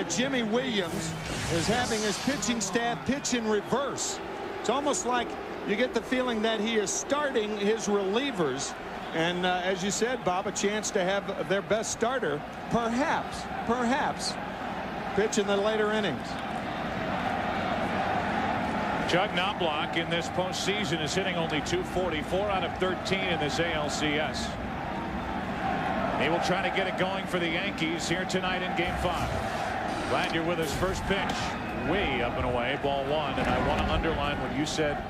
Jimmy Williams is having his pitching staff pitch in reverse. It's almost like you get the feeling that he is starting his relievers. And as you said, Bob, a chance to have their best starter, perhaps, pitch in the later innings. Chuck Knobloch in this postseason is hitting only .244 out of 13 in this ALCS. He will try to get it going for the Yankees here tonight in Game 5. Glad you're with us. First pitch way up and away, ball one. And I want to underline what you said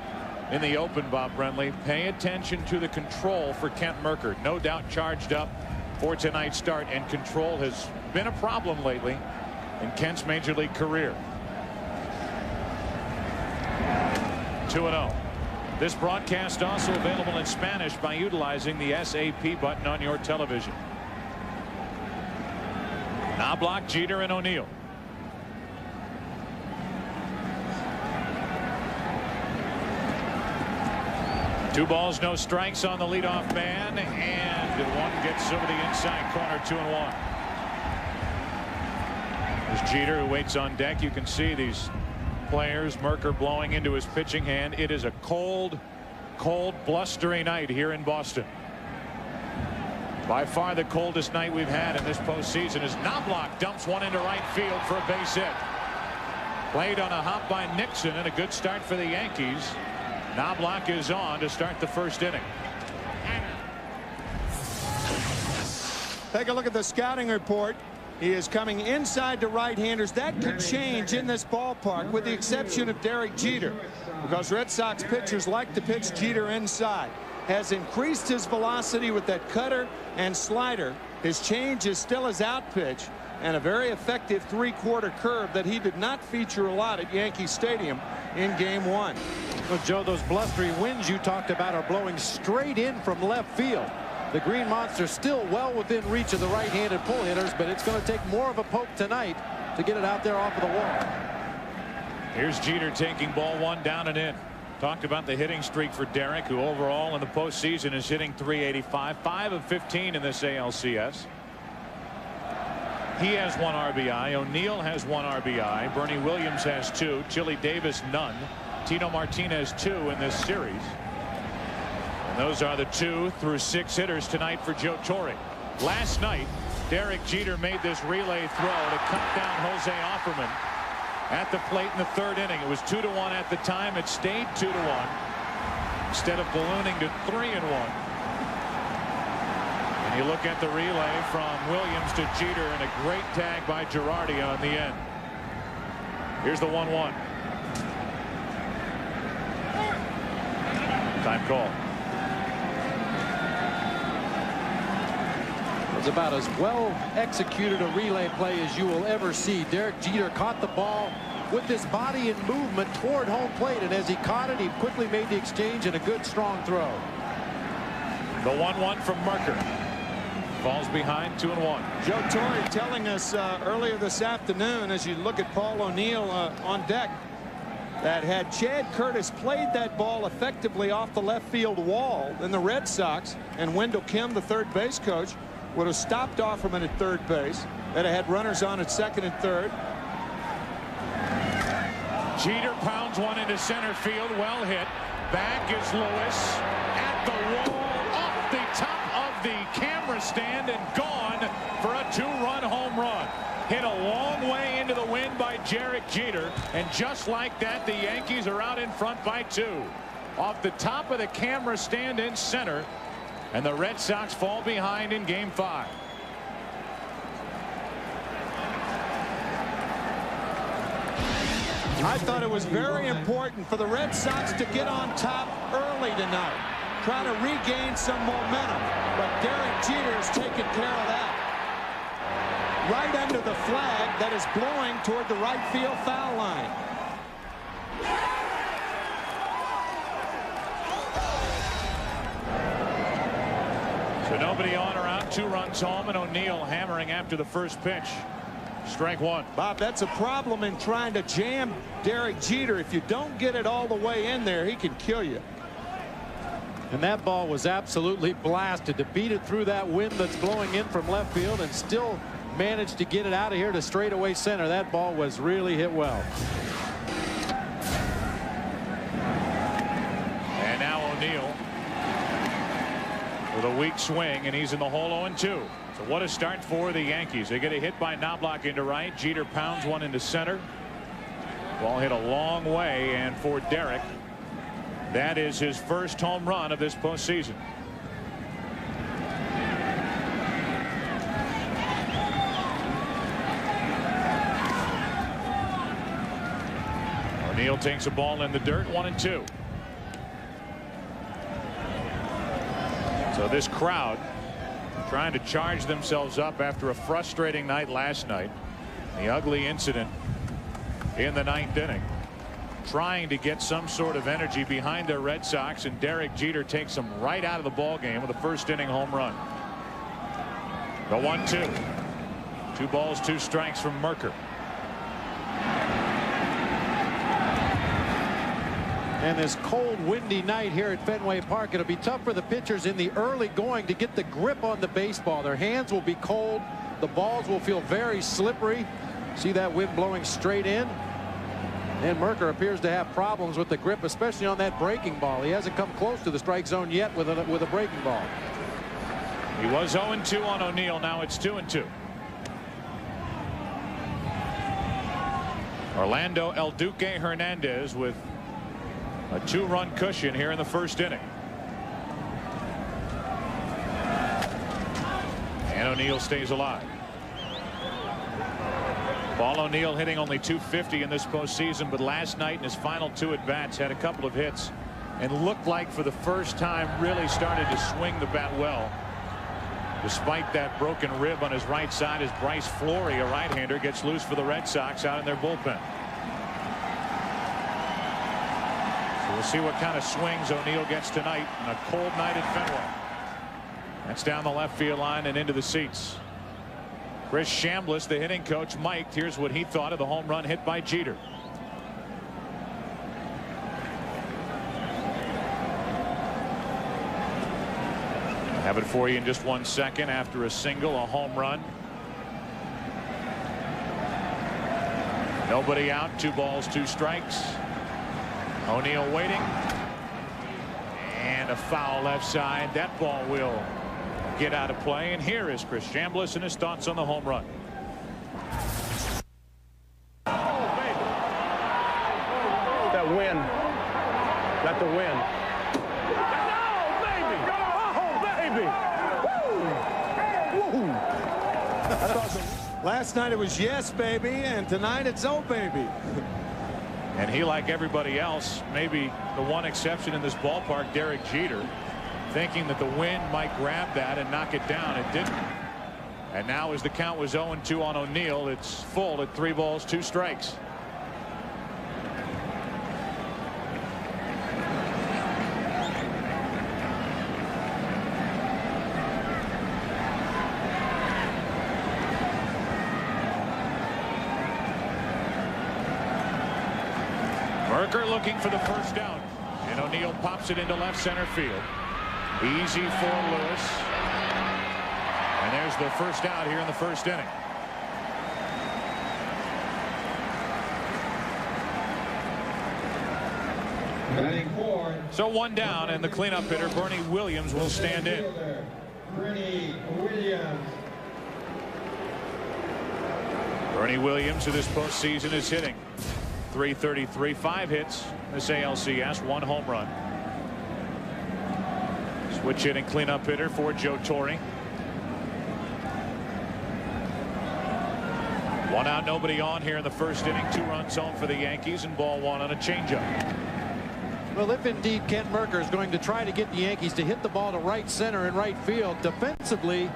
in the open, Bob Brentley. Pay attention to the control for Kent Mercker. No doubt charged up for tonight's start, and control has been a problem lately in Kent's major league career. 2-0. This broadcast also available in Spanish by utilizing the SAP button on your television. Knobloch, Jeter, and O'Neill. Two balls, no strikes on the leadoff man, and one gets over the inside corner. 2-1. As Jeter, who waits on deck, you can see these players. Mercker blowing into his pitching hand. It is a cold, blustery night here in Boston. By far the coldest night we've had in this postseason as Knobloch dumps one into right field for a base hit. Played on a hop by Nixon, and a good start for the Yankees. Knobloch is on to start the first inning. Take a look at the scouting report. He is coming inside to right-handers. That could change in this ballpark with the exception of Derek Jeter, because Red Sox pitchers like to pitch Jeter inside. Has increased his velocity with that cutter and slider. His change is still his out pitch, and a very effective three-quarter curve that he did not feature a lot at Yankee Stadium in Game 1. Well, Joe, those blustery winds you talked about are blowing straight in from left field. The Green Monster still well within reach of the right-handed pull hitters, but it's going to take more of a poke tonight to get it out there off of the wall. Here's Jeter taking ball one down and in. Talked about the hitting streak for Derek, who overall in the postseason is hitting .385, 5 of 15 in this ALCS. He has 1 RBI. O'Neill has 1 RBI. Bernie Williams has 2. Chili Davis none. Tino Martinez 2 in this series. And those are the 2 through 6 hitters tonight for Joe Torre. Last night, Derek Jeter made this relay throw to cut down Jose Offerman at the plate in the third inning. It was 2-1 at the time. It stayed 2-1 instead of ballooning to 3-1. And you look at the relay from Williams to Jeter, and a great tag by Girardi on the end. Here's the 1-1. Time call. It's about as well executed a relay play as you will ever see. Derek Jeter caught the ball with his body in movement toward home plate, and as he caught it, he quickly made the exchange and a good strong throw. The 1-1 from Mercker. Falls behind, 2-1. Joe Torre telling us earlier this afternoon, as you look at Paul O'Neill on deck, that had Chad Curtis played that ball effectively off the left field wall, then the Red Sox and Wendell Kim, the third base coach, would have stopped Offerman at third base. That had runners on at second and third. Jeter pounds one into center field. Well hit. Back is Lewis at the wall, off the top of the camera stand, and gone for a 2-run home run. Hit a long way into the wind by Derek Jeter, and just like that, the Yankees are out in front by 2. Off the top of the camera stand in center, and the Red Sox fall behind in Game 5. I thought it was very important for the Red Sox to get on top early tonight, try to regain some momentum, but Derek Jeter has taken care of that. Right under the flag that is blowing toward the right field foul line. So nobody on or out, 2 runs home, and O'Neill hammering after the first pitch. Strike 1. Bob, that's a problem in trying to jam Derek Jeter. If you don't get it all the way in there, he can kill you. And that ball was absolutely blasted to beat it through that wind that's blowing in from left field and still managed to get it out of here to straightaway center. That ball was really hit well. And now O'Neill with a weak swing, and he's in the hole 0-2. So what a start for the Yankees. They get a hit by Knobloch into right. Jeter pounds one into center. Ball hit a long way, and for Derek, that is his first home run of this postseason. O'Neill takes a ball in the dirt, 1-2. So this crowd trying to charge themselves up after a frustrating night last night. The ugly incident in the 9th inning. Trying to get some sort of energy behind their Red Sox, and Derek Jeter takes them right out of the ball game with a first inning home run. The 1-2. 2 balls, 2 strikes from Merker. And this cold, windy night here at Fenway Park, it'll be tough for the pitchers in the early going to get the grip on the baseball. Their hands will be cold. The balls will feel very slippery. See that wind blowing straight in? And Merker appears to have problems with the grip, especially on that breaking ball. He hasn't come close to the strike zone yet with a breaking ball. He was 0-2 on O'Neill. Now it's 2-2. Orlando El Duque Hernandez with a 2-run cushion here in the first inning. And O'Neill stays alive. Paul O'Neill hitting only .250 in this postseason, but last night in his final 2 at-bats had a couple of hits and looked like for the first time really started to swing the bat well. Despite that broken rib on his right side, as Bryce Flory, a right-hander, gets loose for the Red Sox out in their bullpen. So we'll see what kind of swings O'Neill gets tonight on a cold night at Fenway. That's down the left field line and into the seats. Chris Chambliss, the hitting coach, mic'd. Here's what he thought of the home run hit by Jeter. Have it for you in just 1 second. After a single, a home run. Nobody out. 2 balls, 2 strikes. O'Neill waiting. And a foul left side. That ball will get out of play. And here is Chris Chambliss and his thoughts on the home run. Oh, baby. That win. Got the win. Oh, baby. Oh, baby. Woo. Woo. Last night it was yes, baby, and tonight it's oh, baby. And he, like everybody else, maybe the one exception in this ballpark, Derek Jeter, thinking that the wind might grab that and knock it down. It didn't. And now, as the count was 0-2 on O'Neill, it's full at 3 balls, 2 strikes. Merker looking for the first out, and O'Neill pops it into left center field. Easy for Lewis. And there's the first out here in the first inning. So 1 down, and the cleanup hitter, Bernie Williams, will stand in. Bernie Williams, who this postseason is hitting .333, 5 hits in this ALCS, 1 home run. Switch hitting cleanup hitter for Joe Torre. 1 out, nobody on here in the first inning. 2 runs home for the Yankees, and ball 1 on a changeup. Well, if indeed Kent Merker is going to try to get the Yankees to hit the ball to right center and right field, defensively,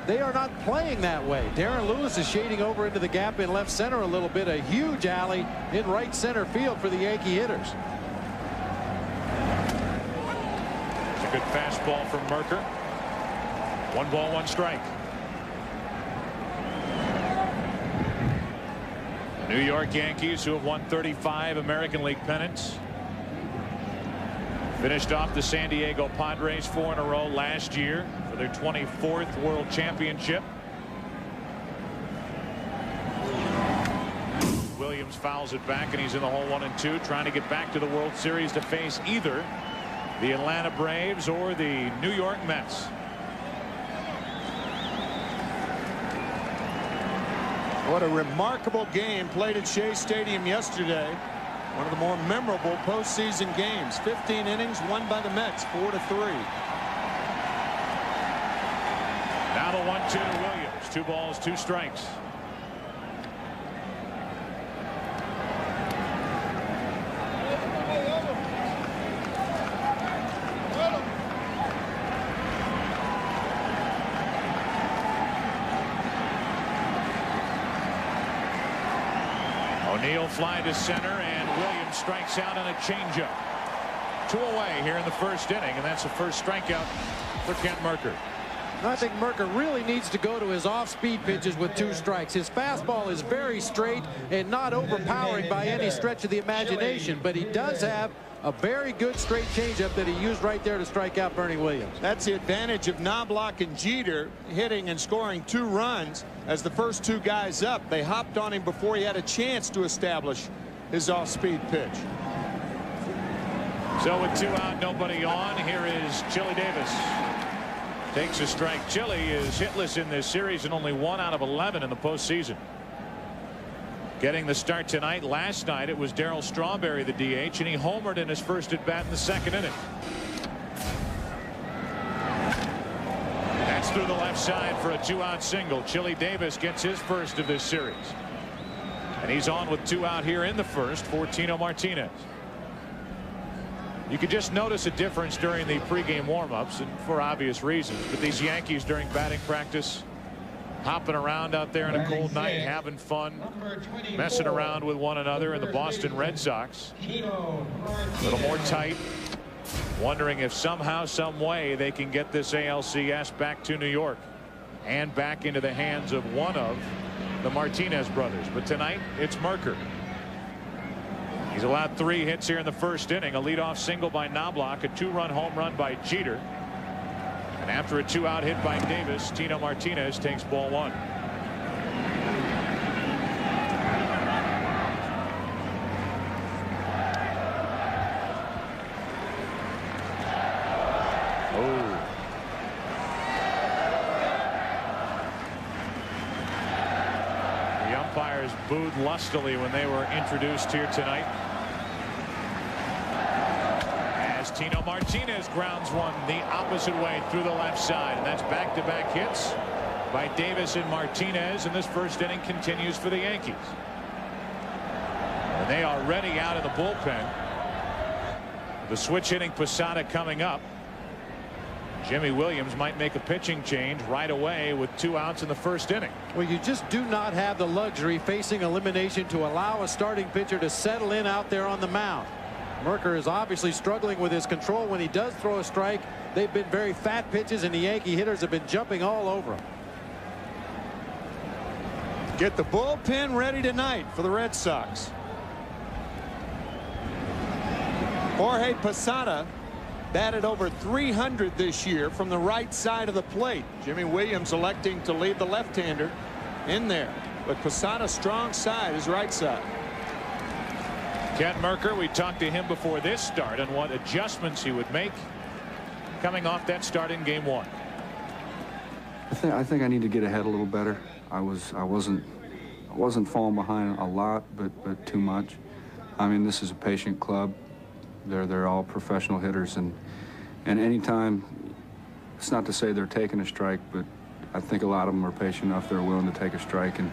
they are not playing that way. Darren Lewis is shading over into the gap in left center a little bit. A huge alley in right center field for the Yankee hitters. It's a good fastball from Merker. 1 ball, 1 strike. The New York Yankees, who have won 35 American League pennants, finished off the San Diego Padres 4 in a row last year for their 24th World Championship. Williams fouls it back, and he's in the hole 1-2, trying to get back to the World Series to face either the Atlanta Braves or the New York Mets. What a remarkable game played at Shea Stadium yesterday. One of the more memorable postseason games. 15 innings won by the Mets 4-3. Now the 1-2 to Williams. 2 balls, 2 strikes. O'Neill fly to center, and Williams strikes out on a changeup. 2 away here in the first inning, and that's the first strikeout for Kent Mercker. I think Mercker really needs to go to his off-speed pitches with 2 strikes. His fastball is very straight and not overpowering by any stretch of the imagination, but he does have a very good straight changeup that he used right there to strike out Bernie Williams. That's the advantage of Knobloch and Jeter hitting and scoring 2 runs. As the first 2 guys up, they hopped on him before he had a chance to establish his off-speed pitch. So with 2 out, nobody on, here is Chili Davis. Takes a strike. Chili is hitless in this series and only 1 out of 11 in the postseason. Getting the start tonight. Last night it was Darryl Strawberry, the DH, and he homered in his first at bat in the 2nd inning. That's through the left side for a 2-out single. Chili Davis gets his first of this series. And he's on with 2 out here in the first for Tino Martinez. You could just notice a difference during the pregame warm-ups, and for obvious reasons. But these Yankees during batting practice, hopping around out there in a cold night, having fun, messing around with one another. And the Boston Red Sox a little more tight, wondering if somehow, some way they can get this ALCS back to New York and back into the hands of one of the Martinez brothers. But tonight it's Mercker. He's allowed 3 hits here in the first inning. A leadoff single by Knobloch, a 2-run home run by Jeter. And after a 2-out hit by Davis, Tino Martinez takes ball 1. Oh. The umpires booed lustily when they were introduced here tonight. As Tino Martinez grounds one the opposite way through the left side, and that's back-to-back hits by Davis and Martinez, and this first inning continues for the Yankees. And they are ready out of the bullpen. The switch hitting Posada coming up. Jimmy Williams might make a pitching change right away with 2 outs in the first inning. Well, you just do not have the luxury facing elimination to allow a starting pitcher to settle in out there on the mound. Mercker is obviously struggling with his control when he does throw a strike. They've been very fat pitches, and the Yankee hitters have been jumping all over him. Get the bullpen ready tonight for the Red Sox. Jorge Posada batted over 300 this year from the right side of the plate. Jimmy Williams electing to leave the left-hander in there, but Posada's strong side is right side. Kent Mercker, we talked to him before this start on what adjustments he would make coming off that start in game 1. I think I need to get ahead a little better. I wasn't falling behind a lot, but too much. I mean, this is a patient club. They're all professional hitters, and anytime, it's not to say they're taking a strike, but I think a lot of them are patient enough they're willing to take a strike, and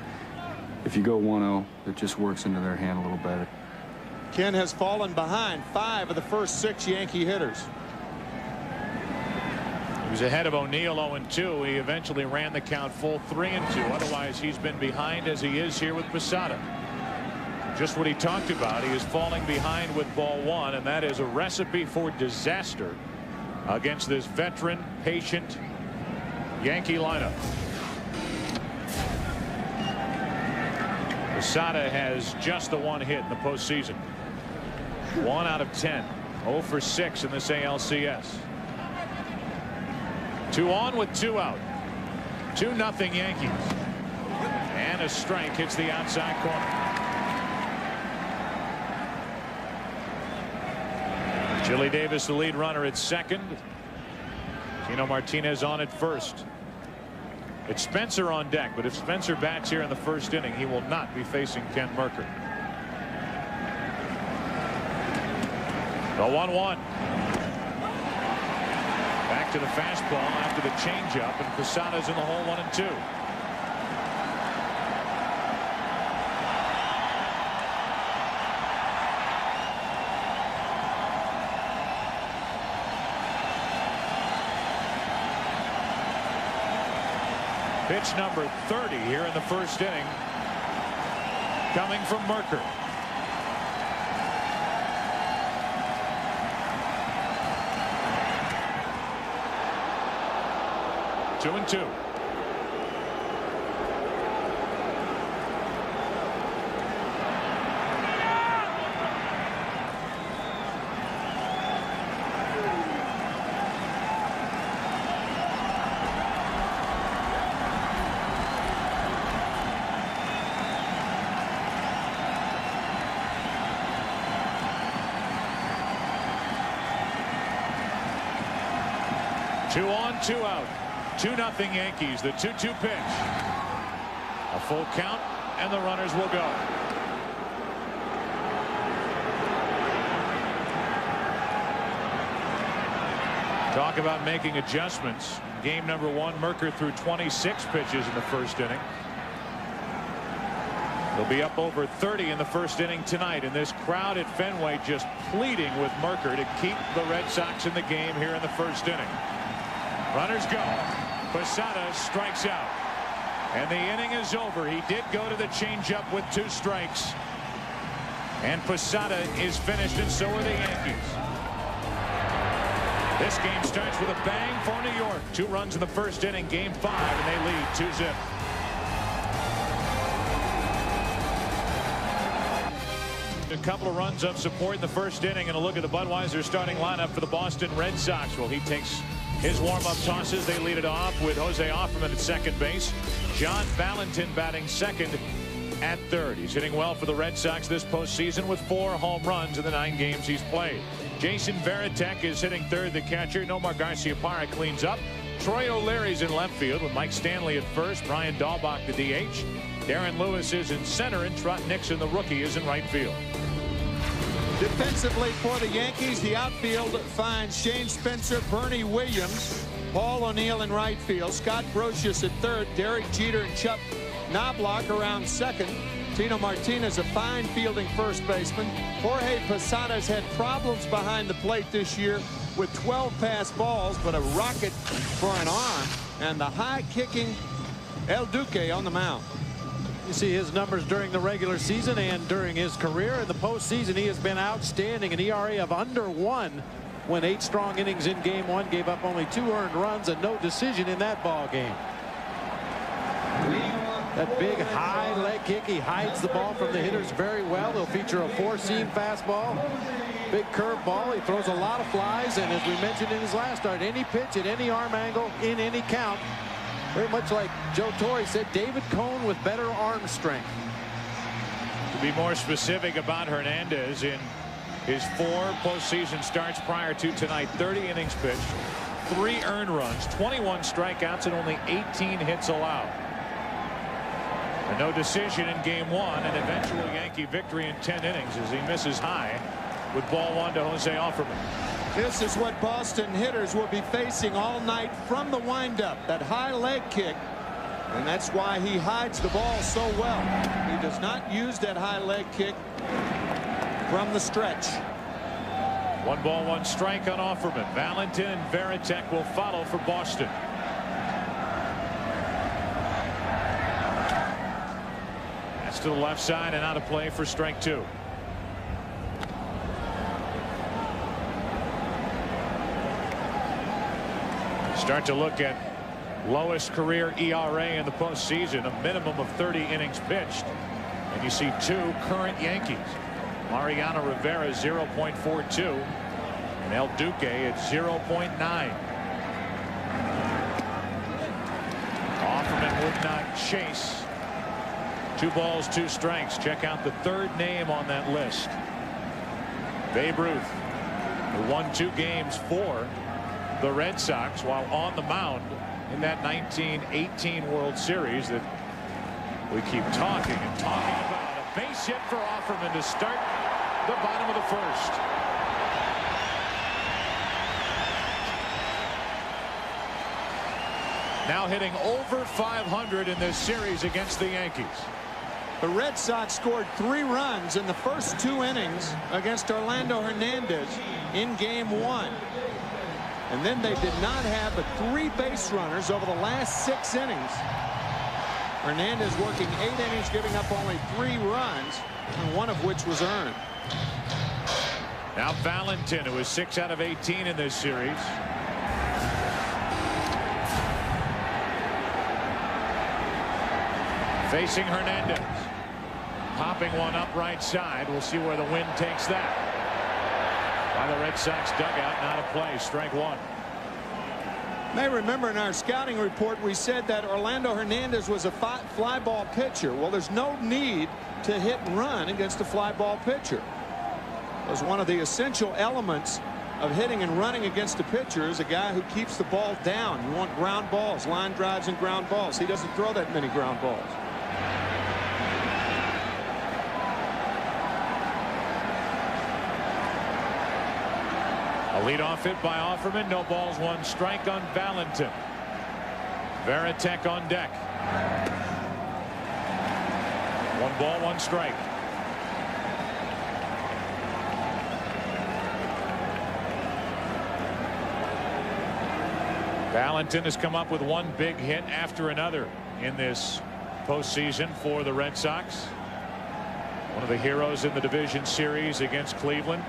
if you go 1-0, it just works into their hand a little better. Ken has fallen behind 5 of the first 6 Yankee hitters. He was ahead of O'Neill 0-2. He eventually ran the count full 3-2. Otherwise, he's been behind as he is here with Posada. Just what he talked about. He is falling behind with ball 1, and that is a recipe for disaster against this veteran, patient Yankee lineup. Posada has just the 1 hit in the postseason. 1 out of 10. 0 for 6 in this ALCS. 2 on with 2 out. 2-0 Yankees. And a strike hits the outside corner. Chili Davis, the lead runner at second. Tino Martinez on at first. It's Spencer on deck, but if Spencer bats here in the first inning, he will not be facing Ken Mercker. The 1-1. Back to the fastball after the changeup, and Posada's in the hole 1-2. Pitch number 30 here in the first inning, coming from Mercker. Two and two. Two on, two out. 2-0 Yankees. The 2-2 pitch. A full count, and the runners will go. Talk about making adjustments. Game number 1, Mercker threw 26 pitches in the first inning. They'll be up over 30 in the first inning tonight, and this crowd at Fenway just pleading with Mercker to keep the Red Sox in the game here in the first inning. Runners go. Posada strikes out, and the inning is over. He did go to the changeup with 2 strikes, and Posada is finished, and so are the Yankees. This game starts with a bang for New York. 2 runs in the first inning, game 5, and they lead 2-0. A couple of runs of support in the first inning, and a look at the Budweiser starting lineup for the Boston Red Sox. Well, he takes his warm-up tosses. They lead it off with Jose Offerman at second base. John Valentin batting second at third. He's hitting well for the Red Sox this postseason with 4 home runs in the 9 games he's played. Jason Varitek is hitting third, the catcher. Nomar Garciaparra cleans up. Troy O'Leary's in left field with Mike Stanley at first. Brian Dahlbach, the DH. Darren Lewis is in center, and Trot Nixon, the rookie, is in right field. Defensively for the Yankees, the outfield finds Shane Spencer, Bernie Williams, Paul O'Neill in right field, Scott Brocious at third, Derek Jeter and Chuck Knobloch around second. Tino Martinez, a fine fielding first baseman. Jorge Posada's had problems behind the plate this year with 12 pass balls, but a rocket for an arm, and the high-kicking El Duque on the mound. You see his numbers during the regular season and during his career. In the postseason, he has been outstanding. An ERA of under 1 when 8 strong innings in game 1, gave up only 2 earned runs and no decision in that ball game. That big high leg kick, he hides the ball from the hitters very well. He'll feature a 4-seam fastball, big curve ball. He throws a lot of flies, and as we mentioned in his last start, any pitch at any arm angle in any count. Very much like Joe Torre said, David Cone with better arm strength. To be more specific about Hernandez, in his 4 postseason starts prior to tonight, 30 innings pitched, 3 earned runs, 21 strikeouts, and only 18 hits allowed. And no decision in game 1, an eventual Yankee victory in 10 innings as he misses high with ball 1 to Jose Offerman. This is what Boston hitters will be facing all night from the windup, that high leg kick. And that's why he hides the ball so well. He does not use that high leg kick from the stretch. 1 ball, 1 strike on Offerman. Valentin and Varitek will follow for Boston. That's to the left side and out of play for strike 2. Start to look at lowest career ERA in the postseason, a minimum of 30 innings pitched. And you see 2 current Yankees. Mariano Rivera 0.42 and El Duque at 0.9. Offerman would not chase. 2 balls, 2 strikes. Check out the 3rd name on that list. Babe Ruth. won 2 games for the Red Sox while on the mound in that 1918 World Series that we keep talking and talking about. A base hit for Offerman to start the bottom of the first. Now hitting over 500 in this series against the Yankees. The Red Sox scored 3 runs in the first 2 innings against Orlando Hernandez in Game 1. And then they did not have but 3 base runners over the last 6 innings. Hernandez working 8 innings, giving up only 3 runs, and 1 of which was earned. Now Valentin, who is 6 out of 18 in this series. Facing Hernandez. Popping one up right side. We'll see where the wind takes that. By the Red Sox dugout, not a play. Strike 1. May remember in our scouting report we said that Orlando Hernandez was a fly ball pitcher. Well, there's no need to hit and run against a fly ball pitcher. It was one of the essential elements of hitting and running against a pitcher is a guy who keeps the ball down. You want ground balls, line drives and ground balls. He doesn't throw that many ground balls. A leadoff hit by Offerman. No balls, 1 strike on Valentin. Varitek on deck. 1 ball, 1 strike. Valentin has come up with 1 big hit after another in this postseason for the Red Sox. One of the heroes in the division series against Cleveland.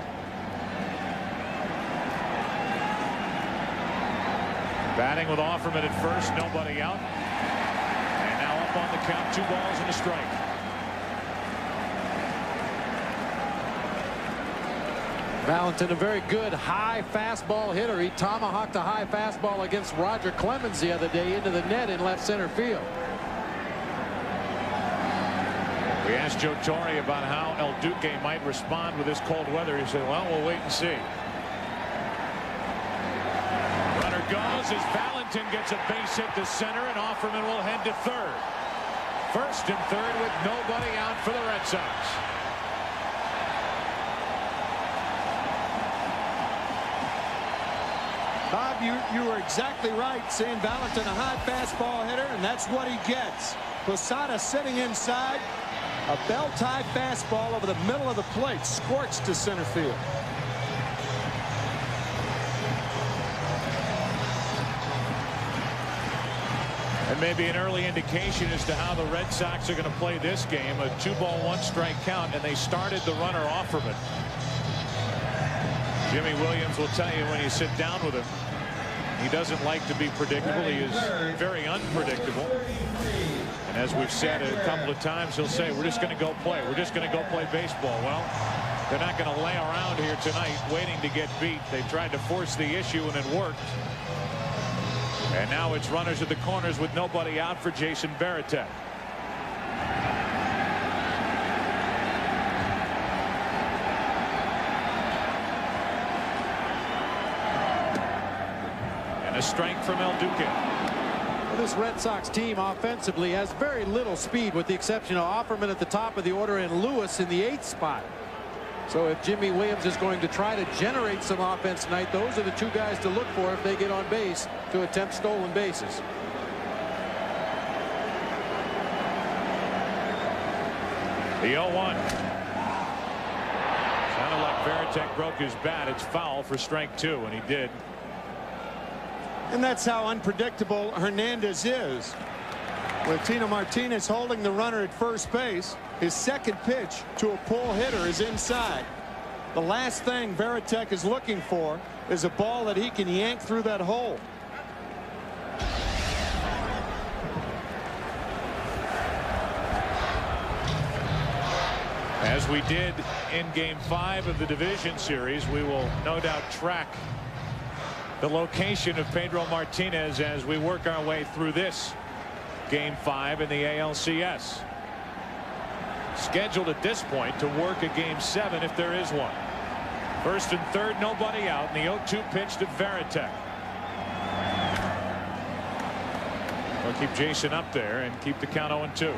Batting with Offerman at first, nobody out. And now up on the count, 2 balls and a strike. Valentin, a very good high fastball hitter. He tomahawked a high fastball against Roger Clemens the other day into the net in left center field. We asked Joe Torre about how El Duque might respond with this cold weather. He said, well, we'll wait and see. Runner goes as Valentin gets a base hit to center, and Offerman will head to third. First and third with nobody out for the Red Sox. Bob, you were exactly right saying Valentin a high fastball hitter, and that's what he gets. Posada sitting inside. A bell-tied fastball over the middle of the plate, scorched to center field. And maybe an early indication as to how the Red Sox are going to play this game. A 2-ball, 1-strike count, and they started the runner Offerman. Jimmy Williams will tell you when you sit down with him, he doesn't like to be predictable. He is very unpredictable. And as we've said a couple of times, he'll say, we're just going to go play. We're just going to go play baseball. Well, they're not going to lay around here tonight waiting to get beat. They tried to force the issue, and it worked. And now it's runners at the corners with nobody out for Jason Varitek. And a strike from El Duque. This Red Sox team offensively has very little speed, with the exception of Offerman at the top of the order and Lewis in the 8th spot. So if Jimmy Williams is going to try to generate some offense tonight, those are the 2 guys to look for if they get on base to attempt stolen bases. The 0-1. Sounded like Varitek broke his bat. It's foul for strike 2, and he did. And that's how unpredictable Hernandez is. With Tino Martinez holding the runner at first base, his second pitch to a pull hitter is inside. The last thing Varitek is looking for is a ball that he can yank through that hole. As we did in Game 5 of the division series, we will no doubt track the location of Pedro Martinez as we work our way through this Game 5 in the ALCS. Scheduled at this point to work a Game 7 if there is one. First and third, nobody out. And the 0-2 pitch to Varitek. We'll keep Jason up there and keep the count 0-2.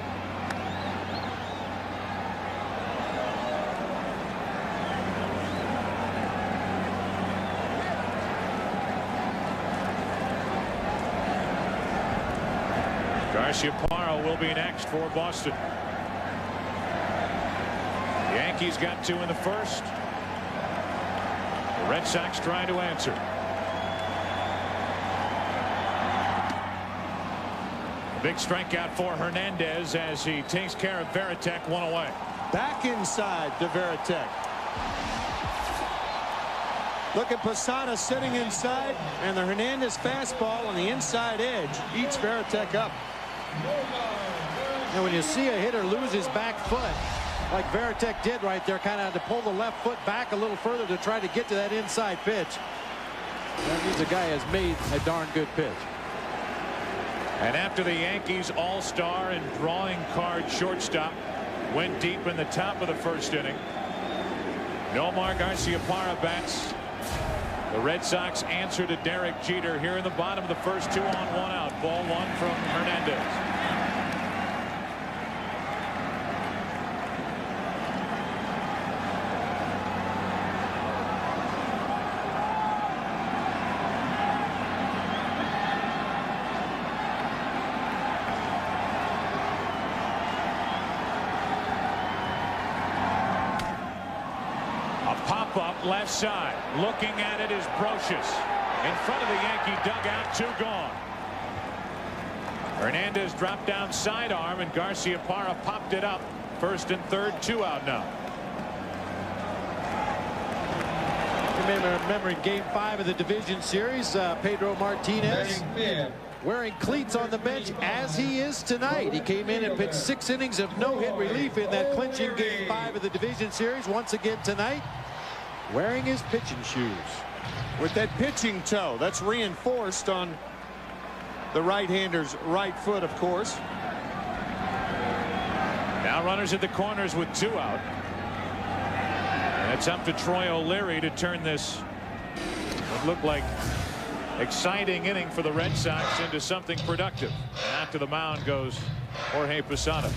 Garciaparra will be next for Boston. The Yankees got 2 in the first. The Red Sox trying to answer. A big strikeout for Hernandez as he takes care of Varitek, 1 away. Back inside to Varitek. Look at Posada sitting inside, and the Hernandez fastball on the inside edge eats Varitek up. And when you see a hitter lose his back foot, like Varitek did right there, kind of had to pull the left foot back a little further to try to get to that inside pitch. That means a guy has made a darn good pitch. And after the Yankees all-star and drawing card shortstop went deep in the top of the first inning, Nomar Garciaparra bats. The Red Sox answer to Derek Jeter here in the bottom of the first. 2 on, 1 out. Ball 1 from Hernandez. Pop-up left side. Looking at it is Brocious. In front of the Yankee dugout, 2 gone. Hernandez dropped down sidearm, and Garciaparra popped it up. First and third, 2 out now. You may remember in Game 5 of the division series, Pedro Martinez wearing cleats on the bench as he is tonight. He came in and pitched 6 innings of no-hit relief in that clinching Game 5 of the division series. Once again tonight, wearing his pitching shoes. With that pitching toe, that's reinforced on the right-hander's right foot, of course. Now runners at the corners with 2 out. And it's up to Troy O'Leary to turn this what looked like exciting inning for the Red Sox into something productive. And out to the mound goes Jorge Posada.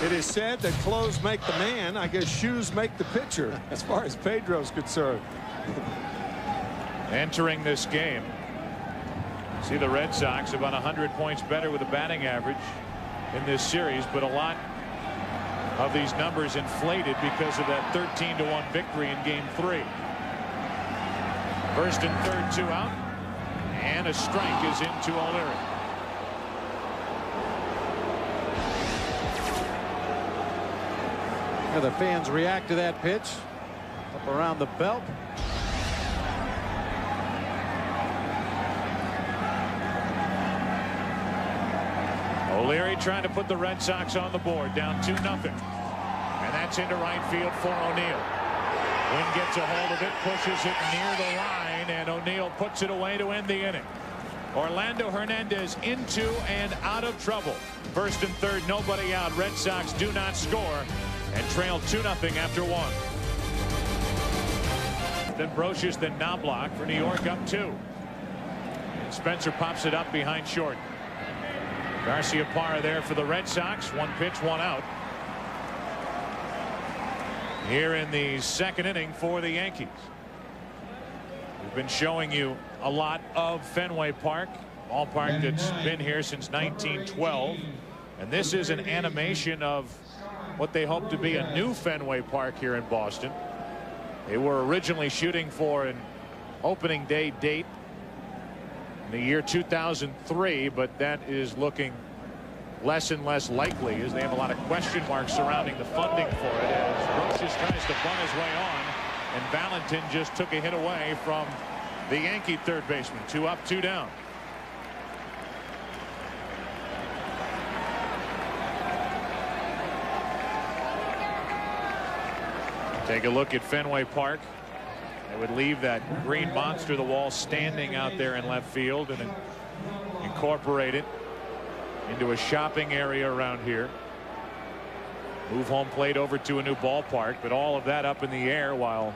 It is said that clothes make the man. I guess shoes make the pitcher, as far as Pedro's concerned. Entering this game, see the Red Sox about 100 points better with a batting average in this series, but a lot of these numbers inflated because of that 13-1 victory in Game 3. First and third, 2 out, and a strike is into O'Leary. The fans react to that pitch up around the belt. O'Leary trying to put the Red Sox on the board, down 2-0, and that's into right field for O'Neill. Wynn gets a hold of it, pushes it near the line, and O'Neill puts it away to end the inning. Orlando Hernandez into and out of trouble. First and third, nobody out. Red Sox do not score and trail 2-0 after 1. Then Brocious, then Knobloch for New York, up 2. And Spencer pops it up behind short. Garciaparra there for the Red Sox. 1 pitch, 1 out. Here in the second inning for the Yankees. We've been showing you a lot of Fenway Park, ballpark that's been here since 1912. And this is an animation of what they hope to be a new Fenway Park here in Boston. They were originally shooting for an opening day date in the year 2003, but that is looking less and less likely as they have a lot of question marks surrounding the funding for it, as Brocious tries to bunt his way on, and Valentin just took a hit away from the Yankee third baseman. 2 up, 2 down. Take a look at Fenway Park. It would leave that green monster, the wall, standing out there in left field, and incorporate it into a shopping area around here. Move home plate over to a new ballpark, but all of that up in the air while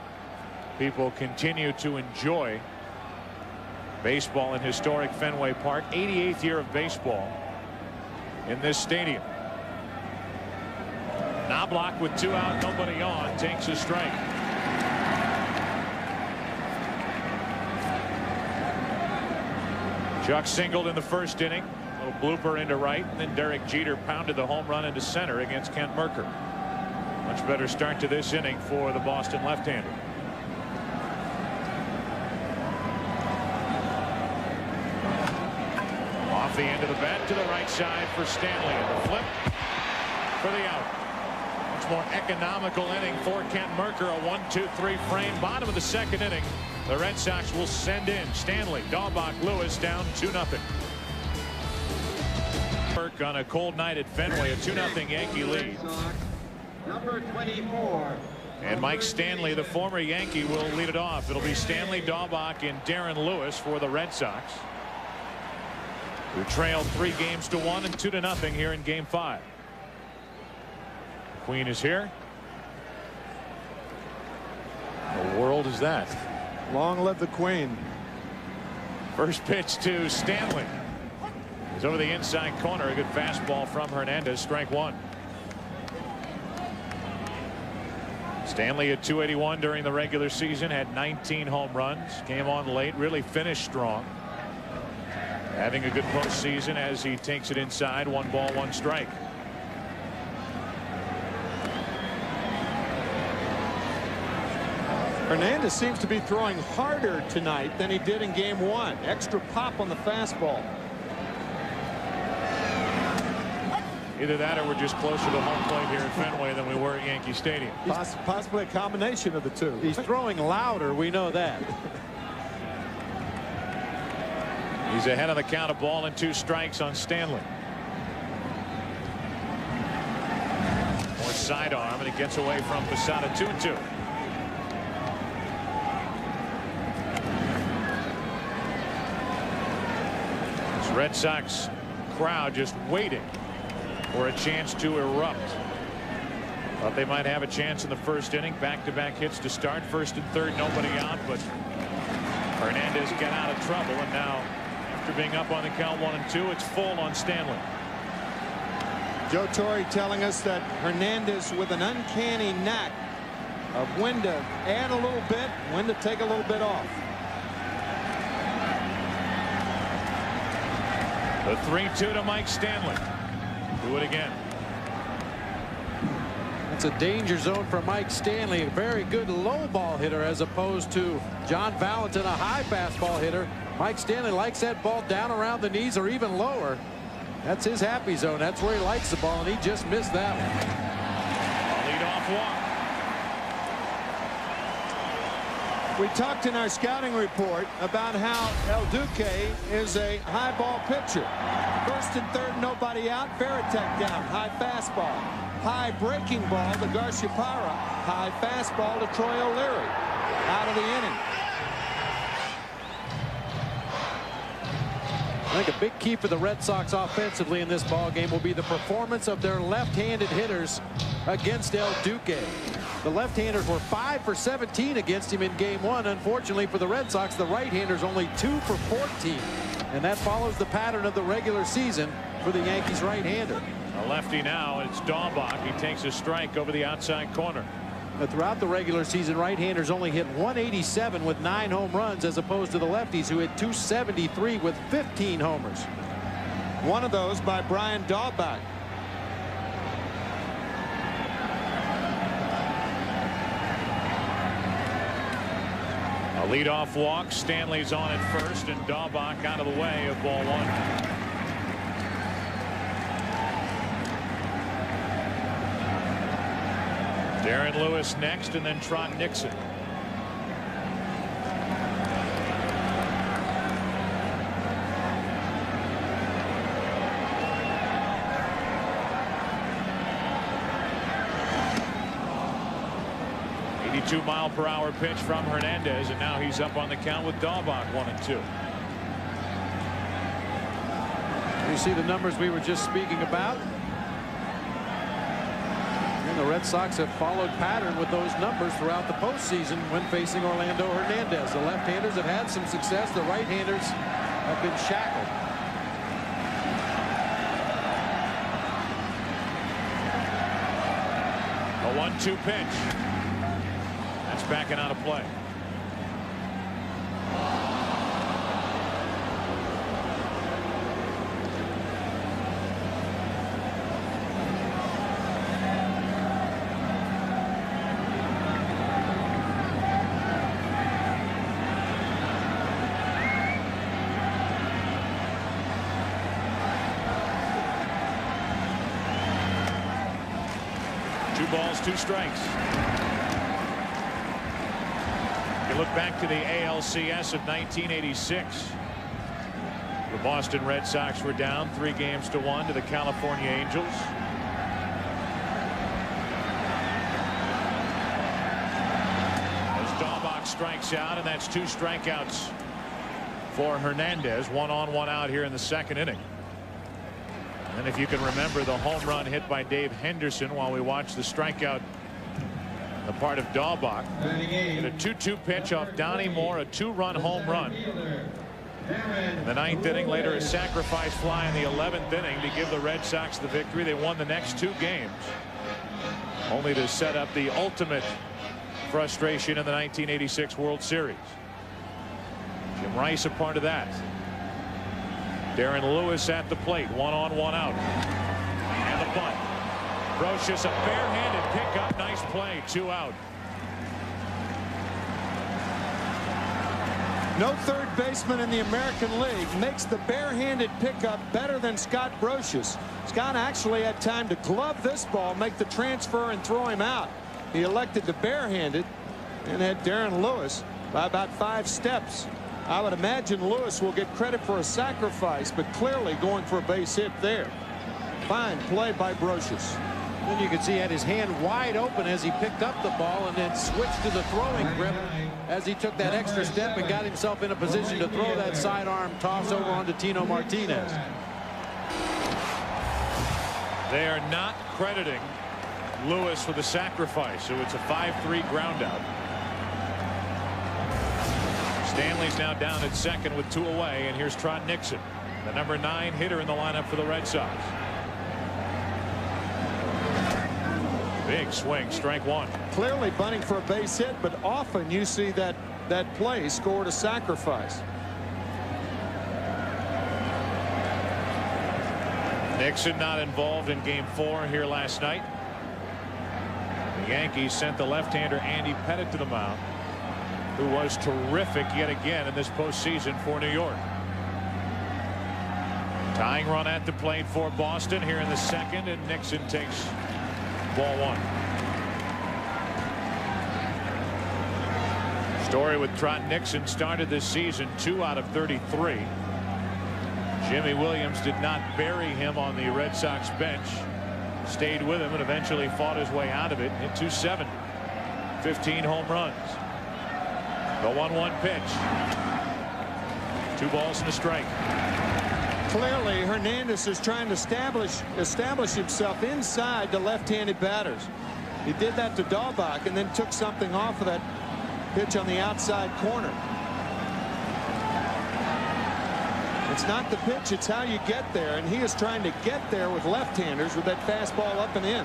people continue to enjoy baseball in historic Fenway Park. 88th year of baseball in this stadium. Knobloch with 2 out, nobody on, takes a strike. Chuck singled in the first inning. A little blooper into right, and then Derek Jeter pounded the home run into center against Kent Mercker. Much better start to this inning for the Boston left-hander. Off the end of the bat to the right side for Stanley, and the flip for the out. Much more economical inning for Kent Mercker. A 1-2-3 frame. Bottom of the second inning. The Red Sox will send in Stanley, Dahlbach, Lewis down 2-0. On a cold night at Fenway, a 2-0 Yankee lead. Number 24. And Mike Stanley, the former Yankee, will lead it off. It'll be Stanley, Dahlbach, and Darren Lewis for the Red Sox, who trailed 3-1 and 2-0 here in Game 5. Queen is here. What the world is that? Long live the Queen. First pitch to Stanley. He's over the inside corner. A good fastball from Hernandez. Strike 1. Stanley at 281 during the regular season. Had 19 home runs. Came on late. Really finished strong. Having a good postseason as he takes it inside. 1 ball, 1 strike. Hernandez seems to be throwing harder tonight than he did in Game 1. Extra pop on the fastball. Either that or we're just closer to home plate here at Fenway than we were at Yankee Stadium. Possibly a combination of the two. He's throwing louder. We know that. He's ahead on the count of 1-2 strikes on Stanley. More sidearm, and he gets away from Posada. 2-2. This Red Sox crowd just waiting for a chance to erupt. Thought they might have a chance in the first inning. Back-to-back hits to start. First and third, nobody out, but Hernandez got out of trouble, and now after being up on the count 1-2, it's full on Stanley. Joe Torre telling us that Hernandez with an uncanny knack of when to add a little bit, when to take a little bit off. The 3-2 to Mike Stanley. Do it again. It's a danger zone for Mike Stanley. A very good low ball hitter as opposed to John Valentin, a high fastball hitter. Mike Stanley likes that ball down around the knees or even lower. That's his happy zone. That's where he likes the ball, and he just missed that one. A leadoff walk. We talked in our scouting report about how El Duque is a high ball pitcher. First and third, nobody out. Veritek down. High fastball. High breaking ball to Garciaparra. High fastball to Troy O'Leary. Out of the inning. I think a big key for the Red Sox offensively in this ball game will be the performance of their left-handed hitters against El Duque. The left-handers were 5 for 17 against him in Game 1. Unfortunately for the Red Sox, the right-handers only 2 for 14. And that follows the pattern of the regular season for the Yankees right-hander. A lefty now, it's Dahlbach. He takes a strike over the outside corner. But throughout the regular season, right-handers only hit 187 with 9 home runs, as opposed to the lefties who hit 273 with 15 homers. One of those by Brian Dahlbach. A leadoff walk. Stanley's on at first, and Dahlbach out of the way of ball 1. Darren Lewis next, and then Trot Nixon. .2-mile-per-hour pitch from Hernandez, and now he's up on the count with Dahlbach 1-2. You see the numbers we were just speaking about. The Red Sox have followed pattern with those numbers throughout the postseason when facing Orlando Hernandez. The left-handers have had some success. The right-handers have been shackled. A 1-2 pitch. That's backing out of play. Balls, 2 strikes. You look back to the ALCS of 1986. The Boston Red Sox were down 3-1 to the California Angels. As Dahlbach strikes out, and that's 2 strikeouts for Hernandez. 1 on, 1 out here in the 2nd inning. And if you can remember the home run hit by Dave Henderson while we watched the strikeout, the part of Dahlbach. In a 2-2 pitch off Donnie Moore, a 2-run home run. In the 9th inning, later a sacrifice fly in the 11th inning to give the Red Sox the victory. They won the next 2 games, only to set up the ultimate frustration in the 1986 World Series. Jim Rice a part of that. Darren Lewis at the plate. 1 on, 1 out. And the bunt. Brocious, a barehanded pickup. Nice play. 2 out. No third baseman in the American League makes the barehanded pickup better than Scott Brocious. Scott actually had time to glove this ball, make the transfer, and throw him out. He elected to barehand it and had Darren Lewis by about 5 steps. I would imagine Lewis will get credit for a sacrifice, but clearly going for a base hit there. Fine play by Brocious. Then you can see he had his hand wide open as he picked up the ball and then switched to the throwing grip as he took that extra step and got himself in a position to throw that sidearm toss over onto Tino Martinez. They are not crediting Lewis with a sacrifice, so it's a 5-3 ground out. Stanley's now down at 2nd with 2 away, and here's Trot Nixon, the number 9 hitter in the lineup for the Red Sox. Big swing, strike 1. Clearly bunting for a base hit, but often you see that play scored a sacrifice. Nixon not involved in Game 4 here last night. The Yankees sent the left-hander Andy Pettitte to the mound, who was terrific yet again in this postseason for New York. Tying run at the plate for Boston here in the 2nd, and Nixon takes ball 1. Story with Trot Nixon started this season 2 out of 33. Jimmy Williams did not bury him on the Red Sox bench. Stayed with him and eventually fought his way out of it in 2-7. 15 home runs. The 1-1 pitch. 2 balls and a strike. Clearly Hernandez is trying to establish himself inside the left-handed batters. He did that to Dahlbach and then took something off of that pitch on the outside corner. It's not the pitch, it's how you get there, and he is trying to get there with left-handers with that fastball up and in.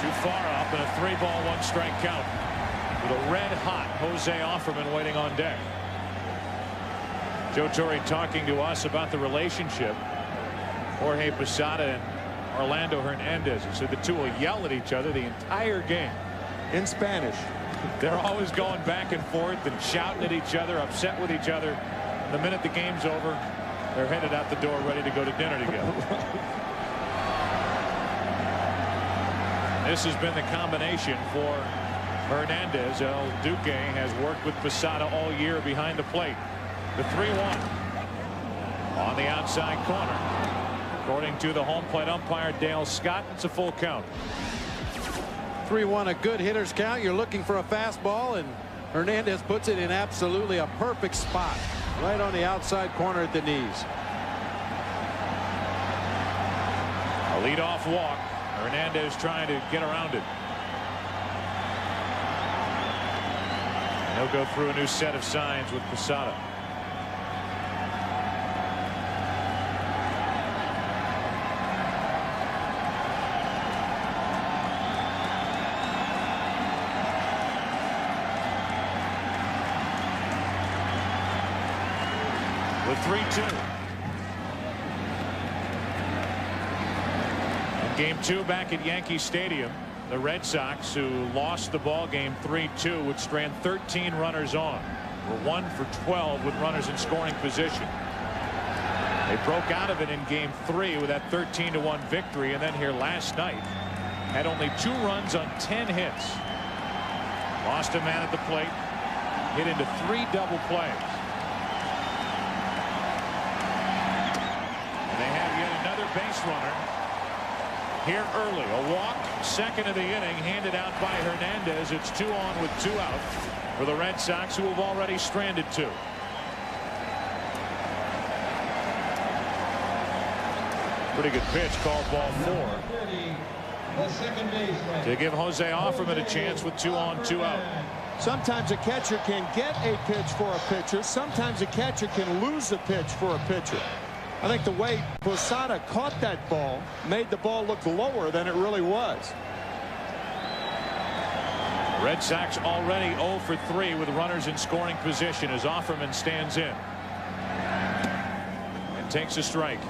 Too far up, and a 3-ball 1-strike count with a red-hot Jose Offerman waiting on deck. Joe Torre talking to us about the relationship. Jorge Posada and Orlando Hernandez. He said the two will yell at each other the entire game. In Spanish. They're always going back and forth and shouting at each other, upset with each other. The minute the game's over, they're headed out the door ready to go to dinner together. This has been the combination for Hernandez. El Duque has worked with Posada all year behind the plate. The 3-1 on the outside corner. According to the home plate umpire Dale Scott, it's a full count. 3-1, a good hitter's count. You're looking for a fastball, and Hernandez puts it in absolutely a perfect spot, right on the outside corner at the knees. Leadoff walk. Hernandez trying to get around it. And he'll go through a new set of signs with Posada. With 3-2. Game 2 back at Yankee Stadium. The Red Sox, who lost the ball game 3-2, would strand 13 runners on. Were 1 for 12 with runners in scoring position. They broke out of it in game 3 with that 13-1 victory, and then here last night had only 2 runs on 10 hits. Lost a man at the plate. Hit into 3 double plays. And they have yet another base runner here early. A walk, second of the inning, handed out by Hernandez. It's 2 on with 2 out for the Red Sox, who have already stranded 2. Pretty good pitch, called ball 4. To give Jose Offerman a chance with 2 on, 2 out. Sometimes a catcher can get a pitch for a pitcher. Sometimes a catcher can lose a pitch for a pitcher. I think the way Posada caught that ball made the ball look lower than it really was. Red Sox already 0 for 3 with runners in scoring position as Offerman stands in and takes a strike.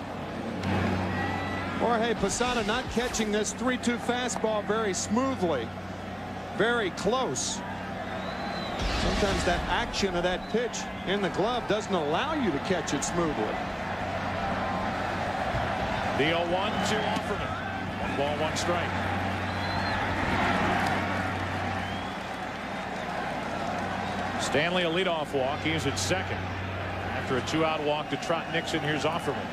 Jorge Posada not catching this 3-2 fastball very smoothly. Very close. Sometimes that action of that pitch in the glove doesn't allow you to catch it smoothly. The 0-1 to Offerman. 1 ball, 1 strike. Stanley a leadoff walk. He is at second. After a 2-out walk to Trot Nixon, here's Offerman.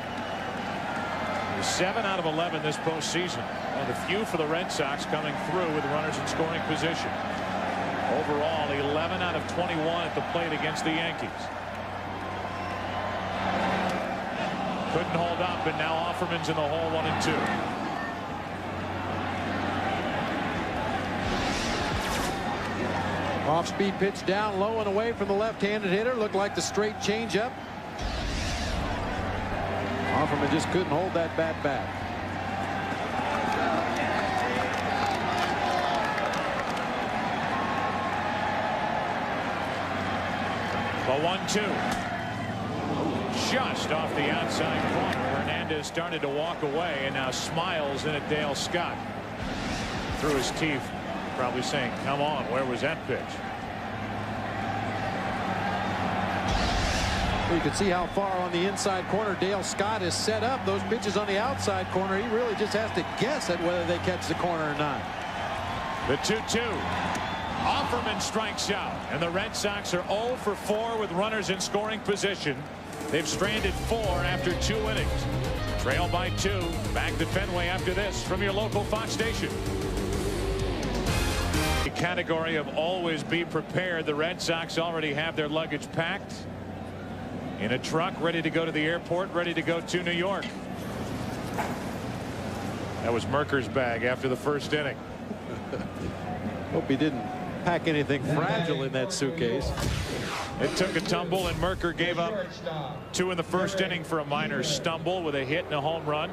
7 out of 11 this postseason. One of the few for the Red Sox coming through with runners in scoring position. Overall, 11 out of 21 at the plate against the Yankees. Couldn't hold up, and now Offerman's in the hole, 1-2. Off-speed pitch down low and away from the left-handed hitter. Looked like the straight changeup. Offerman just couldn't hold that bat back. The 1-2. Just off the outside corner. Hernandez started to walk away and now smiles in at Dale Scott. Through his teeth, probably saying, come on, where was that pitch? You can see how far on the inside corner Dale Scott is set up. Those pitches on the outside corner, he really just has to guess at whether they catch the corner or not. The 2-2. Offerman strikes out, and the Red Sox are 0 for 4 with runners in scoring position. They've stranded 4 after 2 innings. Trail by 2. Back to Fenway after this from your local Fox station. The category of always be prepared. The Red Sox already have their luggage packed in a truck, ready to go to the airport, ready to go to New York. That was Merker's bag after the first inning. Hope he didn't pack anything fragile in that suitcase. It took a tumble, and Merker gave up 2 in the first inning for a minor stumble with a hit and a home run.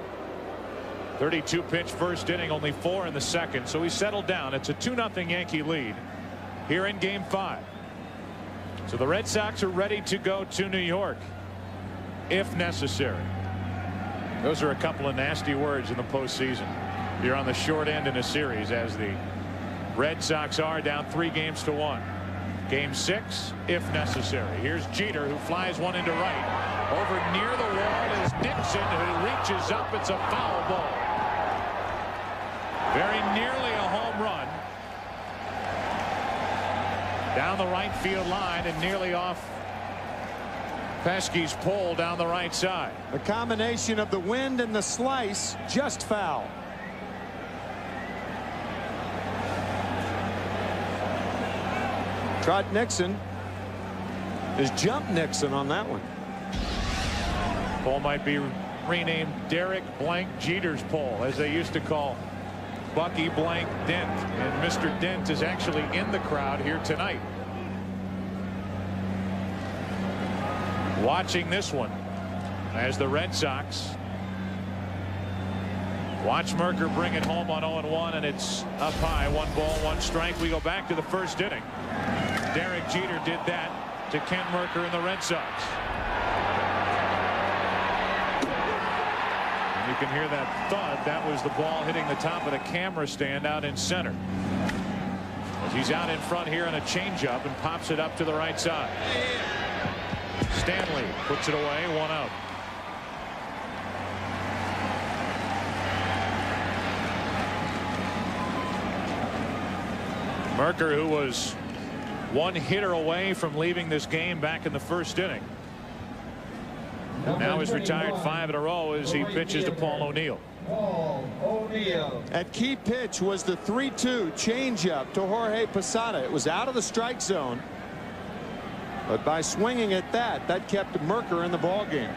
32 pitch first inning, only 4 in the second, so he settled down. It's a 2-0 Yankee lead here in game 5. So the Red Sox are ready to go to New York if necessary. Those are a couple of nasty words in the postseason. You're on the short end in a series, as the Red Sox are down 3-1. Game 6 if necessary. Here's Jeter, who flies one into right. Over near the wall is Nixon, who reaches up. It's a foul ball. Very nearly a home run. Down the right field line and nearly off Pesky's pole down the right side. A combination of the wind and the slice, just foul. Trot Nixon is jump Nixon on that one. Ball might be renamed Derek Blank Jeter's pole, as they used to call Bucky Blank Dent. And Mr. Dent is actually in the crowd here tonight, watching this one as the Red Sox watch Merker bring it home on 0-1, and it's up high, 1 ball, 1 strike. We go back to the first inning. Derek Jeter did that to Ken Merker and the Red Sox. And you can hear that thud. That was the ball hitting the top of the camera stand out in center. As he's out in front here on a changeup and pops it up to the right side. Stanley puts it away, 1 out. Merker, who was 1 hitter away from leaving this game back in the first inning, now is retired 5 in a row as he pitches to Paul O'Neill. That key pitch was the 3-2 changeup to Jorge Posada. It was out of the strike zone, but by swinging at that kept Merker in the ball game.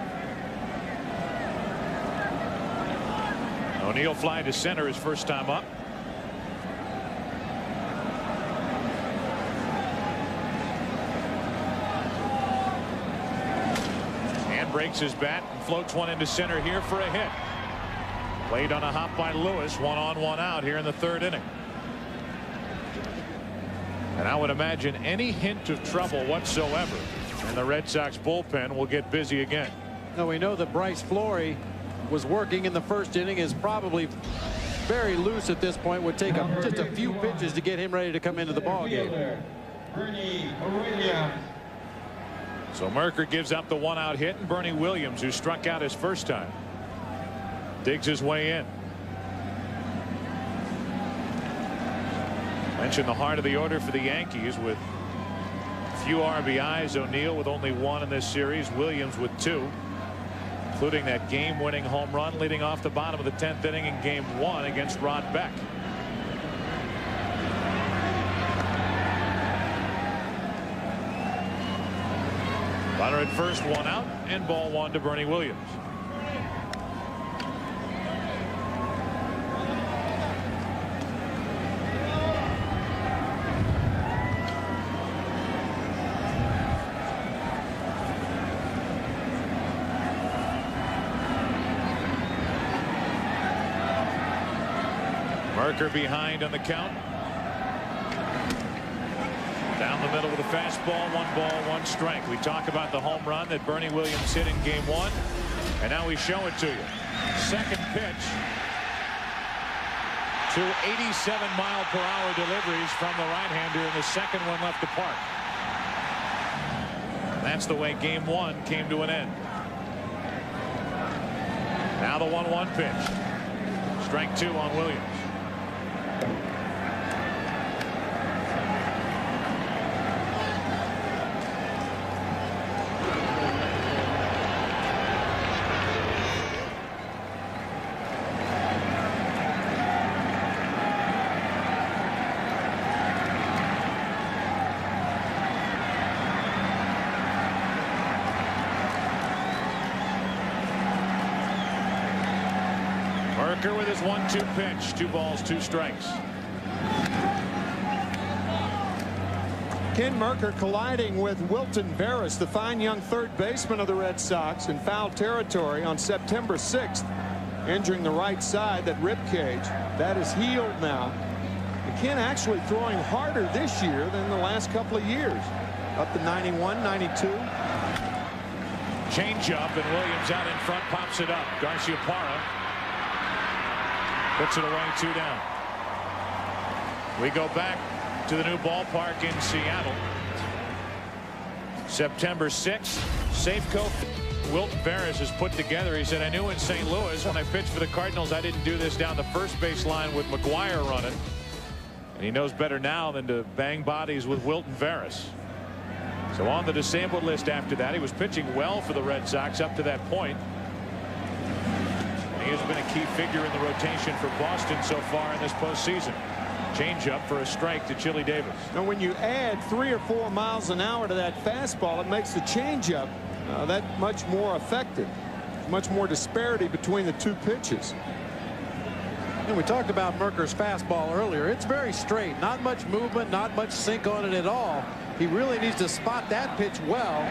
O'Neill fly to center his first time up. Breaks his bat and floats one into center here for a hit. Played on a hop by Lewis. 1 on, 1 out here in the 3rd inning. And I would imagine any hint of trouble whatsoever, and the Red Sox bullpen will get busy again. Now we know that Bryce Flory was working in the first inning, is probably very loose at this point. Would take just a few pitches to get him ready to come into the ball game. So Merker gives up the 1-out hit, and Bernie Williams, who struck out his first time, digs his way in. Mentioned the heart of the order for the Yankees with few RBIs. O'Neill with only 1 in this series. Williams with 2, including that game-winning home run leading off the bottom of the 10th inning in Game 1 against Rod Beck. Runner at first, 1 out, and ball 1 to Bernie Williams. Merker behind on the count. Down the middle with a fastball, 1 ball, 1 strike. We talk about the home run that Bernie Williams hit in Game 1, and now we show it to you. Second pitch. 2 87-mile-per-hour deliveries from the right-hander, and the second one left the park. That's the way Game 1 came to an end. Now the 1-1 pitch. Strike 2 on Williams. With his 1-2 pitch, 2 balls, 2 strikes. Ken Merker colliding with Wilton Veras, the fine young third baseman of the Red Sox, in foul territory on September 6th, injuring the right side, that rib cage. That is healed now. And Ken actually throwing harder this year than the last couple of years. Up to 91, 92. Change up, and Williams out in front pops it up. Garciaparra puts it away, 2 down. We go back to the new ballpark in Seattle. September 6th. Safeco Wilton Veras is put together. He said, I knew in St. Louis when I pitched for the Cardinals I didn't do this down the first base line with McGuire running. And he knows better now than to bang bodies with Wilton Veras. So on the disabled list after that. He was pitching well for the Red Sox up to that point. He has been a key figure in the rotation for Boston so far in this postseason. Changeup for a strike to Chili Davis. Now when you add 3 or 4 miles an hour to that fastball, it makes the changeup that much more effective. much more disparity between the two pitches. And we talked about Merker's fastball earlier. It's very straight, not much movement, not much sink on it at all. He really needs to spot that pitch well,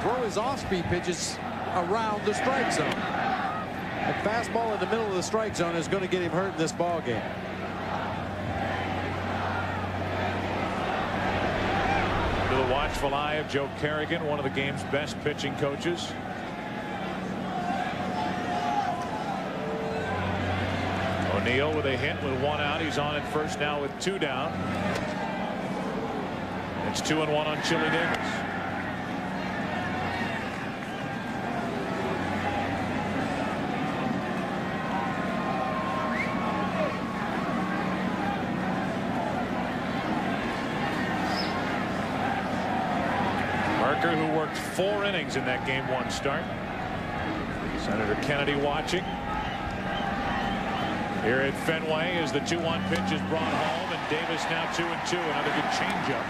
throw his off-speed pitches around the strike zone. A fastball in the middle of the strike zone is going to get him hurt in this ball game. To the watchful eye of Joe Kerrigan, one of the game's best pitching coaches. O'Neill with a hit with 1 out. He's on at first now with 2 down. It's 2-1 on Chili Davis. Merker, who worked 4 innings in that game 1 start. Senator Kennedy watching. Here at Fenway as the 2-1 pitch is brought home, and Davis now 2-2. Another good changeup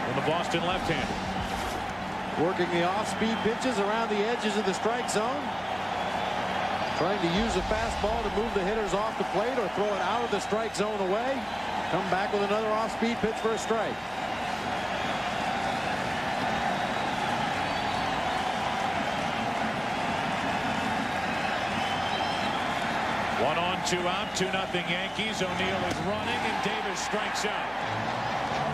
from the Boston left-hander. Working the off-speed pitches around the edges of the strike zone. Trying to use a fastball to move the hitters off the plate or throw it out of the strike zone away. Come back with another off-speed pitch for a strike. One on, 2 out, 2-0 Yankees. O'Neill is running and Davis strikes out.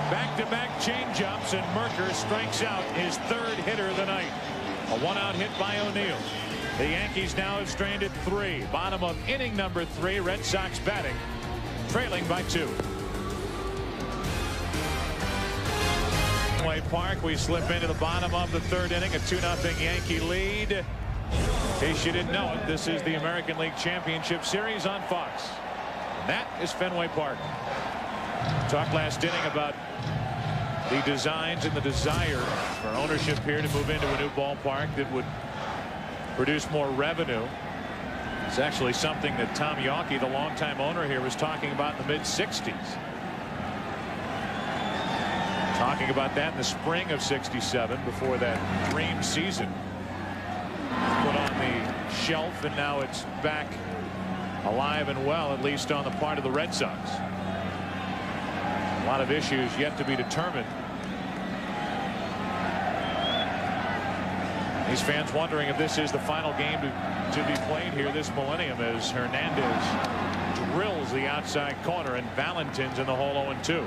Back-to-back changeups and Merker strikes out his 3rd hitter of the night. A 1-out hit by O'Neill. The Yankees now have stranded 3. Bottom of inning number 3. Red Sox batting, trailing by 2. Fenway Park, we slip into the bottom of the 3rd inning. A 2-0 Yankee lead. In case you didn't know it, this is the American League Championship Series on Fox. And that is Fenway Park. Talked last inning about the designs and the desire for ownership here to move into a new ballpark that would produce more revenue. It's actually something that Tom Yawkey, the longtime owner here, was talking about in the mid-60s. Talking about that in the spring of '67 before that dream season. Put on the shelf, and now it's back alive and well, at least on the part of the Red Sox. A lot of issues yet to be determined. These fans wondering if this is the final game to be played here this millennium, as Hernandez drills the outside corner and Valentin's in the hole 0-2.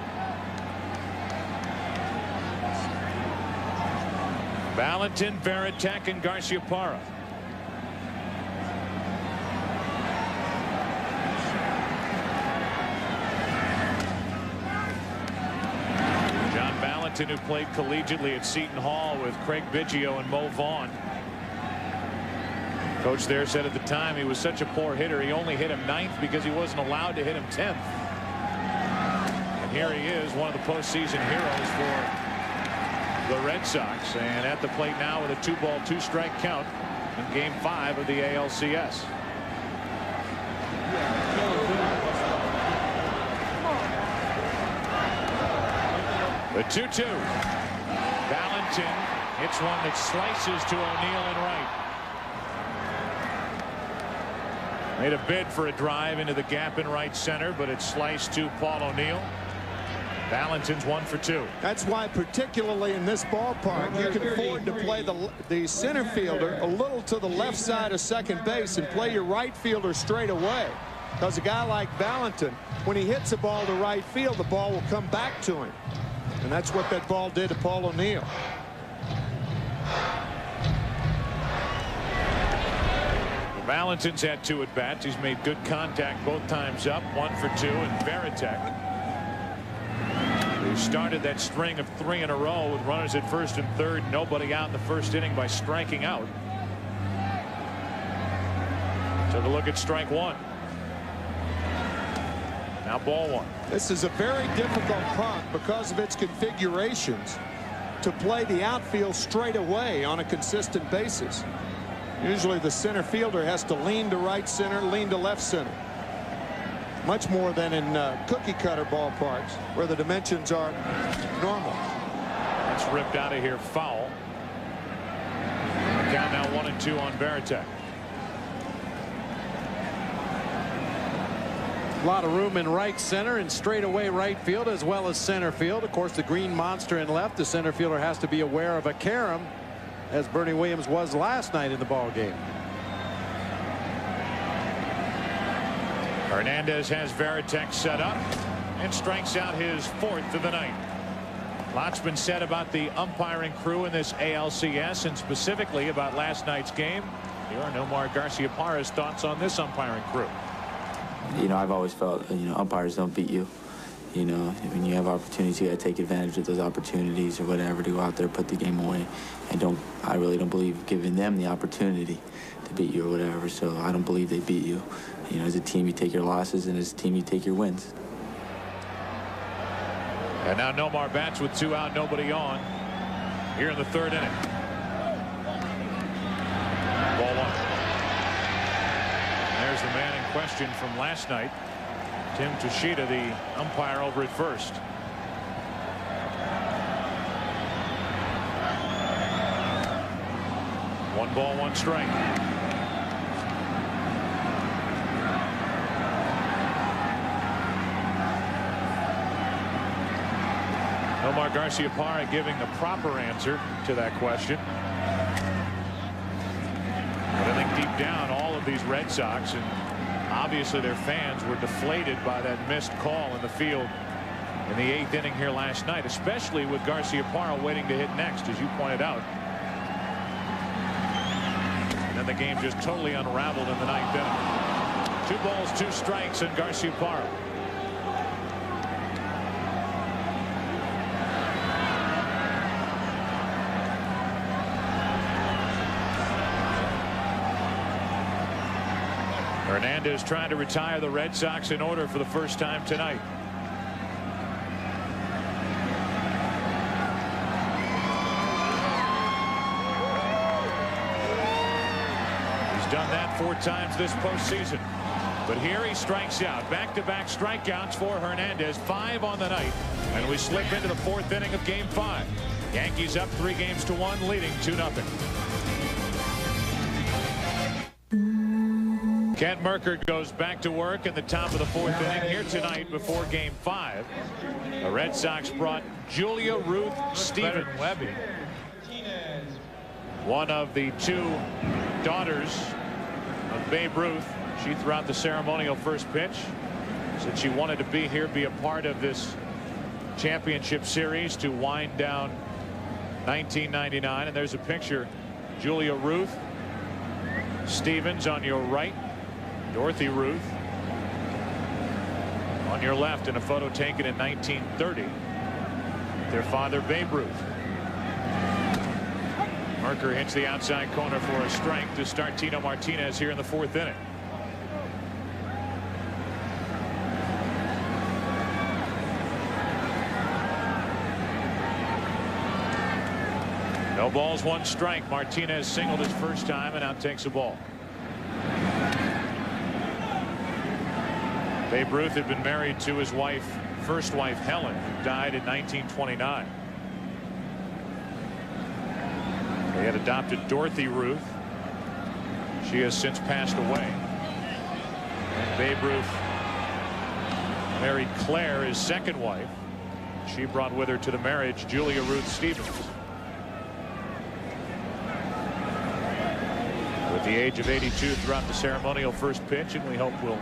Valentin, Varitek, and Garciaparra. John Valentin, who played collegiately at Seton Hall with Craig Biggio and Mo Vaughn. Coach there said at the time he was such a poor hitter, he only hit him 9th because he wasn't allowed to hit him 10th. And here he is, one of the postseason heroes for the Red Sox, and at the plate now with a 2-ball, 2-strike count in Game 5 of the ALCS. The 2-2. Valentin hits one that slices to O'Neill and right. Made a bid for a drive into the gap in right center, but it sliced to Paul O'Neill. Valentin's 1 for 2. That's why, particularly in this ballpark, you can afford to play the center fielder a little to the left side of second base and play your right fielder straight away. Because a guy like Valentin, when he hits a ball to right field, the ball will come back to him. And that's what that ball did to Paul O'Neill. Valentin's had 2 at-bats. He's made good contact both times up. 1 for 2, and Varitek, who started that string of 3 in a row with runners at first and third, nobody out in the first inning by striking out. Took a look at strike 1. Now ball 1. This is a very difficult park because of its configurations to play the outfield straight away on a consistent basis. Usually the center fielder has to lean to right center, lean to left center. Much more than in cookie cutter ballparks where the dimensions are normal. That's ripped out of here, foul. Count now 1-2 on Varitek. A lot of room in right center and straightaway right field as well as center field. Of course, the green monster in left. The center fielder has to be aware of a carom, as Bernie Williams was last night in the ball game. Hernandez has Varitek set up and strikes out his 4th of the night. Lots been said about the umpiring crew in this ALCS, and specifically about last night's game. Here are Nomar Garciaparra's thoughts on this umpiring crew. You know, I've always felt, you know, umpires don't beat you. You know, when you have opportunities, you got to take advantage of those opportunities or whatever to go out there, put the game away. I really don't believe giving them the opportunity to beat you or whatever. So I don't believe they beat you. You know, as a team, you take your losses, and as a team, you take your wins. And now Nomar bats with 2 out, nobody on here in the 3rd inning. Ball 1. There's the man in question from last night, Tim Toshida, the umpire over at first. One ball, one strike. Nomar Garciaparra giving the proper answer to that question. But I think deep down, all of these Red Sox and obviously their fans were deflated by that missed call in the field in the 8th inning here last night, especially with Garciaparra waiting to hit next, as you pointed out. And then the game just totally unraveled in the 9th inning. 2 balls, 2 strikes, and Garciaparra. Hernandez trying to retire the Red Sox in order for the first time tonight. He's done that 4 times this postseason. But here he strikes out. Back-to-back strikeouts for Hernandez. 5 on the night. And we slip into the 4th inning of Game 5. Yankees up 3-1, leading 2-0. Kent Mercker goes back to work in the top of the 4th inning here tonight before Game 5. The Red Sox brought Julia Ruth Stephen Webby, one of the 2 daughters of Babe Ruth. She threw out the ceremonial first pitch. Said she wanted to be here, be a part of this championship series to wind down 1999. And there's a picture. Julia Ruth Stevens on your right. Dorothy Ruth on your left in a photo taken in 1930. Their father, Babe Ruth. Mercker hits the outside corner for a strike to start Tino Martinez here in the 4th inning. No balls, 1 strike. Martinez singled his first time and now takes a ball. Babe Ruth had been married to his first wife, Helen, who died in 1929. They had adopted Dorothy Ruth. She has since passed away. And Babe Ruth married Claire, his second wife. She brought with her to the marriage Julia Ruth Stevens. At the age of 82, throughout the ceremonial first pitch, and we hope we'll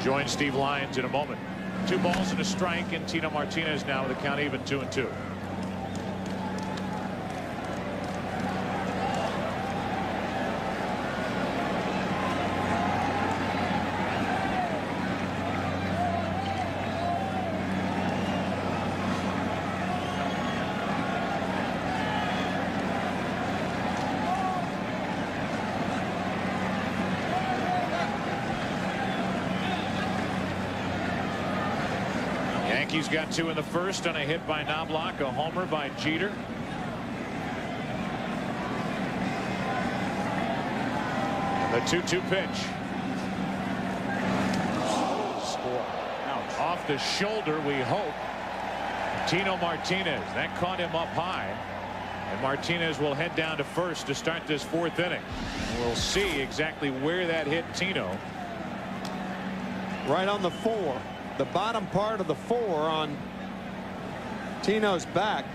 join Steve Lyons in a moment. 2 balls and a strike, and Tino Martinez now with a count even 2-2. Yankees got 2 in the first on a hit by Knobloch, a homer by Jeter. The 2-2 pitch. Score. Ouch. Off the shoulder, we hope. Tino Martinez. That caught him up high. And Martinez will head down to first to start this fourth inning. And we'll see exactly where that hit Tino. Right on the 4. The bottom part of the 4 on Tino's back.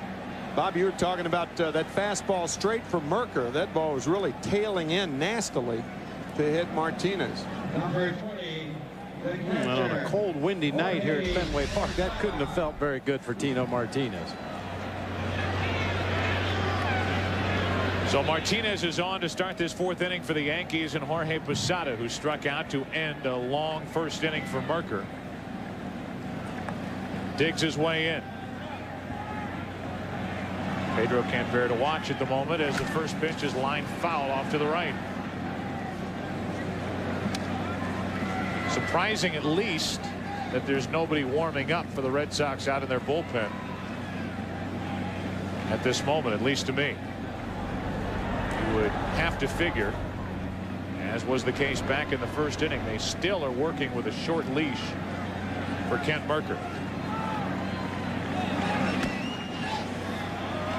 Bob, you were talking about that fastball straight from Merker. That ball was really tailing in nastily to hit Martinez. Number 20. Well, on a cold, windy night here at Fenway Park, that couldn't have felt very good for Tino Martinez. So Martinez is on to start this fourth inning for the Yankees, and Jorge Posada, who struck out to end a long first inning for Merker, digs his way in. Pedro can't bear to watch at the moment as the first pitch is lined foul off to the right. Surprising, at least, that there's nobody warming up for the Red Sox out in their bullpen at this moment, at least to me. You would have to figure, as was the case back in the first inning, they still are working with a short leash for Kent Merker.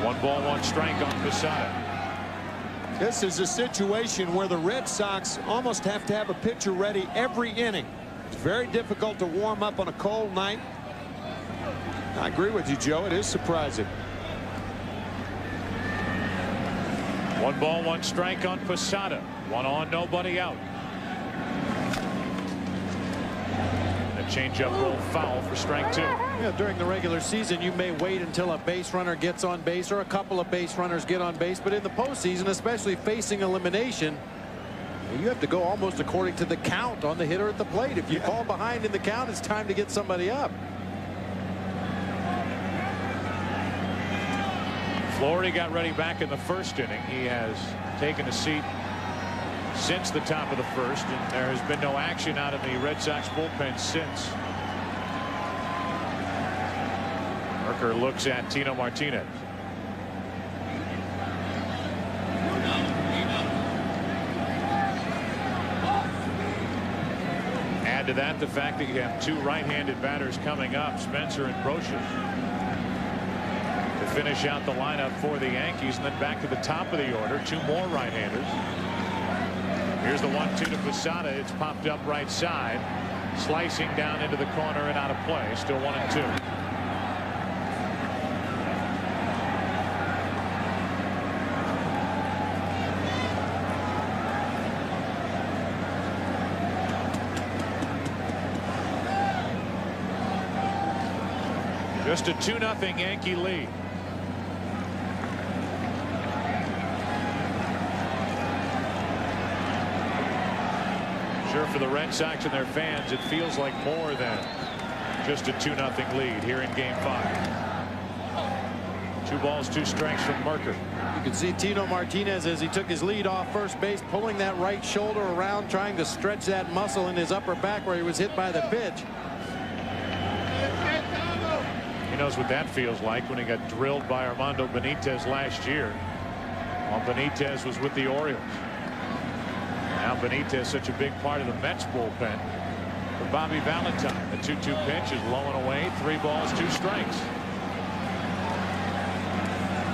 1 ball, 1 strike on Posada. This is a situation where the Red Sox almost have to have a pitcher ready every inning. It's very difficult to warm up on a cold night. I agree with you, Joe. It is surprising. 1 ball, 1 strike on Posada. 1 on, nobody out. The changeup roll foul for strike 2. Yeah, during the regular season, you may wait until a base runner gets on base or a couple of base runners get on base. But in the postseason, especially facing elimination, you have to go almost according to the count on the hitter at the plate. If you fall behind in the count, it's time to get somebody up. Fleury got ready back in the first inning. He has taken a seat since the top of the first, and there has been no action out of the Red Sox bullpen since. Merker looks at Tino Martinez. Add to that the fact that you have 2 right-handed batters coming up, Spencer and Brocious, to finish out the lineup for the Yankees. And then back to the top of the order, 2 more right-handers. Here's the 1-2 to Posada. It's popped up right side, slicing down into the corner and out of play. Still 1-2. Just a 2-0 Yankee lead. Sure, for the Red Sox and their fans, it feels like more than just a 2-0 lead here in Game 5. 2 balls, 2 strikes from Merker. You can see Tino Martinez, as he took his lead off first base, pulling that right shoulder around, trying to stretch that muscle in his upper back where he was hit by the pitch. He knows what that feels like when he got drilled by Armando Benitez last year while Benitez was with the Orioles. Now Benitez, such a big part of the Mets bullpen for Bobby Valentine. The 2-2 pitch is low and away. 3 balls, 2 strikes.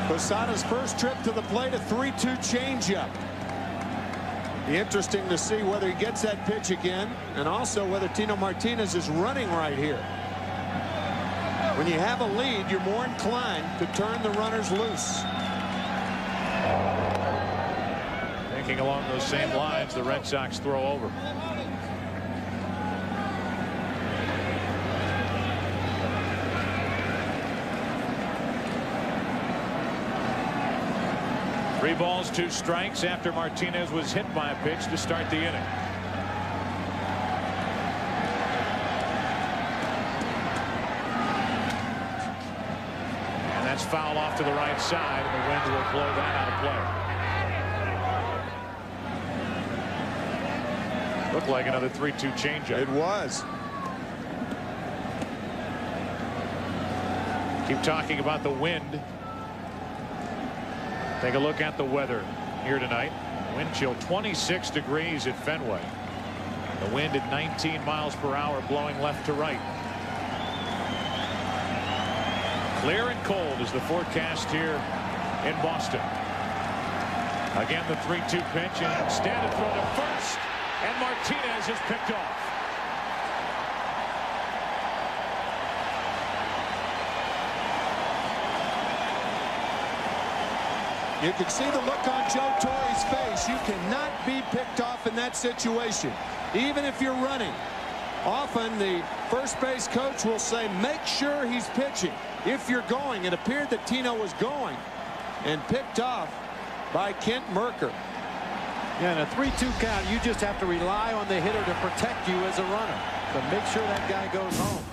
Posada's first trip to the plate, a 3-2 changeup. Be interesting to see whether he gets that pitch again, and also whether Tino Martinez is running right here. When you have a lead, you're more inclined to turn the runners loose. Thinking along those same lines, the Red Sox throw over. Three balls, 2 strikes after Martinez was hit by a pitch to start the inning. That's foul off to the right side, and the wind will blow that out of play. Looked like another 3-2 changeup. It was. Keep talking about the wind. Take a look at the weather here tonight. Wind chill 26 degrees at Fenway. The wind at 19 miles per hour, blowing left to right. Clear and cold is the forecast here in Boston. Again, the 3-2 pitch, and standing throw to first, and Martinez is picked off. You can see the look on Joe Torre's face. You cannot be picked off in that situation, even if you're running. Often the first base coach will say, make sure he's pitching. If you're going, it appeared that Tino was going and picked off by Kent Mercker. Yeah, in a 3-2 count, you just have to rely on the hitter to protect you as a runner. So make sure that guy goes home.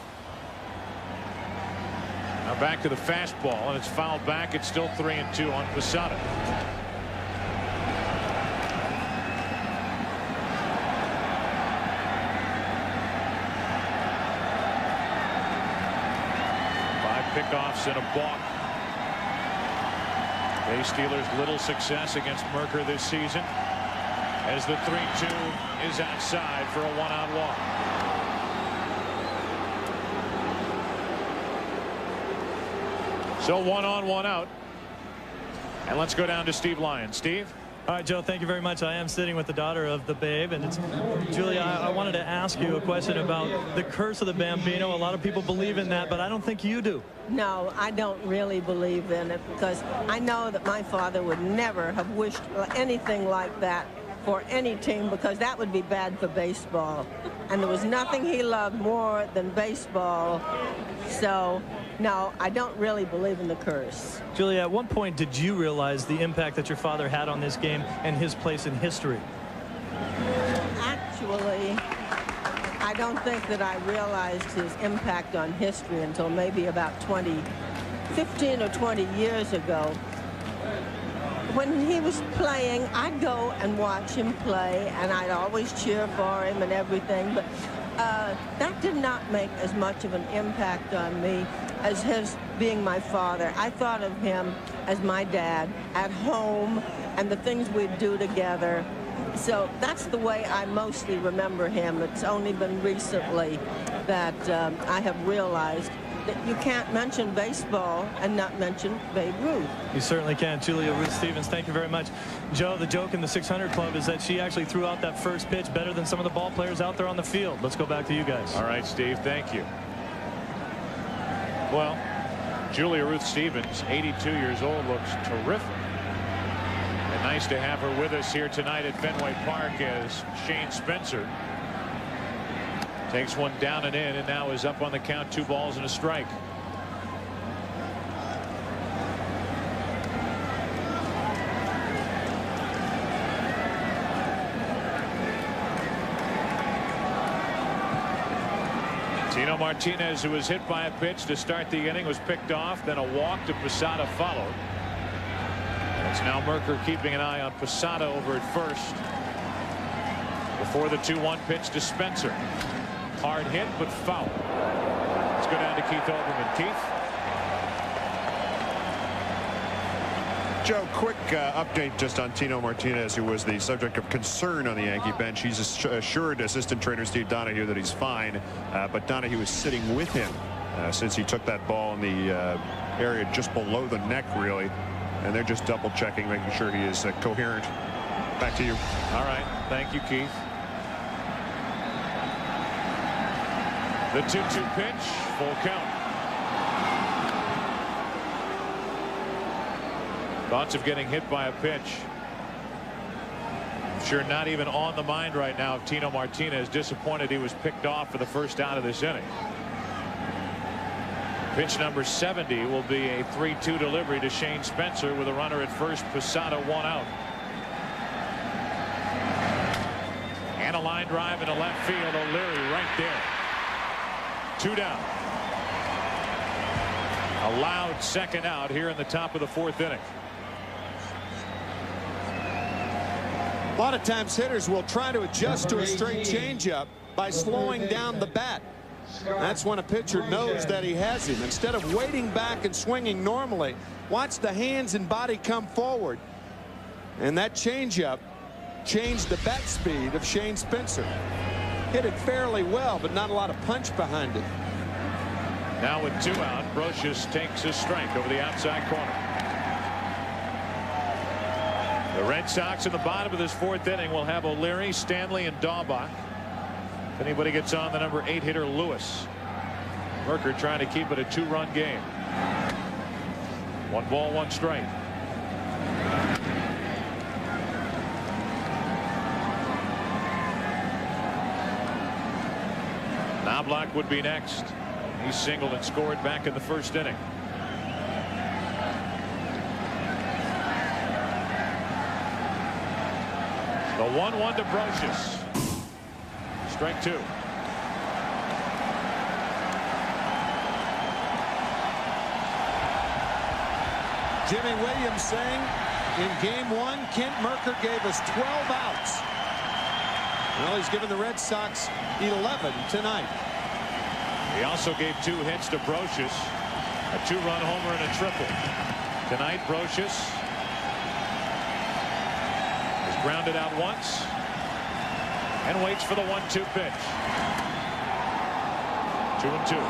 Now back to the fastball, and it's fouled back. It's still 3-2 on Posada. Pickoffs and a balk. Bay Steelers little success against Mercker this season as the 3-2 is outside for a 1-out walk. So 1 on, 1 out. And let's go down to Steve Lyons. Steve? All right, Joe, thank you very much. I am sitting with the daughter of the Babe, and it's Julia. I wanted to ask you a question about the curse of the Bambino. A lot of people believe in that, but I don't think you do. No, I don't really believe in it, because I know that my father would never have wished anything like that for any team, because that would be bad for baseball. And there was nothing he loved more than baseball. So, no, I don't really believe in the curse. Julia, at one point, did you realize the impact that your father had on this game and his place in history? Actually, I don't think that I realized his impact on history until maybe about 15 or 20 years ago. When he was playing, I'd go and watch him play, and I'd always cheer for him and everything, but that did not make as much of an impact on me as his being my father. I thought of him as my dad at home and the things we'd do together. So that's the way I mostly remember him. It's only been recently that I have realized that you can't mention baseball and not mention Babe Ruth. You certainly can. Julia Ruth Stevens, thank you very much. Joe, the joke in the 600 Club is that she actually threw out that first pitch better than some of the ball players out there on the field. Let's go back to you guys. All right, Steve, thank you. Well, Julia Ruth Stevens, 82 years old, looks terrific. And nice to have her with us here tonight at Fenway Park as Shane Spencer takes one down and in, and now is up on the count, 2 balls and a strike. Tino Martinez, who was hit by a pitch to start the inning, was picked off. Then a walk to Posada followed. It's now Mercker keeping an eye on Posada over at first before the 2-1 pitch to Spencer. Hard hit, but foul. Let's go down to Keith Olbermann. Keith? Joe, quick update just on Tino Martinez, who was the subject of concern on the Yankee bench. He's assured assistant trainer Steve Donahue that he's fine, but Donahue was sitting with him since he took that ball in the area just below the neck, really. And they're just double checking, making sure he is coherent. Back to you. All right. Thank you, Keith. The 2-2 pitch, full count. Thoughts of getting hit by a pitch. Sure, not even on the mind right now of Tino Martinez. Disappointed he was picked off for the first out of this inning. Pitch number 70 will be a 3-2 delivery to Shane Spencer with a runner at first. Posada 1 out. And a line drive into left field. O'Leary right there. 2 down. A loud second out here in the top of the 4th inning. A lot of times hitters will try to adjust to a straight changeup by slowing down the bat. That's when a pitcher knows that he has him. Instead of waiting back and swinging normally, watch the hands and body come forward. And that changeup changed the bat speed of Shane Spencer. Hit it fairly well, but not a lot of punch behind it. Now with 2 out, Brocious takes a strike over the outside corner. The Red Sox in the bottom of this 4th inning will have O'Leary, Stanley, and Daubach. If anybody gets on, the number 8 hitter Lewis. Merker trying to keep it a 2-run game. 1 ball, 1 strike. Knobloch would be next. He singled and scored back in the 1st inning. The 1-1 to Brocious. Strike 2. Jimmy Williams saying in game 1, Kent Merker gave us 12 outs. Well, he's given the Red Sox 11 tonight. He also gave 2 hits to Brocious, a 2-run homer and a triple. Tonight, Brocious is grounded out once and waits for the 1-2 pitch. 2-2.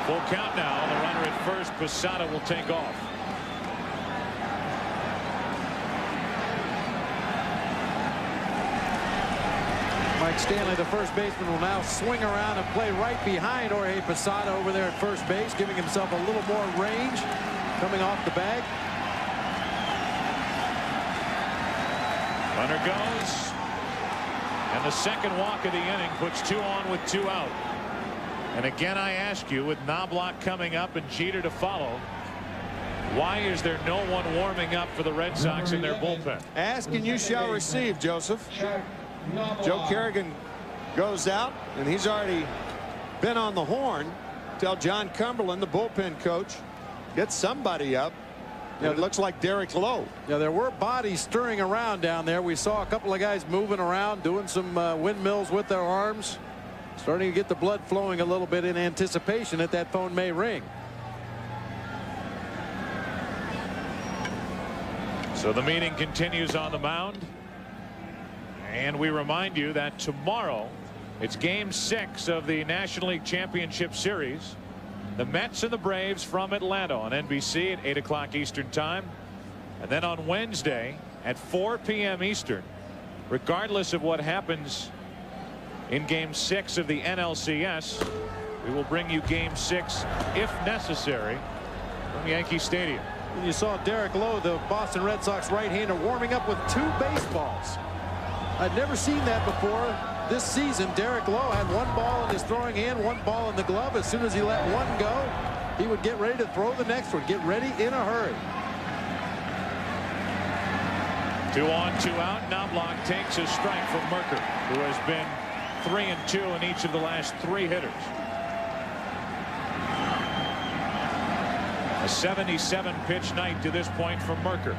Full count now. The runner at first, Posada, will take off. Mike Stanley, the first baseman, will now swing around and play right behind Jorge Posada over there at first base, giving himself a little more range coming off the bag. Runner goes. And the second walk of the inning puts 2 on with 2 out. And again, I ask you, with Knobloch coming up and Jeter to follow, why is there no one warming up for the Red Sox in their bullpen? Ask and you shall receive, Joseph. Joe Kerrigan goes out, and he's already been on the horn. Tell John Cumberland, the bullpen coach, get somebody up. And it looks like Derek Lowe. Yeah, there were bodies stirring around down there. We saw a couple of guys moving around, doing some windmills with their arms. Starting to get the blood flowing a little bit in anticipation that that phone may ring. So the meeting continues on the mound. And we remind you that tomorrow it's game 6 of the National League Championship Series. The Mets and the Braves from Atlanta on NBC at 8 o'clock Eastern Time. And then on Wednesday at 4 p.m. Eastern, regardless of what happens in game 6 of the NLCS, we will bring you game 6 if necessary from Yankee Stadium. And you saw Derek Lowe, the Boston Red Sox right-hander, warming up with 2 baseballs. I'd never seen that before this season. Derek Lowe had 1 ball in his throwing hand, 1 ball in the glove. As soon as he let 1 go, he would get ready to throw the next one, get ready in a hurry. 2 on, 2 out. Knobloch takes a strike from Merker, who has been 3 and 2 in each of the last 3 hitters. A 77 pitch night to this point from Merker.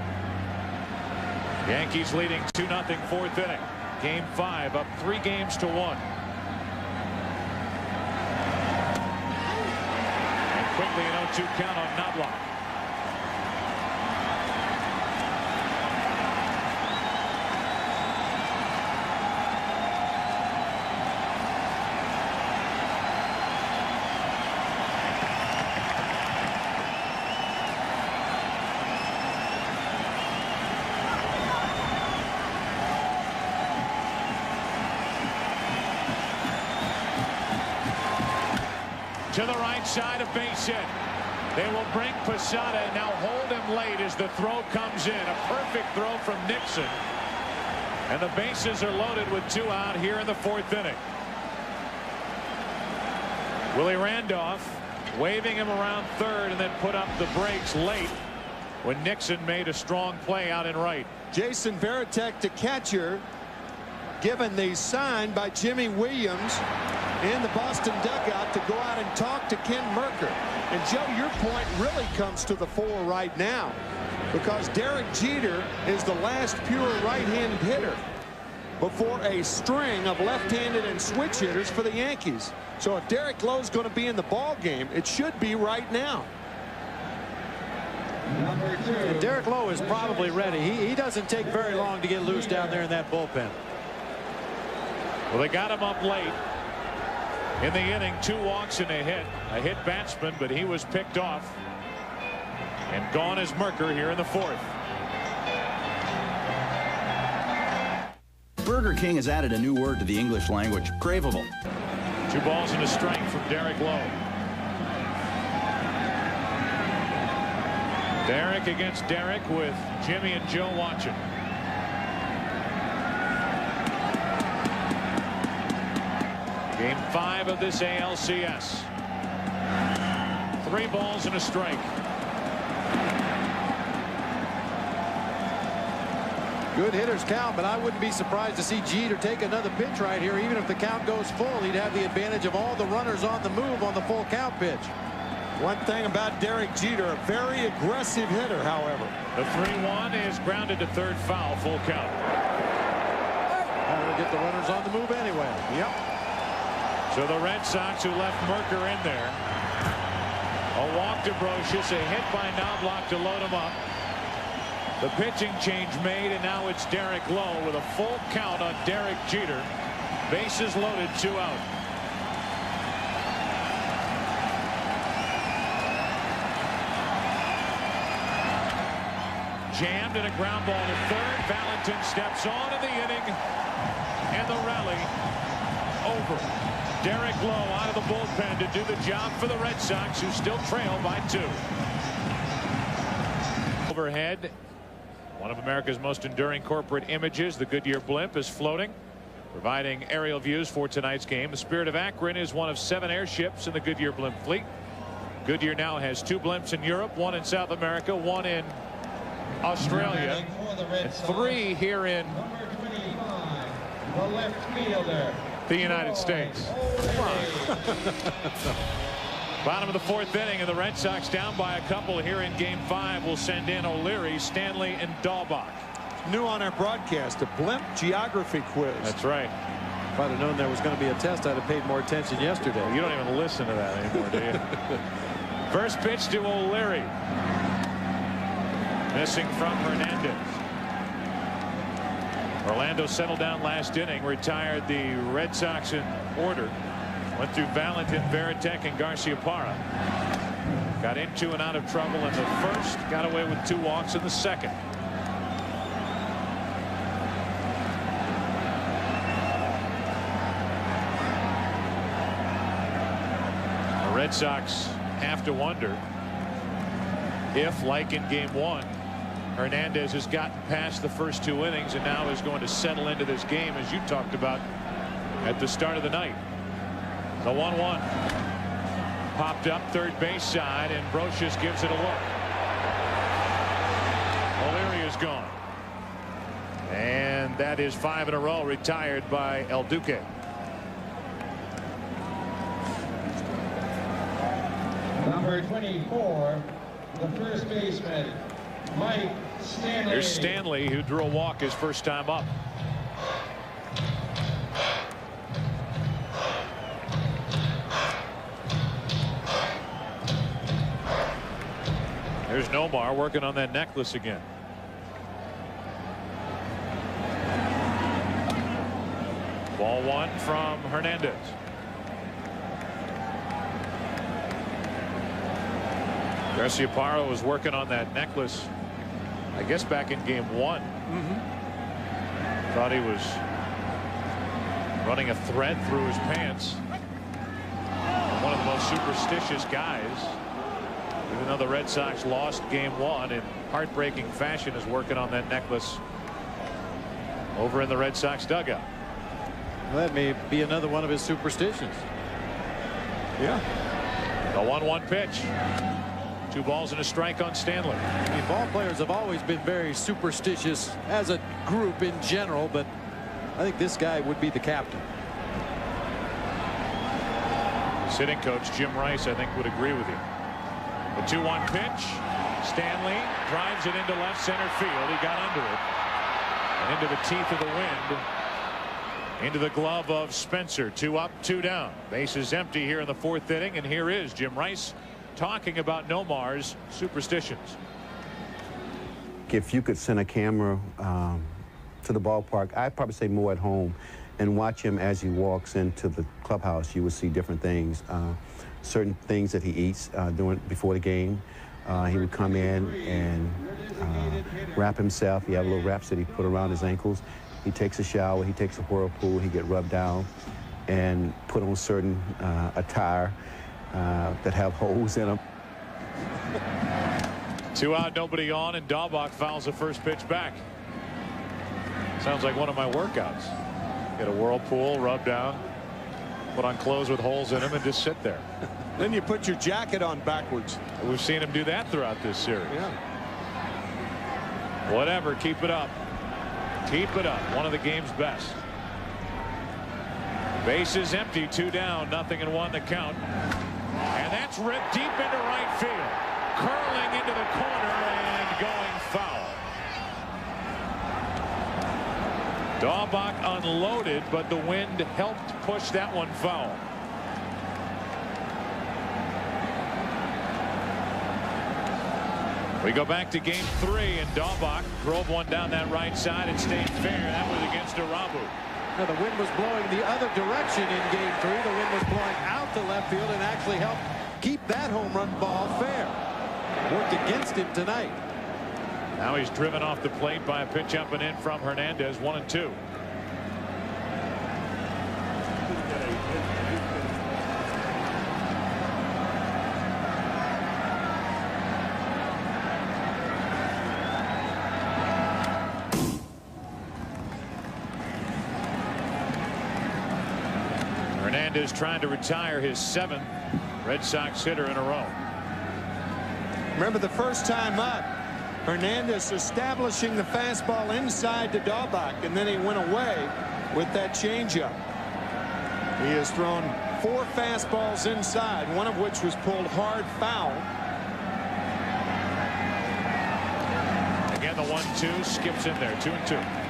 Yankees leading 2-0 4th inning. Game 5 up 3 games to 1. And quickly an 0-2 count on Knobloch. To the right side, a base hit. They will bring Posada and now hold him late as the throw comes in. A perfect throw from Nixon. And the bases are loaded with 2 out here in the 4th inning. Willie Randolph waving him around third and then put up the brakes late when Nixon made a strong play out in right. Jason Varitek, the catcher, given the sign by Jimmy Williams in the Boston dugout to go out and talk to Ken Merker. And Joe, your point really comes to the fore right now, because Derek Jeter is the last pure right-handed hitter before a string of left-handed and switch hitters for the Yankees. So if Derek Lowe's going to be in the ball game, it should be right now. And Derek Lowe is probably ready. He doesn't take very long to get loose down there in that bullpen. Well, they got him up late in the inning. 2 walks and a hit batsman, but he was picked off. And gone is Merker here in the 4th. Burger King has added a new word to the English language, craveable. 2 balls and a strike from Derek Lowe. Derek against Derek with Jimmy and Joe watching. Game 5 of this ALCS. 3 balls and a strike. Good hitters count, but I wouldn't be surprised to see Jeter take another pitch right here. Even if the count goes full, he'd have the advantage of all the runners on the move on the full count pitch. One thing about Derek Jeter, a very aggressive hitter, however. The 3-1 is grounded to third, foul, full count. We'll get the runners on the move anyway. Yep. So the Red Sox, who left Merker in there. A walk to Brocious, a hit by Knobloch to load him up. The pitching change made, and now it's Derek Lowe with a full count on Derek Jeter. Bases loaded, 2 out. Jammed and a ground ball to third. Valentin steps on in the inning, and the rally over. Derek Lowe out of the bullpen to do the job for the Red Sox, who still trail by 2. Overhead. One of America's most enduring corporate images, the Goodyear blimp, is floating, providing aerial views for tonight's game. The Spirit of Akron is one of 7 airships in the Goodyear blimp fleet. Goodyear now has 2 blimps in Europe, 1 in South America, 1 in Australia, and 3 here in the United States. Bottom of the 4th inning, and the Red Sox down by a couple here in Game 5. Will send in O'Leary, Stanley, and Dahlbach. New on our broadcast, a blimp geography quiz. That's right. If I'd have known there was going to be a test, I'd have paid more attention yesterday. You don't even listen to that anymore, do you? First pitch to O'Leary. Missing from Hernandez. Orlando settled down last inning, retired the Red Sox in order. Went through Valentin, Veritek, and Garciaparra. Got into and out of trouble in the first. Got away with 2 walks in the second. The Red Sox have to wonder if, like in Game 1, Hernandez has gotten past the first 2 innings and now is going to settle into this game, as you talked about at the start of the night. The 1-1 popped up third base side, and Brocious gives it a look. O'Leary is gone, and that is 5 in a row retired by El Duque. Number 24, the first baseman, Mike Stanley. Here's Stanley, who drew a walk his first time up. There's Nomar working on that necklace again. Ball 1 from Hernandez. Garciaparra was working on that necklace, I guess, back in Game 1. Thought he was running a thread through his pants. One of the most superstitious guys. Even though the Red Sox lost Game 1 in heartbreaking fashion, is working on that necklace over in the Red Sox dugout. Well, that may be another one of his superstitions. Yeah. The 1-1 pitch. 2 balls and a strike on Stanley. I mean, ball players have always been very superstitious as a group in general, but I think this guy would be the captain. Sitting coach Jim Rice, I think, would agree with you. The 2-1 pitch. Stanley drives it into left center field. He got under it and into the teeth of the wind, into the glove of Spencer. 2 up, 2 down. Bases empty here in the 4th inning, and here is Jim Rice talking about Nomar's superstitions. if you could send a camera to the ballpark, I'd probably say more at home, and watch him as he walks into the clubhouse. You would see different things, certain things that he eats before the game. He would come in and wrap himself. He had little wraps that he put around his ankles. He takes a shower. He takes a whirlpool. He get rubbed down and put on certain attire that have holes in them. 2 out, nobody on, and Dahlbach fouls the first pitch back. Sounds like one of my workouts. Get a whirlpool, rub down, put on clothes with holes in them, and just sit there. Then you put your jacket on backwards. We've seen him do that throughout this series. Yeah. Whatever, keep it up. Keep it up. One of the game's best. Base is empty, 2 down, 0-1 the count. And that's ripped deep into right field. Curling into the corner and going foul. Dahlbach unloaded, but the wind helped push that one foul. We go back to game 3, and Dahlbach drove one down that right side and stayed fair. That was against Arabu. Now the wind was blowing the other direction in game 3. The wind was blowing out to left field and actually helped keep that home run ball fair. Worked against him tonight. Now he's driven off the plate by a pitch up and in from Hernandez. 1-2. Hernandez trying to retire his 7th Red Sox hitter in a row. Remember the first time up, Hernandez establishing the fastball inside to Dahlbach, and then he went away with that changeup. He has thrown 4 fastballs inside, one of which was pulled hard foul. Again, the 1-2 skips in there. 2-2.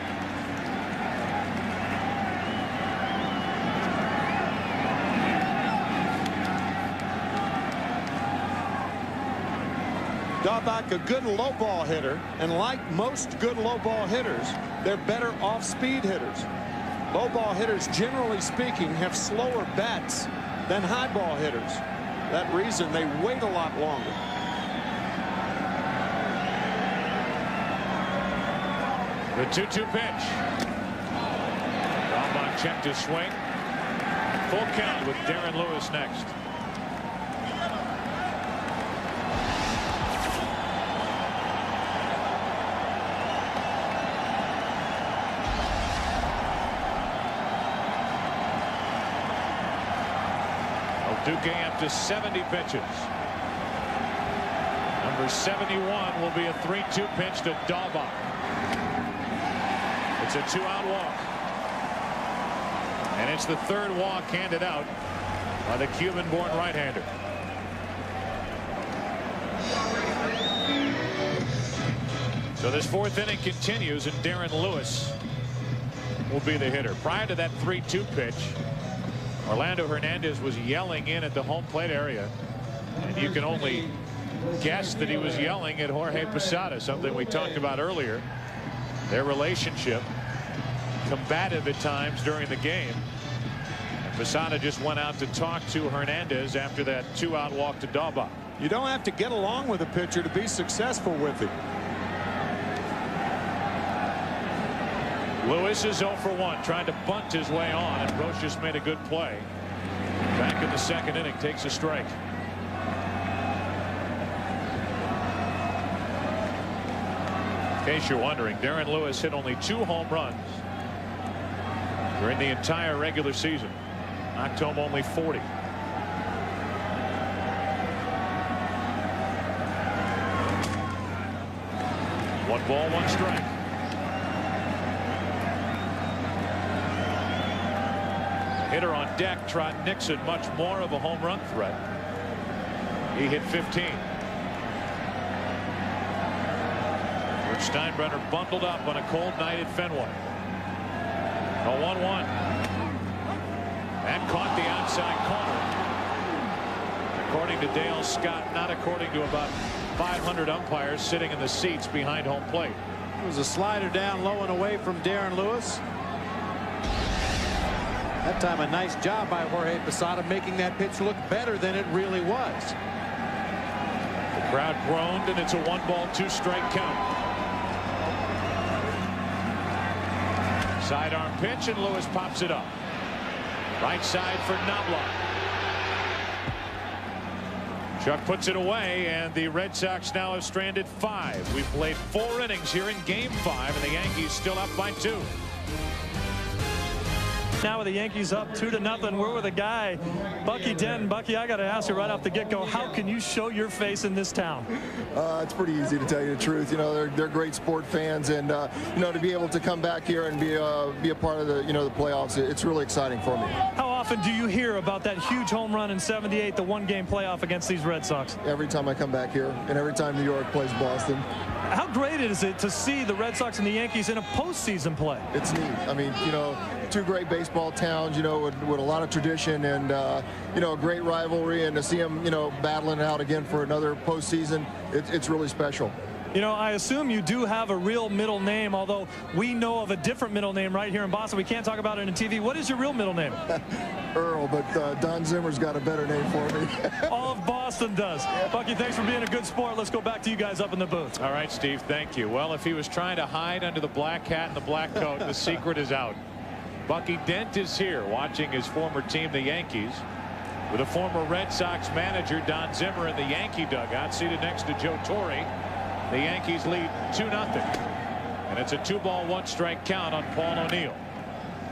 Dahlbach, a good low ball hitter, and like most good low ball hitters, they're better off speed hitters. Low ball hitters, generally speaking, have slower bats than high ball hitters. That reason they wait a lot longer. The 2-2 pitch. Dahlbach checked his swing. Full count with Darren Lewis next. Duque up to 70 pitches. Number 71 will be a 3-2 pitch to Dahlbach. It's a 2-out walk. And it's the 3rd walk handed out by the Cuban-born right-hander. So this 4th inning continues, and Darren Lewis will be the hitter. Prior to that 3-2 pitch, Orlando Hernandez was yelling in at the home plate area, and you can only guess that he was yelling at Jorge Posada, something we talked about earlier. Their relationship combative at times during the game. And Posada just went out to talk to Hernandez after that 2-out walk to Dahlbach. You don't have to get along with a pitcher to be successful with him. Lewis is 0 for 1, trying to bunt his way on, and Roche just made a good play. Back in the 2nd inning, takes a strike. In case you're wondering, Darren Lewis hit only 2 home runs during the entire regular season. Knocked home only 40. One ball, one strike. Hitter on deck, Trot Nixon, much more of a home run threat. He hit 15. Rich Steinbrenner bundled up on a cold night at Fenway. A 1-1. That caught the outside corner. according to Dale Scott, not according to about 500 umpires sitting in the seats behind home plate. It was a slider down low and away from Darren Lewis. That time a nice job by Jorge Posada making that pitch look better than it really was. The crowd groaned, and it's a 1-ball, 2-strike count. Sidearm pitch, and Lewis pops it up. Right side for Knobloch. Chuck puts it away, and the Red Sox now have stranded 5. We've played 4 innings here in Game 5, and the Yankees still up by 2. Now with the Yankees up 2-0, we're with a guy, Bucky Dent. Bucky, I got to ask you right off the get-go, how can you show your face in this town? It's pretty easy, to tell you the truth. You know, they're great sport fans, and you know, to be able to come back here and be a part of the the playoffs, it's really exciting for me. How often do you hear about that huge home run in '78, the 1-game playoff against these Red Sox? Every time I come back here, and every time New York plays Boston. How great is it to see the Red Sox and the Yankees in a postseason play? It's neat. I mean, you know, 2 great baseball towns, you know, with a lot of tradition and, you know, a great rivalry, and to see them, you know, battling it out again for another postseason, it's really special. You know, I assume you do have a real middle name, although we know of a different middle name right here in Boston. We can't talk about it on TV. What is your real middle name? Earl, but Don Zimmer's got a better name for me. All of Boston does. Bucky, thanks for being a good sport. Let's go back to you guys up in the booth. All right, Steve, thank you. Well, if he was trying to hide under the black hat and the black coat, the secret is out. Bucky Dent is here watching his former team, the Yankees, with a former Red Sox manager, Don Zimmer, in the Yankee dugout, seated next to Joe Torre. The Yankees lead 2-0. And it's a 2-ball, 1-strike count on Paul O'Neill.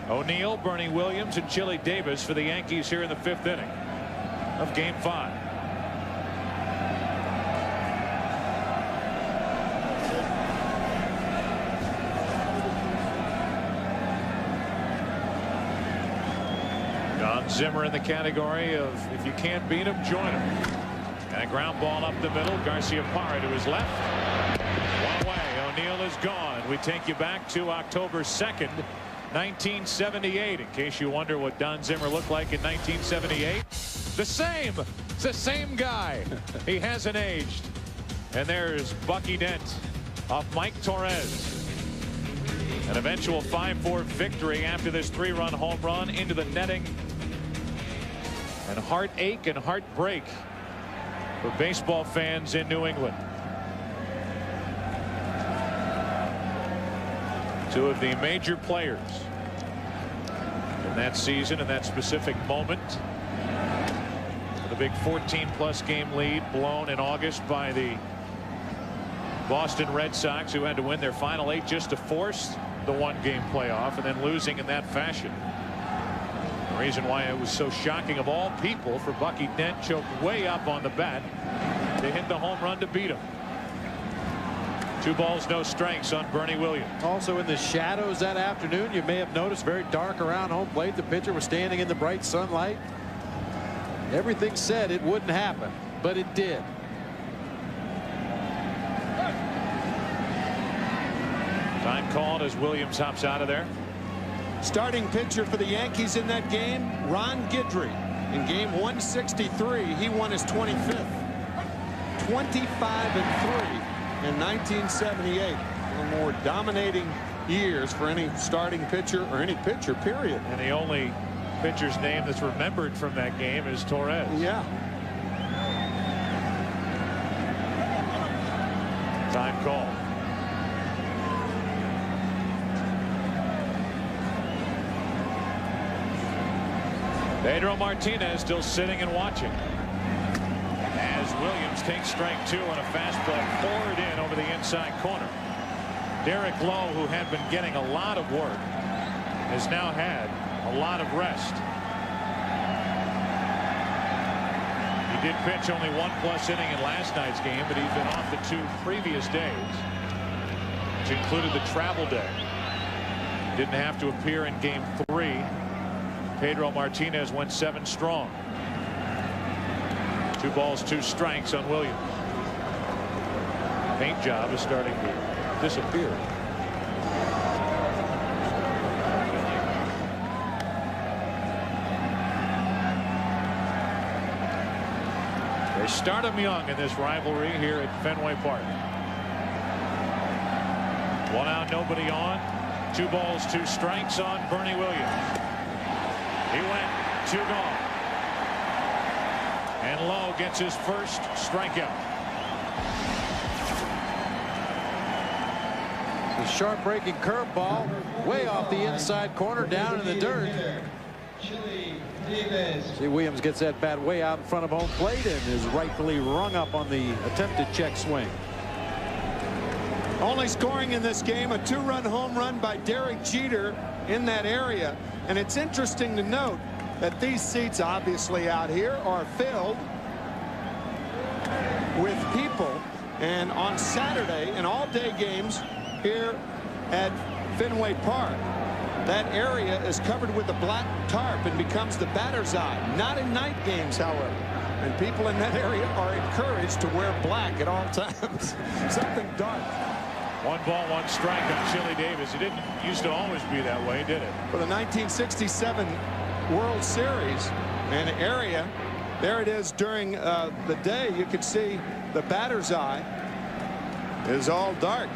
O'Neill, Bernie Williams, and Chili Davis for the Yankees here in the 5th inning of Game 5. Don Zimmer in the category of, if you can't beat him, join him. And a ground ball up the middle. Garciaparra to his left. One way. O'Neill is gone. We take you back to October 2nd, 1978. In case you wonder what Don Zimmer looked like in 1978. The same. It's the same guy. He hasn't aged. And there's Bucky Dent off Mike Torres. An eventual 5-4 victory after this 3-run home run into the netting. And heartache and heartbreak for baseball fans in New England. 2 of the major players in that season, in that specific moment. With a big 14-plus game lead blown in August by the Boston Red Sox, who had to win their final 8 just to force the 1-game playoff, and then losing in that fashion. The reason why it was so shocking, of all people, for Bucky Dent, choked way up on the bat to hit the home run to beat him. 2 balls, no strikes on Bernie Williams. Also in the shadows that afternoon, you may have noticed, very dark around home plate. The pitcher was standing in the bright sunlight. Everything said it wouldn't happen, but it did. Time called as Williams hops out of there. Starting pitcher for the Yankees in that game, Ron Guidry. In game 163, he won his 25th. 25-3 in 1978. One of the more dominating years for any starting pitcher or any pitcher, period. And the only pitcher's name that's remembered from that game is Torres. Yeah. Time call. Pedro Martinez still sitting and watching as Williams takes strike 2 on a fastball forward in over the inside corner. Derek Lowe, who had been getting a lot of work, has now had a lot of rest. He did pitch only 1+ inning in last night's game, but he's been off the 2 previous days, which included the travel day. Didn't have to appear in game 3. Pedro Martinez went 7 strong. 2 balls, 2 strikes on Williams. Paint job is starting to disappear. They start them young in this rivalry here at Fenway Park. 1 out, nobody on. 2 balls, 2 strikes on Bernie Williams. He went 2 gone. And Lowe gets his first strikeout. The sharp breaking curveball way off the inside corner down in the dirt. See, Williams gets that bat way out in front of home plate and is rightfully rung up on the attempted check swing. Only scoring in this game, a 2-run home run by Derek Jeter in that area. And it's interesting to note that these seats obviously out here are filled with people. And on Saturday, in all-day games here at Fenway Park, that area is covered with a black tarp and becomes the batter's eye. Not in night games, however. And people in that area are encouraged to wear black at all times. Something dark. 1 ball, 1 strike on Chili Davis. It didn't used to always be that way, did it? For the 1967 World Series, an area, there it is during the day. You could see the batter's eye is all dark.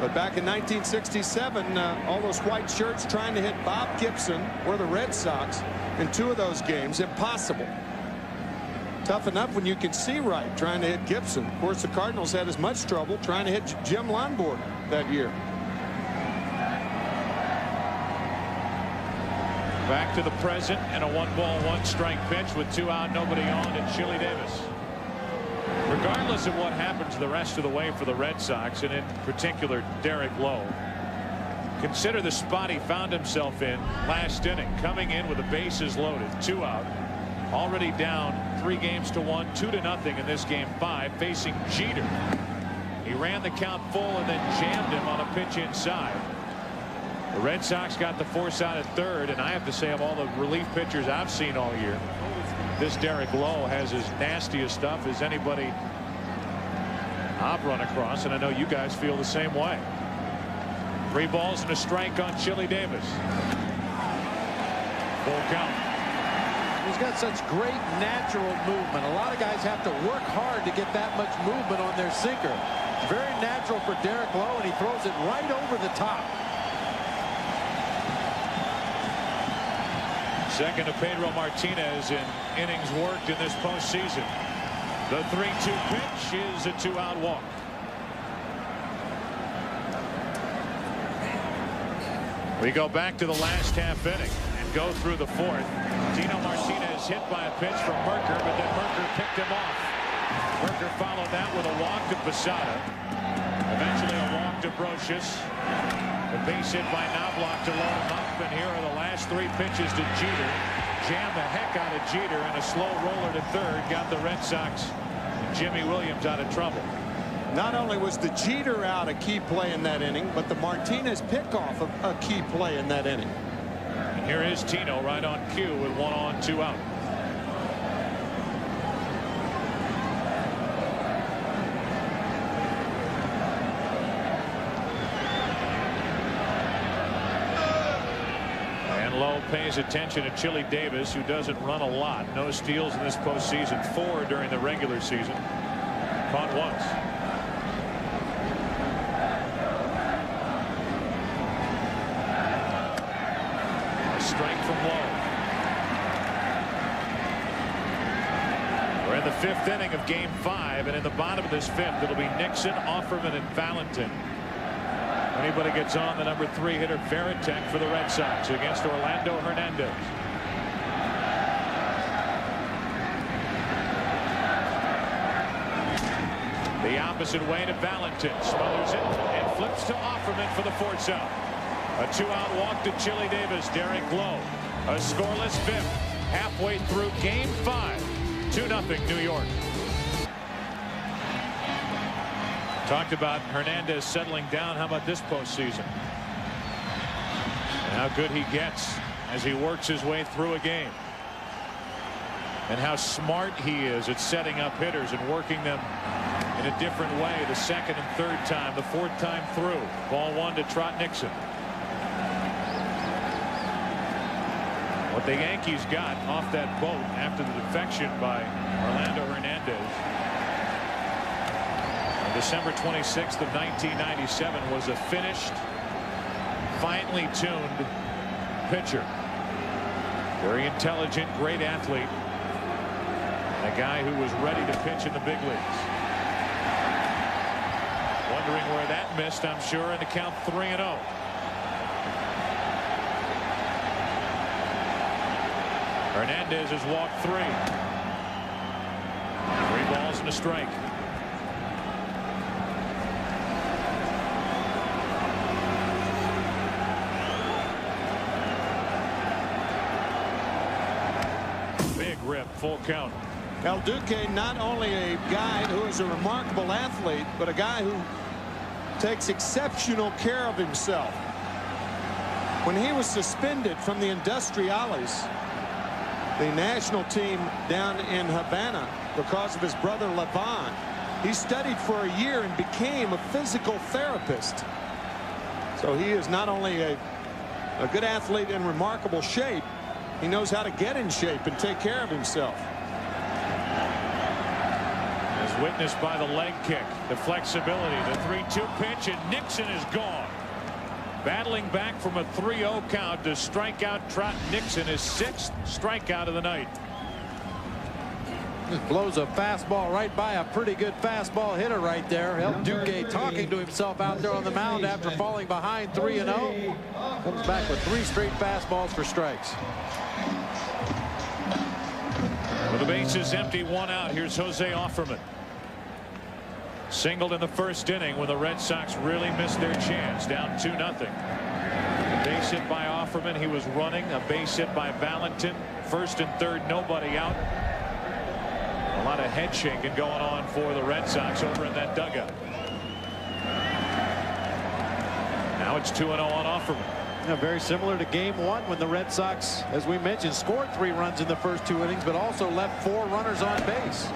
But back in 1967, all those white shirts trying to hit Bob Gibson or the Red Sox in 2 of those games, impossible. Tough enough when you can see right trying to hit Gibson. Of course, the Cardinals had as much trouble trying to hit Jim Lonborg that year. Back to the present and a 1 ball, 1 strike pitch with 2 out, nobody on, and Chili Davis. Regardless of what happens the rest of the way for the Red Sox, and in particular Derek Lowe, consider the spot he found himself in last inning, coming in with the bases loaded, 2 out, already down 3-1, 2-0 in this game 5, facing Jeter. He ran the count full and then jammed him on a pitch inside. The Red Sox got the force out at third, and I have to say, of all the relief pitchers I've seen all year, this Derek Lowe has as nasty as stuff as anybody I've run across, and I know you guys feel the same way. 3 balls and a strike on Chili Davis. Full count. He's got such great natural movement. A lot of guys have to work hard to get that much movement on their sinker. Very natural for Derek Lowe, and he throws it right over the top. Second to Pedro Martinez in innings worked in this postseason. The 3-2 pitch is a 2-out walk. We go back to the last half inning and go through the 4th. Tino Martinez hit by a pitch from Merker, but then Merker picked him off. Merker followed that with a walk to Posada. Eventually a walk to Brocious. The base hit by Knobloch to load him up, and here are the last 3 pitches to Jeter. Jammed the heck out of Jeter, and a slow roller to third got the Red Sox and Jimmy Williams out of trouble. Not only was the Jeter out a key play in that inning, but the Martinez pickoff a key play in that inning. And here is Tino right on cue with 1 on, 2 out. Lowe pays attention to Chili Davis, who doesn't run a lot. No steals in this postseason, 4 during the regular season. Caught once. A strike from Lowe. We're in the 5th inning of game 5, and in the bottom of this 5th, it'll be Nixon, Offerman, and Valentin. Anybody gets on the number 3 hitter Veritek for the Red Sox against Orlando Hernandez. The opposite way to Valentin, smothers it and flips to Offerman for the 4th out. A 2-out walk to Chili Davis. Derek Lowe, a scoreless 5th, halfway through game 5. 2-0 New York. Talked about Hernandez settling down. How about this postseason? And how good he gets as he works his way through a game. And how smart he is at setting up hitters and working them in a different way the 2nd and 3rd time, the 4th time through. Ball 1 to Trot Nixon. What the Yankees got off that boat after the defection by Orlando Hernandez on December 26th of 1997 was a finished, finely tuned pitcher. Very intelligent, great athlete. And a guy who was ready to pitch in the big leagues. Wondering where that missed, I'm sure, and the count 3-0. Hernandez has walked 3. 3 balls and a strike. Big rip, full count. El Duque, not only a guy who is a remarkable athlete, but a guy who takes exceptional care of himself. When he was suspended from the Industriales, the national team down in Havana, because of his brother Levon, he studied for a year and became a physical therapist. So he is not only a good athlete in remarkable shape, he knows how to get in shape and take care of himself. As witnessed by the leg kick, the flexibility, the 3-2 pitch, and Nixon is gone. Battling back from a 3-0 count to strike out Trot Nixon, his 6th strikeout of the night. Just blows a fastball right by a pretty good fastball hitter right there. El Duque talking to himself out there on the mound after falling behind 3-0. Comes back with 3 straight fastballs for strikes. With the bases empty, 1 out, here's Jose Offerman. Singled in the first inning when the Red Sox really missed their chance, down 2-0. A base hit by Offerman. He was running. A base hit by Valentin. First and third, nobody out. A lot of head shaking going on for the Red Sox over in that dugout. Now it's 2-0 on Offerman. Yeah, very similar to game 1 when the Red Sox, as we mentioned, scored 3 runs in the first 2 innings, but also left 4 runners on base.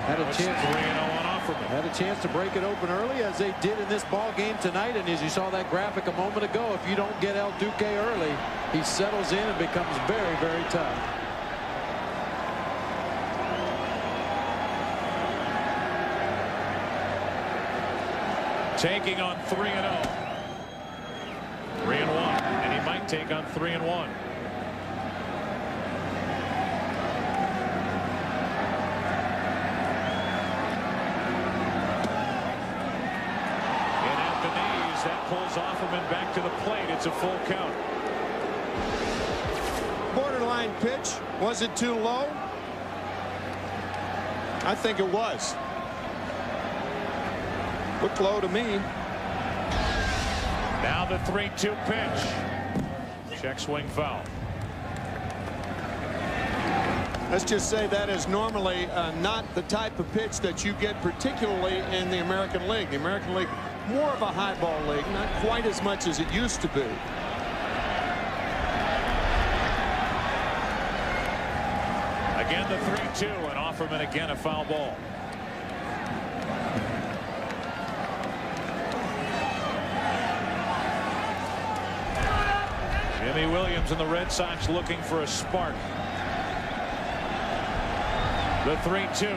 Had a chance. 3-0 on Offerman. Had a chance to break it open early, as they did in this ball game tonight. And as you saw that graphic a moment ago, if you don't get El Duque early, he settles in and becomes very, very tough. Taking on 3-0. 3-1, and he might take on 3-1. That pulls Offerman back to the plate. It's a full count. Borderline pitch. Was it too low? I think it was. Looked low to me. Now the 3-2 pitch. Check swing foul. Let's just say that is normally not the type of pitch that you get, particularly in the American League. The American League, more of a high ball league, not quite as much as it used to be. Again the 3-2, and Offerman again a foul ball. Jimmy Williams and the Red Sox looking for a spark. The 3-2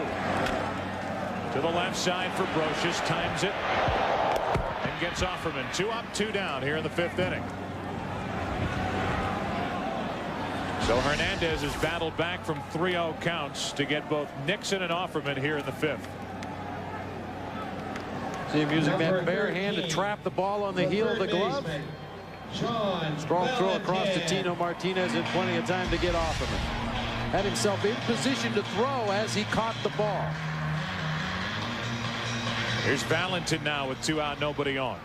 to the left side for Brocious, times it and gets Offerman. 2 up, 2 down here in the 5th inning. So Hernandez has battled back from 3-0 counts to get both Nixon and Offerman here in the 5th. See him using that bare hand to trap the ball on the heel of the glove. Strong throw across to Tino Martinez and plenty of time to get Offerman. Had himself in position to throw as he caught the ball. Here's Valentin now with 2 out, nobody on.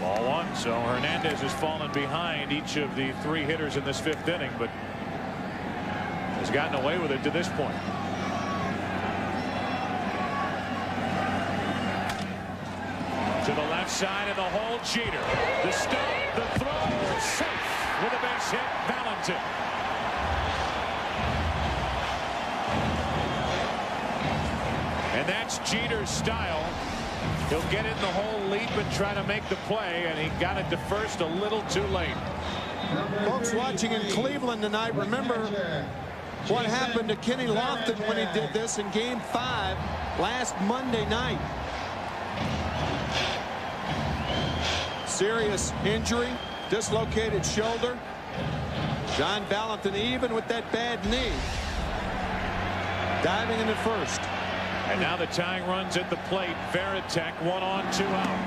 Ball 1. So Hernandez has fallen behind each of the 3 hitters in this 5th inning, but has gotten away with it to this point. To the left side of the hole, Jeter. The stop, the throw, safe with a base hit, Valentin. And that's Jeter's style. He'll get in the hole, leap, and try to make the play, and he got it to first a little too late. Folks watching in Cleveland tonight, remember what happened to Kenny Lofton when he did this in Game 5 last Monday night. Serious injury, dislocated shoulder. John Valentin, even with that bad knee, diving into first. And now the tying runs at the plate. Varitek 1 on, 2 out.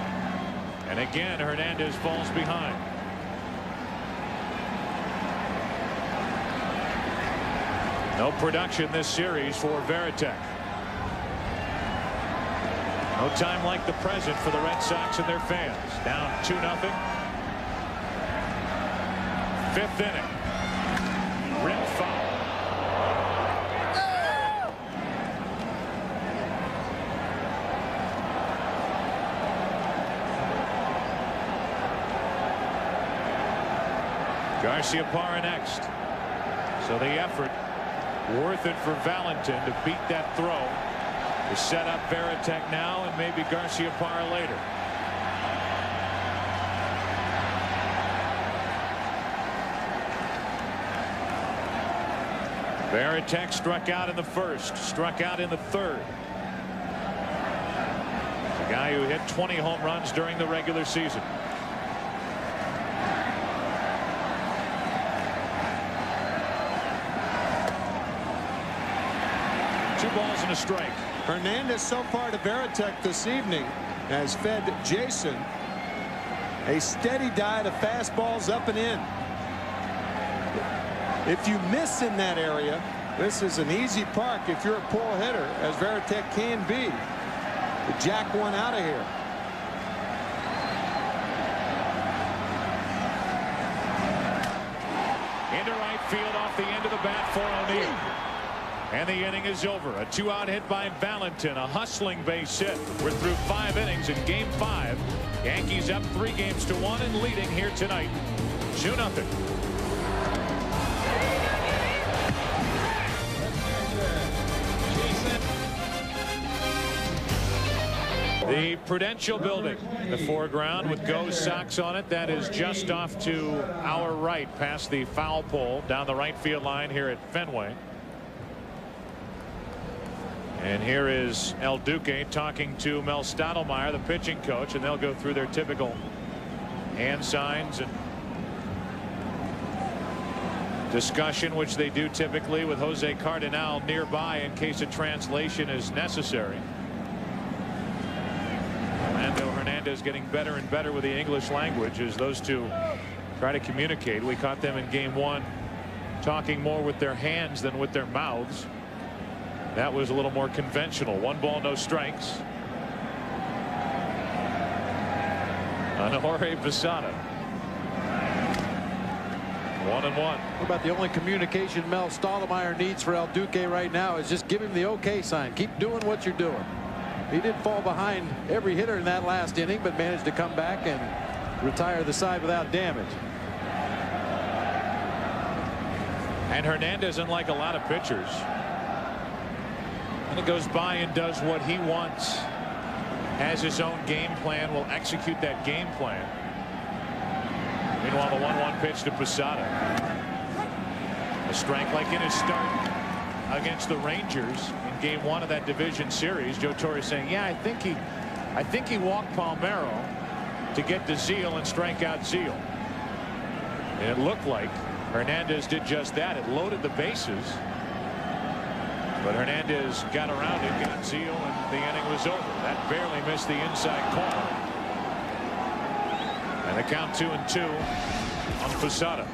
And again, Hernandez falls behind. No production this series for Varitek. No time like the present for the Red Sox and their fans. Down 2-0. 5th inning. Rim foul. Garciaparra next. So the effort worth it for Valentin to beat that throw. To set up Varitek now and maybe Garciaparra later. Varitek struck out in the first, struck out in the third. The guy who hit 20 home runs during the regular season. Balls and a strike. Hernandez so far to Varitek this evening has fed Jason a steady diet of fastballs up and in. If you miss in that area, this is an easy park if you're a pull hitter, as Varitek can be, to jack one out of here. Into right field off the end of the bat for O'Neill. And the inning is over. A 2-out hit by Valentin. A hustling base hit. We're through 5 innings in Game 5. Yankees up 3-1 and leading here tonight. 2-0. The Prudential Building, the foreground with Go Sox on it. That is just off to our right, past the foul pole, down the right field line here at Fenway. And here is El Duque talking to Mel Stottlemyre, the pitching coach, and they'll go through their typical hand signs and discussion, which they do typically with Jose Cardinal nearby in case a translation is necessary. Orlando Hernandez getting better and better with the English language as those two try to communicate. We caught them in Game 1 talking more with their hands than with their mouths. That was a little more conventional. 1 ball, no strikes. On Jorge Posada. 1-1. What about the only communication Mel Stottlemyre needs for El Duque right now is just give him the okay sign. Keep doing what you're doing. He did fall behind every hitter in that last inning, but managed to come back and retire the side without damage. And Hernandez, unlike a lot of pitchers, and it goes by and does what he wants, has his own game plan, will execute that game plan. Meanwhile, the 1-1 pitch to Posada. A strike like in his start against the Rangers in Game 1 of that division series. Joe Torre saying, yeah, I think he walked Palmeiro to get to Zeal and strike out Zeal. And it looked like Hernandez did just that. It loaded the bases. But Hernandez got around it, got Zeal, and the inning was over. That barely missed the inside corner. And the count 2-2 on Posada.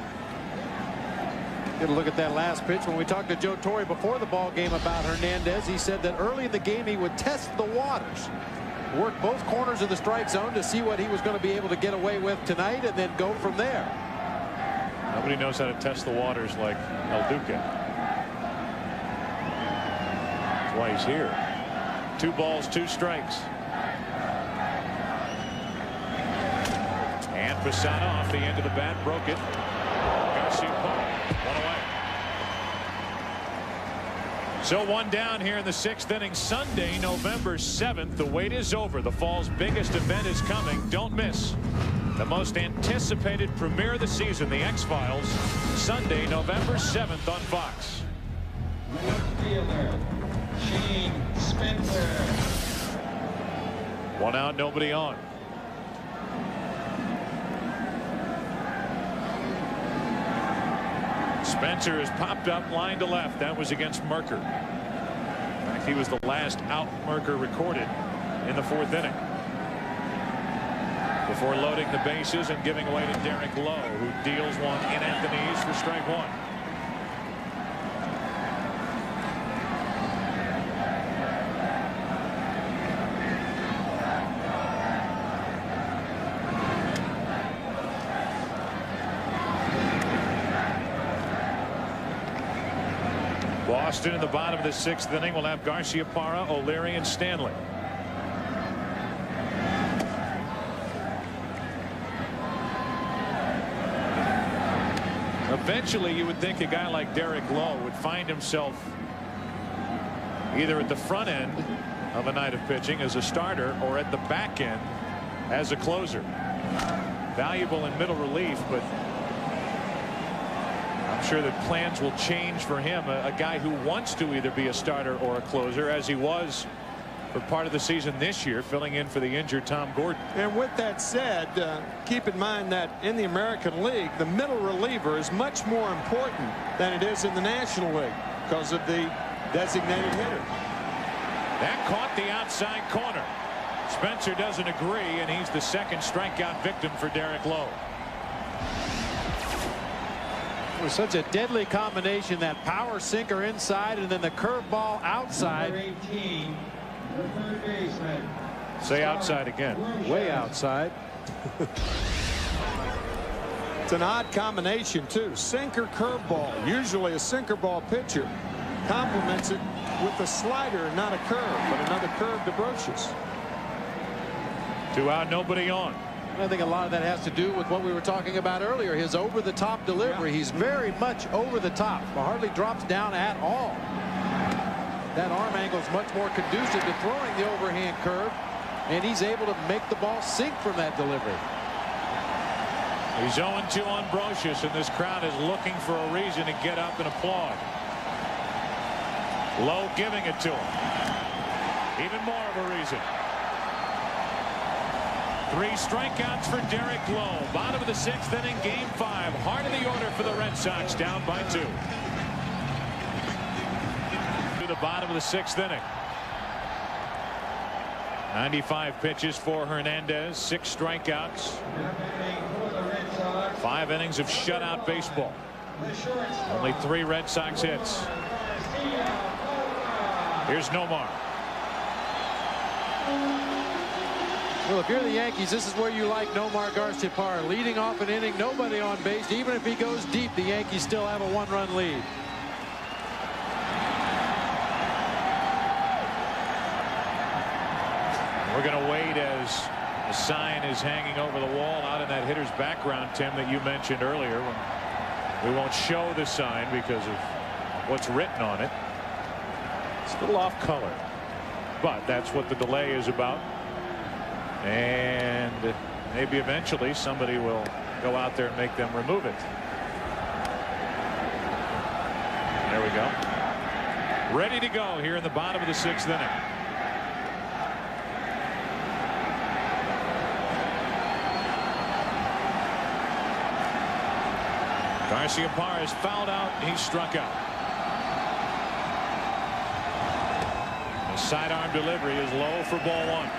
Get a look at that last pitch. When we talked to Joe Torre before the ball game about Hernandez, he said that early in the game he would test the waters, work both corners of the strike zone to see what he was going to be able to get away with tonight, and then go from there. Nobody knows how to test the waters like El Duque. That's why he's here. 2 balls, 2 strikes. And Posada off the end of the bat, broke it. Garciaparra, 1 away. So one down here in the 6th inning. Sunday, November 7th. The wait is over. The fall's biggest event is coming. Don't miss the most anticipated premiere of the season, The X-Files, Sunday, November 7th on Fox. One out, nobody on. Spencer has popped up line to left. That was against Merker. In fact, he was the last out Merker recorded in the 4th inning. Before loading the bases and giving away to Derek Lowe, who deals one in at the knees for strike 1. Boston in the bottom of the 6th inning will have Garciaparra, O'Leary, and Stanley. Eventually, you would think a guy like Derek Lowe would find himself either at the front end of a night of pitching as a starter or at the back end as a closer. Valuable in middle relief, but I'm sure that plans will change for him. A guy who wants to either be a starter or a closer, as he was for part of the season this year, filling in for the injured Tom Gordon. And with that said, keep in mind that in the American League, the middle reliever is much more important than it is in the National League because of the designated hitter. That caught the outside corner. Spencer doesn't agree, and he's the 2nd strikeout victim for Derek Lowe. It was such a deadly combination, that power sinker inside and then the curveball outside. Number 18, the third baseman. Say outside again. Way outside. It's an odd combination, too. Sinker, curveball. Usually a sinker ball pitcher complements it with a slider, not a curve, but another curve to Brocious. 2 out, nobody on. I think a lot of that has to do with what we were talking about earlier, his over-the-top delivery. He's very much over the top, hardly drops down at all. That arm angle is much more conducive to throwing the overhand curve, and he's able to make the ball sink from that delivery. He's 0-2 on Brocious, and this crowd is looking for a reason to get up and applaud. Lowe giving it to him. Even more of a reason. 3 strikeouts for Derek Lowe. Bottom of the 6th inning, game 5. Heart of the order for the Red Sox, down by 2. To the bottom of the 6th inning. 95 pitches for Hernandez, 6 strikeouts. 5 innings of shutout baseball. Only 3 Red Sox hits. Here's Nomar. Well, if you're the Yankees, this is where you like Nomar Garciaparra. Leading off an inning, nobody on base. Even if he goes deep, the Yankees still have a 1-run lead. We're going to wait as the sign is hanging over the wall out in that hitter's background, Tim, that you mentioned earlier. When we won't show the sign because of what's written on it. It's a little off color, but that's what the delay is about. And maybe eventually somebody will go out there and make them remove it. There we go. Ready to go here in the bottom of the 6th inning. Garciaparra is fouled out. He's struck out. The sidearm delivery is low for ball 1.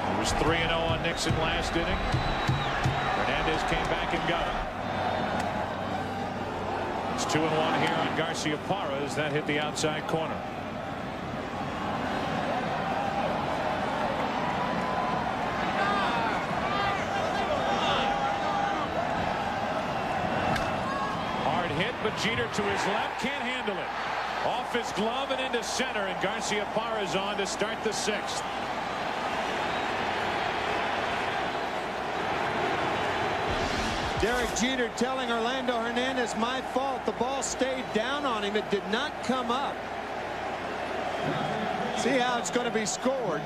It was 3-0 on Nixon last inning. Hernandez came back and got it. It's 2-1 here on Garciaparra as that hit the outside corner. but Jeter to his left can't handle it. Off his glove and into center, and Garciaparra is on to start the 6th. Derek Jeter telling Orlando Hernandez, my fault. The ball stayed down on him. It did not come up. See how it's going to be scored.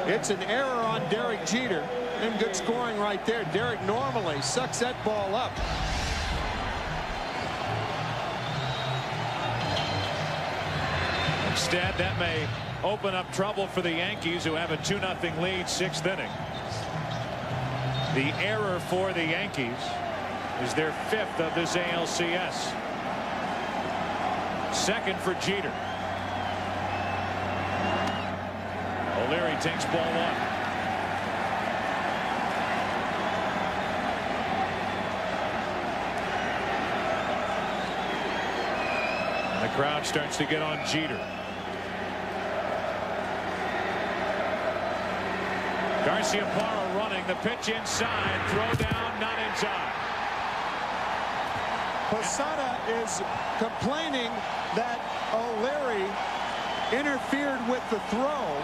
It's an error on Derek Jeter. And good scoring right there. Derek normally sucks that ball up. Instead, that may open up trouble for the Yankees, who have a 2-0 lead, 6th inning. The error for the Yankees is their 5th of this ALCS. 2nd for Jeter. O'Leary takes ball 1. The crowd starts to get on Jeter. Garciaparra running, the pitch inside, throw down, not in time. Posada is complaining that O'Leary interfered with the throw.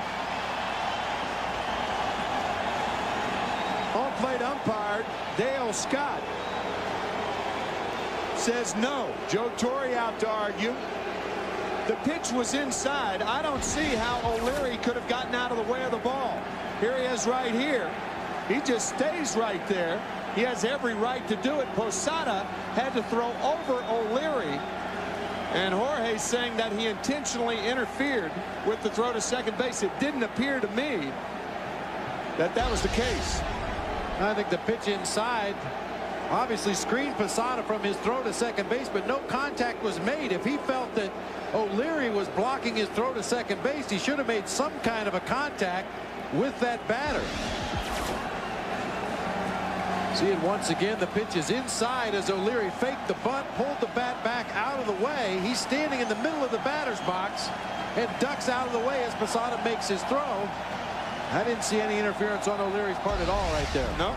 Home plate umpire Dale Scott says no. Joe Torre out to argue. The pitch was inside. I don't see how O'Leary could have gotten out of the way of the ball. Here he is right here. He just stays right there. He has every right to do it. Posada had to throw over O'Leary. And Jorge's saying that he intentionally interfered with the throw to second base. It didn't appear to me that that was the case. I think the pitch inside obviously screened Posada from his throw to second base, but no contact was made. If he felt that O'Leary was blocking his throw to second base, he should have made some kind of a contact with that batter. See it once again. The pitch is inside as O'Leary faked the bunt, pulled the bat back out of the way. He's standing in the middle of the batter's box and ducks out of the way as Posada makes his throw. I didn't see any interference on O'Leary's part at all right there. No.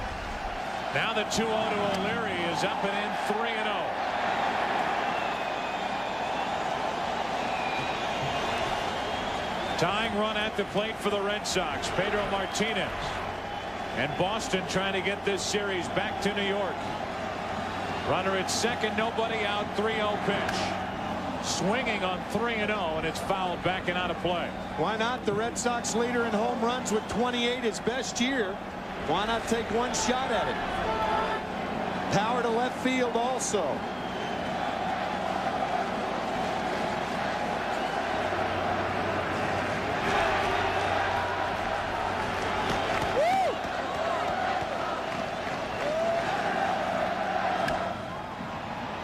Now the 2-0 to O'Leary is up and in, 3-0. Tying run at the plate for the Red Sox, Pedro Martinez. And Boston trying to get this series back to New York. Runner at second, nobody out, 3-0 pitch. Swinging on 3-0, and it's fouled back and out of play. Why not? The Red Sox leader in home runs with 28, his best year. Why not take one shot at it? Power to left field also.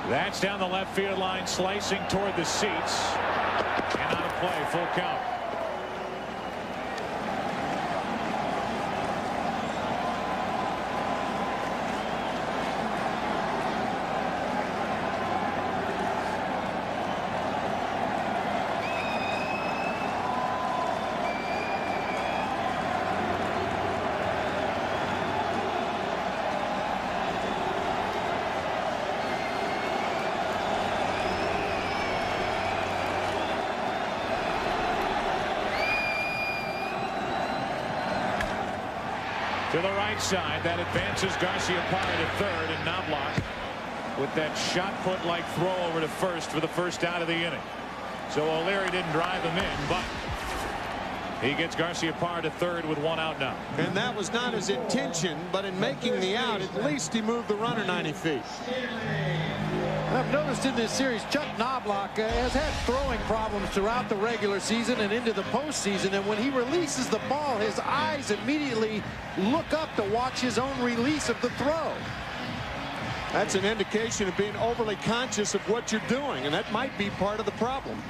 That's down the left field line, slicing toward the seats. And out of play, full count. To the right side, that advances Garciaparra to third, and Knobloch with that shot put like throw over to first for the first out of the inning. So O'Leary didn't drive him in, but he gets Garciaparra to third with 1 out now. And that was not his intention, but in making the out, at least he moved the runner 90 feet. I've noticed in this series, Chuck Knobloch has had throwing problems throughout the regular season and into the postseason. And when he releases the ball, his eyes immediately look up to watch his own release of the throw. That's an indication of being overly conscious of what you're doing, and that might be part of the problem.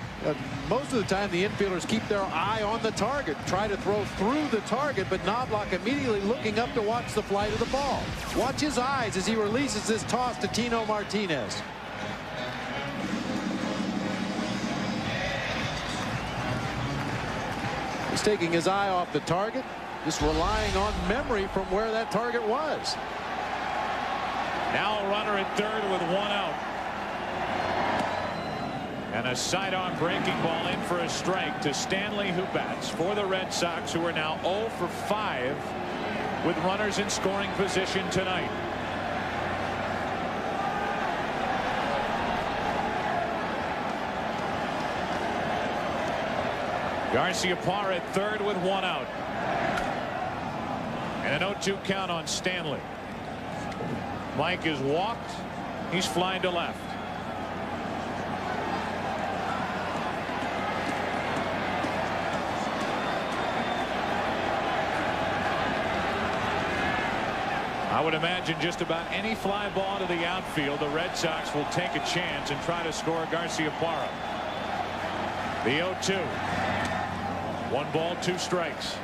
Most of the time, the infielders keep their eye on the target, try to throw through the target, but Knobloch immediately looking up to watch the flight of the ball. Watch his eyes as he releases this toss to Tino Martinez. He's taking his eye off the target, just relying on memory from where that target was. Now a runner at third with 1 out. And a sidearm breaking ball in for a strike to Stanley, who bats for the Red Sox, who are now 0 for 5 with runners in scoring position tonight. Garciaparra at third with 1 out. And an 0-2 count on Stanley. Mike is walked. He's flying to left. I would imagine just about any fly ball to the outfield, the Red Sox will take a chance and try to score Garciaparra. The 0-2. 1 ball, 2 strikes.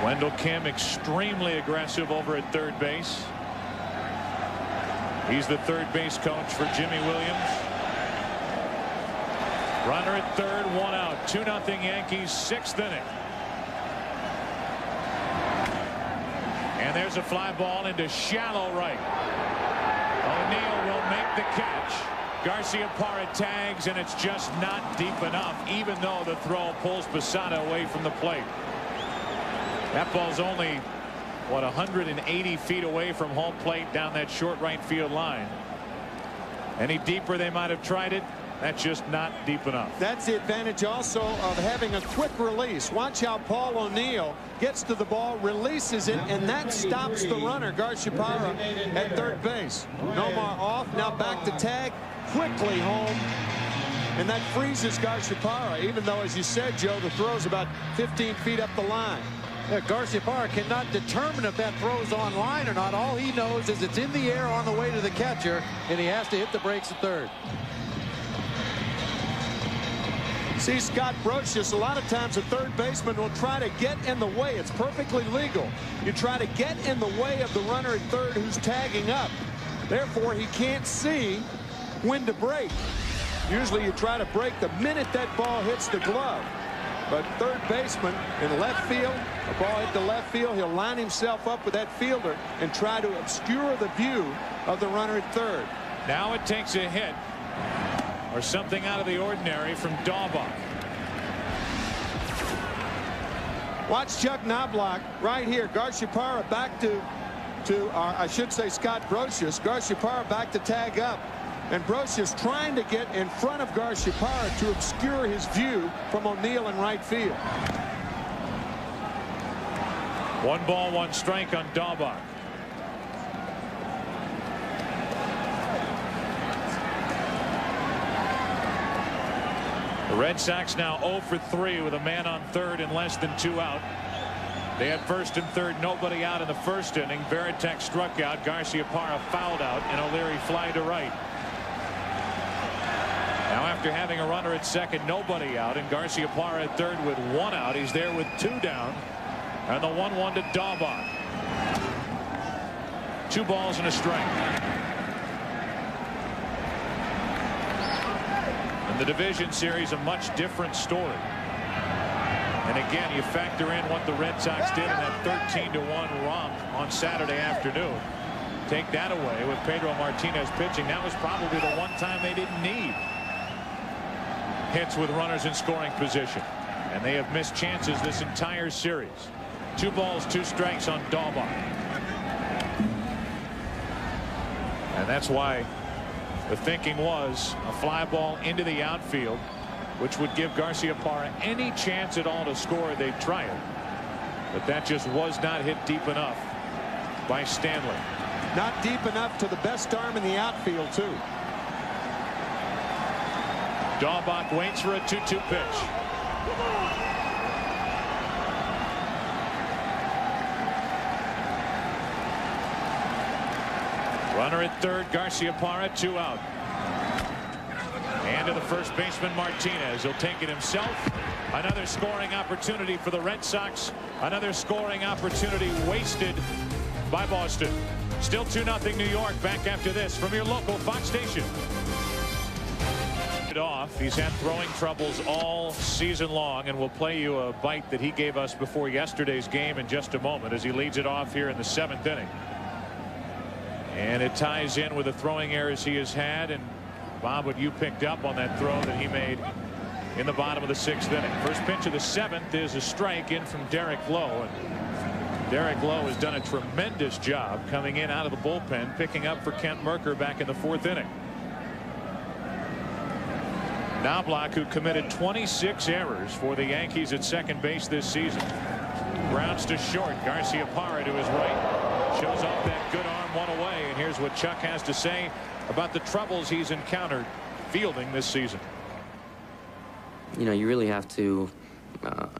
Wendell Kim extremely aggressive over at third base. He's the third base coach for Jimmy Williams. Runner at third, 1 out. 2-0 Yankees, 6th inning. And there's a fly ball into shallow right. O'Neill will make the catch. Garciaparra tags, and it's just not deep enough, even though the throw pulls Posada away from the plate. That ball's only, what, 180 feet away from home plate down that short right field line. Any deeper they might have tried it. That's just not deep enough. That's the advantage also of having a quick release. Watch how Paul O'Neill gets to the ball, releases it, and that stops the runner, Garciaparra, at third base. Nomar off, now back to tag, quickly home. And that freezes Garciaparra, even though, as you said, Joe, the throw's about 15 feet up the line. Yeah, Garciaparra cannot determine if that throw's on line or not. All he knows is it's in the air on the way to the catcher, and he has to hit the brakes at third. See Scott Brocious, a lot of times a third baseman will try to get in the way. It's perfectly legal. You try to get in the way of the runner at third who's tagging up. Therefore, he can't see when to break. Usually you try to break the minute that ball hits the glove. But third baseman in left field, the ball hit the left field, he'll line himself up with that fielder and try to obscure the view of the runner at third. Now it takes a hit or something out of the ordinary from Daubach. Watch Chuck Knobloch right here. Garciaparra back to I should say Scott Brocious. Garciaparra back to tag up. And Brocious trying to get in front of Garciaparra to obscure his view from O'Neill in right field. 1 ball, 1 strike on Daubach. The Red Sox now 0 for 3 with a man on third and less than 2 out. They had first and third, nobody out in the first inning. Varitek struck out, Garciaparra fouled out, and O'Leary fly to right. Now after having a runner at second, nobody out, and Garciaparra at third with 1 out. He's there with 2 down. And the 1-1 to Daubach. 2 balls and a strike. In the division series, a much different story. And again, you factor in what the Red Sox did in that 13-1 romp on Saturday afternoon. Take that away with Pedro Martinez pitching. That was probably the one time they didn't need hits with runners in scoring position. And they have missed chances this entire series. 2 balls, 2 strikes on Daubach. And that's why the thinking was a fly ball into the outfield, which would give Garciaparra any chance at all to score. They'd try it. But that just was not hit deep enough by Stanley. Not deep enough to the best arm in the outfield, too. Daubach waits for a 2-2 pitch. Runner at third, Garciaparra, 2 out. And to the first baseman, Martinez. He'll take it himself. Another scoring opportunity for the Red Sox. Another scoring opportunity wasted by Boston. Still 2-0 New York. Back after this from your local Fox station. Off. He's had throwing troubles all season long, and we'll play you a bite that he gave us before yesterday's game in just a moment as he leads it off here in the 7th inning. And it ties in with the throwing errors he has had. And Bob, what you picked up on that throw that he made in the bottom of the 6th inning. First pitch of the 7th is a strike in from Derek Lowe. And Derek Lowe has done a tremendous job coming in out of the bullpen, picking up for Kent Mercker back in the 4th inning. Knobloch, who committed 26 errors for the Yankees at second base this season. Grounds to short. Garciaparra to his right. Shows off that good arm one away. And here's what Chuck has to say about the troubles he's encountered fielding this season. You know, you really have to,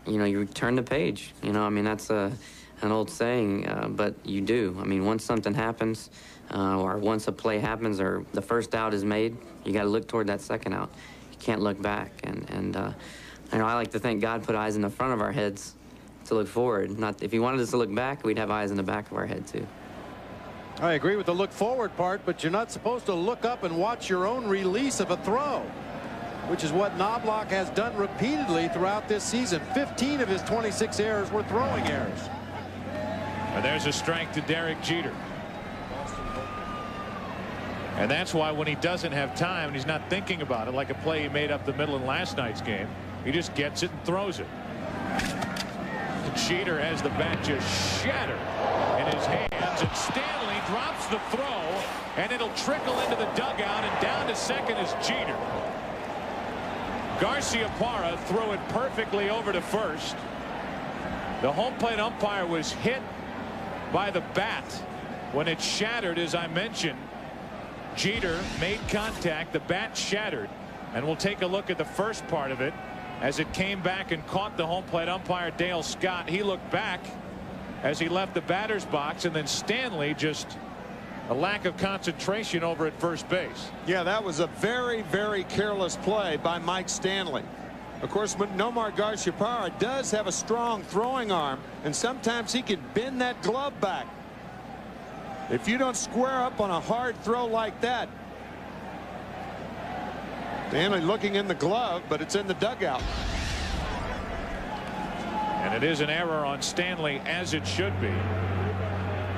you know, you turn the page. You know, I mean, that's an old saying, but you do. I mean, once something happens, or once a play happens, or the first out is made, you got to look toward that second out. You can't look back. And you know, I like to think God put eyes in the front of our heads to look forward. Not if He wanted us to look back, we'd have eyes in the back of our head too. I agree with the look forward part, but you're not supposed to look up and watch your own release of a throw, which is what Knobloch has done repeatedly throughout this season. 15 of his 26 errors were throwing errors. And there's a strike to Derek Jeter. And that's why when he doesn't have time and he's not thinking about it, like a play he made up the middle in last night's game, he just gets it and throws it. Jeter has the bat just shattered in his hands, and Stanley drops the throw, and it'll trickle into the dugout, and down to second is Jeter. Garciaparra threw it perfectly over to first. The home plate umpire was hit by the bat when it shattered. As I mentioned, Jeter made contact, the bat shattered, and we'll take a look at the first part of it as it came back and caught the home plate umpire Dale Scott. He looked back as he left the batter's box, and then Stanley, just a lack of concentration over at first base. Yeah, that was a very, very careless play by Mike Stanley. Of course, Nomar Garciaparra does have a strong throwing arm, and sometimes he can bend that glove back. If you don't square up on a hard throw like that. Stanley looking in the glove, but it's in the dugout. And it is an error on Stanley, as it should be.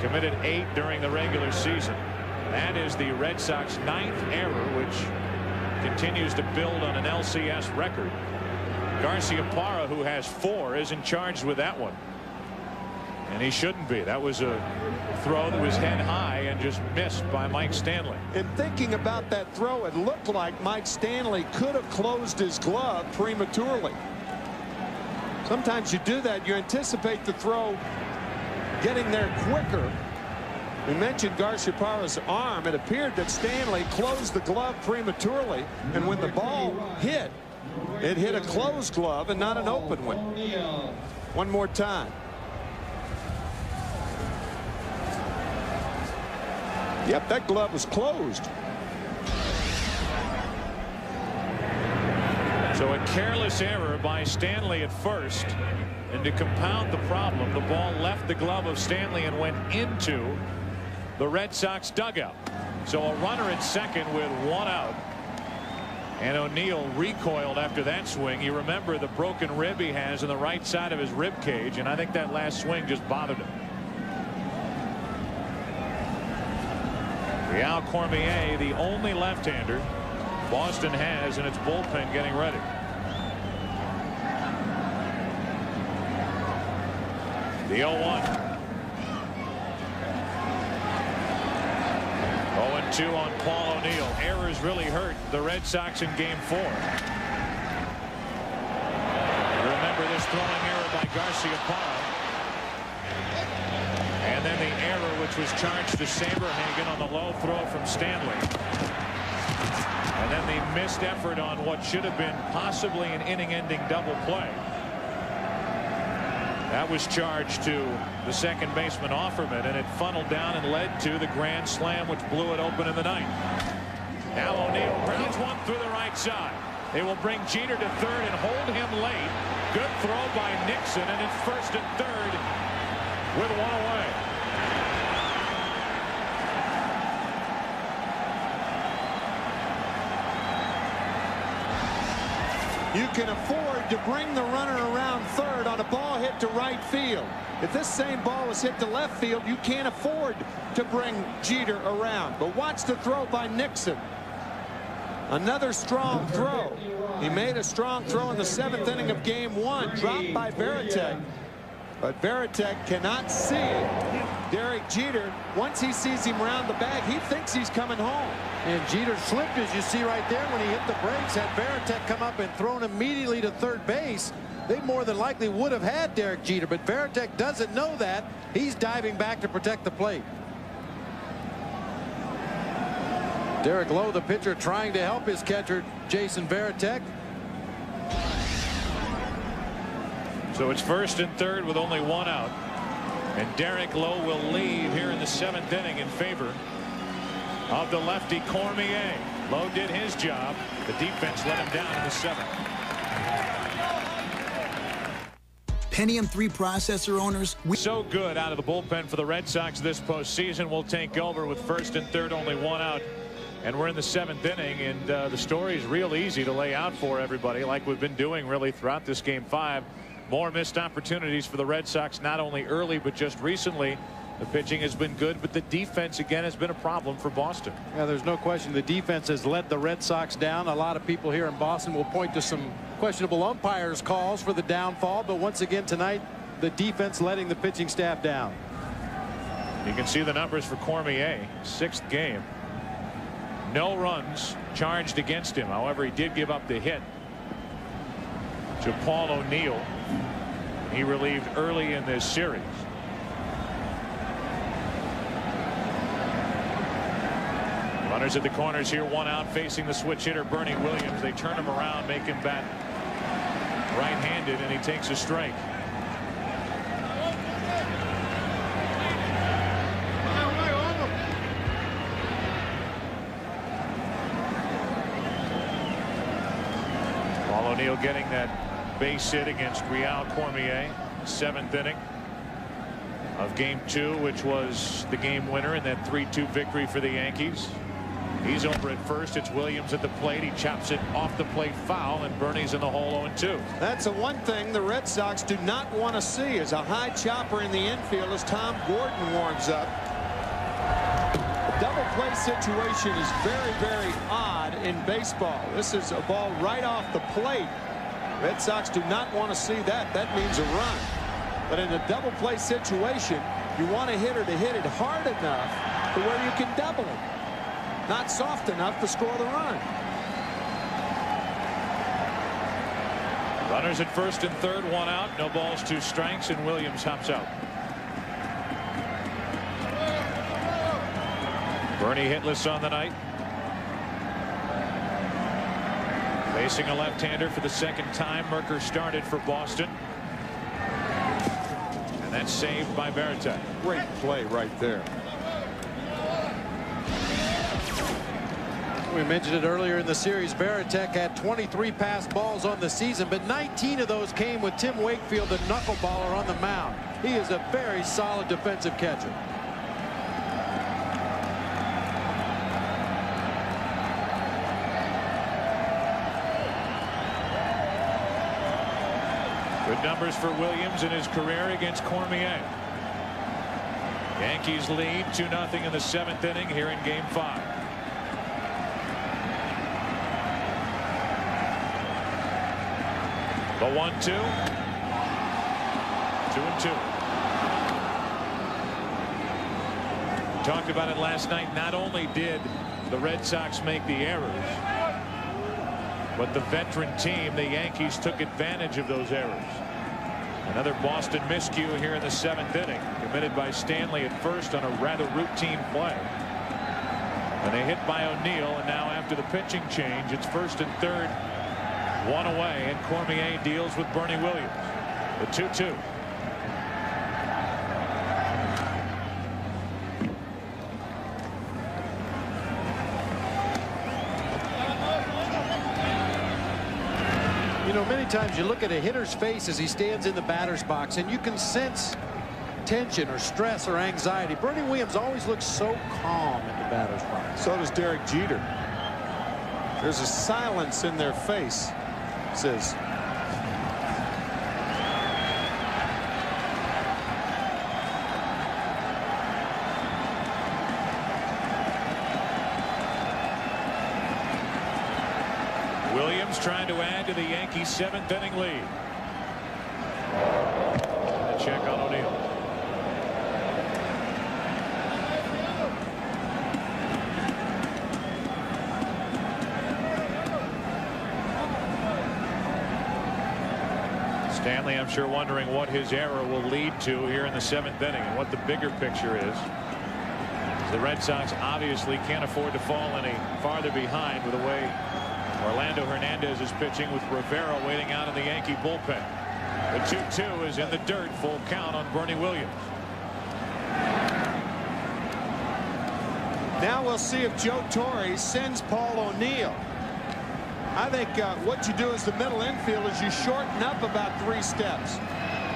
Committed 8 during the regular season. That is the Red Sox 9th error, which continues to build on an LCS record. Garciaparra, who has 4, isn't charged with that one. And he shouldn't be. That was a throw that was head high and just missed by Mike Stanley. In thinking about that throw, it looked like Mike Stanley could have closed his glove prematurely. Sometimes you do that. You anticipate the throw getting there quicker. We mentioned Garciaparra's arm. It appeared that Stanley closed the glove prematurely, and when the ball hit, it hit a closed glove and not an open one. One more time. Yep, that glove was closed. So a careless error by Stanley at first, and to compound the problem, the ball left the glove of Stanley and went into the Red Sox dugout. So a runner at second with 1 out, and O'Neill recoiled after that swing. You remember the broken rib he has on the right side of his rib cage, and I think that last swing just bothered him. Real Cormier, the only left-hander Boston has in its bullpen, getting ready. The 0-1. 0-2 on Paul O'Neill. Errors really hurt the Red Sox in Game 4. Remember this throwing error by Garciaparra. And then the error which was charged to Saberhagen on the low throw from Stanley. And then the missed effort on what should have been possibly an inning-ending double play. That was charged to the second baseman Offerman, and it funneled down and led to the grand slam which blew it open in the ninth. Now O'Neill grounds one through the right side. They will bring Jeter to third and hold him late. Good throw by Nixon, and it's first and third with 1 away. You can afford to bring the runner around third on a ball hit to right field. If this same ball is hit to left field, you can't afford to bring Jeter around. But watch the throw by Nixon. Another strong throw. He made a strong throw in the 7th inning of game 1, dropped by Varitek. But Varitek cannot see Derek Jeter. Once he sees him around the bag, he thinks he's coming home. And Jeter slipped, as you see right there, when he hit the brakes. Had Varitek come up and thrown immediately to third base, they more than likely would have had Derek Jeter. But Varitek doesn't know that. He's diving back to protect the plate. Derek Lowe, the pitcher, trying to help his catcher, Jason Varitek. So it's 1st and 3rd with only 1 out. And Derek Lowe will leave here in the 7th inning in favor of the lefty Cormier. Lowe did his job. The defense let him down in the 7th. Pentium 3 processor owners. So good out of the bullpen for the Red Sox this postseason. Will take over with 1st and 3rd, only 1 out. And we're in the 7th inning, and the story is real easy to lay out for everybody, like we've been doing really throughout this game 5. More missed opportunities for the Red Sox, not only early but just recently. The pitching has been good, but the defense again has been a problem for Boston. Yeah, there's no question the defense has let the Red Sox down. A lot of people here in Boston will point to some questionable umpires calls for the downfall, but once again tonight the defense letting the pitching staff down. You can see the numbers for Cormier. 6th game. No runs charged against him. However, he did give up the hit to Paul O'Neill. He relieved early in this series. Runners at the corners here, 1 out, facing the switch hitter Bernie Williams. They turn him around, make him bat right-handed, and he takes a strike. Paul O'Neill getting that base hit against Real Cormier, 7th inning of game 2, which was the game winner in that 3-2 victory for the Yankees. He's over at first. It's Williams at the plate. He chops it off the plate foul, and Bernie's in the hole 0-2. That's the one thing the Red Sox do not want to see, is a high chopper in the infield as Tom Gordon warms up. Double play situation is very, very odd in baseball. This is a ball right off the plate. Red Sox do not want to see that. That means a run. But in a double play situation, you want a hitter to hit it hard enough to where you can double it. Not soft enough to score the run. Runners at 1st and 3rd, 1 out, no balls, 2 strikes, and Williams hops out. Bernie hitless on the night. Facing a left-hander for the 2nd time. Merker started for Boston. And that's saved by Varitek. Great play right there. We mentioned it earlier in the series. Varitek had 23 passed balls on the season, but 19 of those came with Tim Wakefield, the knuckleballer, on the mound. He is a very solid defensive catcher. Good numbers for Williams in his career against Cormier. Yankees lead 2-0 in the 7th inning here in game 5. The 1-2. 2-2. Talked about it last night. Not only did the Red Sox make the errors, but the veteran team, the Yankees, took advantage of those errors. Another Boston miscue here in the 7th inning, committed by Stanley at first on a rather routine play. And they hit by O'Neill, and now after the pitching change, it's 1st and 3rd, 1 away, and Cormier deals with Bernie Williams. The 2-2. You know, many times you look at a hitter's face as he stands in the batter's box, and you can sense tension or stress or anxiety. Bernie Williams always looks so calm in the batter's box. So does Derek Jeter. There's a silence in their face. Says Williams trying to add to the Yankees' 7th inning lead. And a check on O'Neill. Stanley, I'm sure, wondering what his error will lead to here in the 7th inning and what the bigger picture is. The Red Sox obviously can't afford to fall any farther behind with the way Orlando Hernandez is pitching, with Rivera waiting out in the Yankee bullpen. The 2-2 is in the dirt. Full count on Bernie Williams. Now we'll see if Joe Torre sends Paul O'Neill. I think what you do as the middle infield is you shorten up about 3 steps.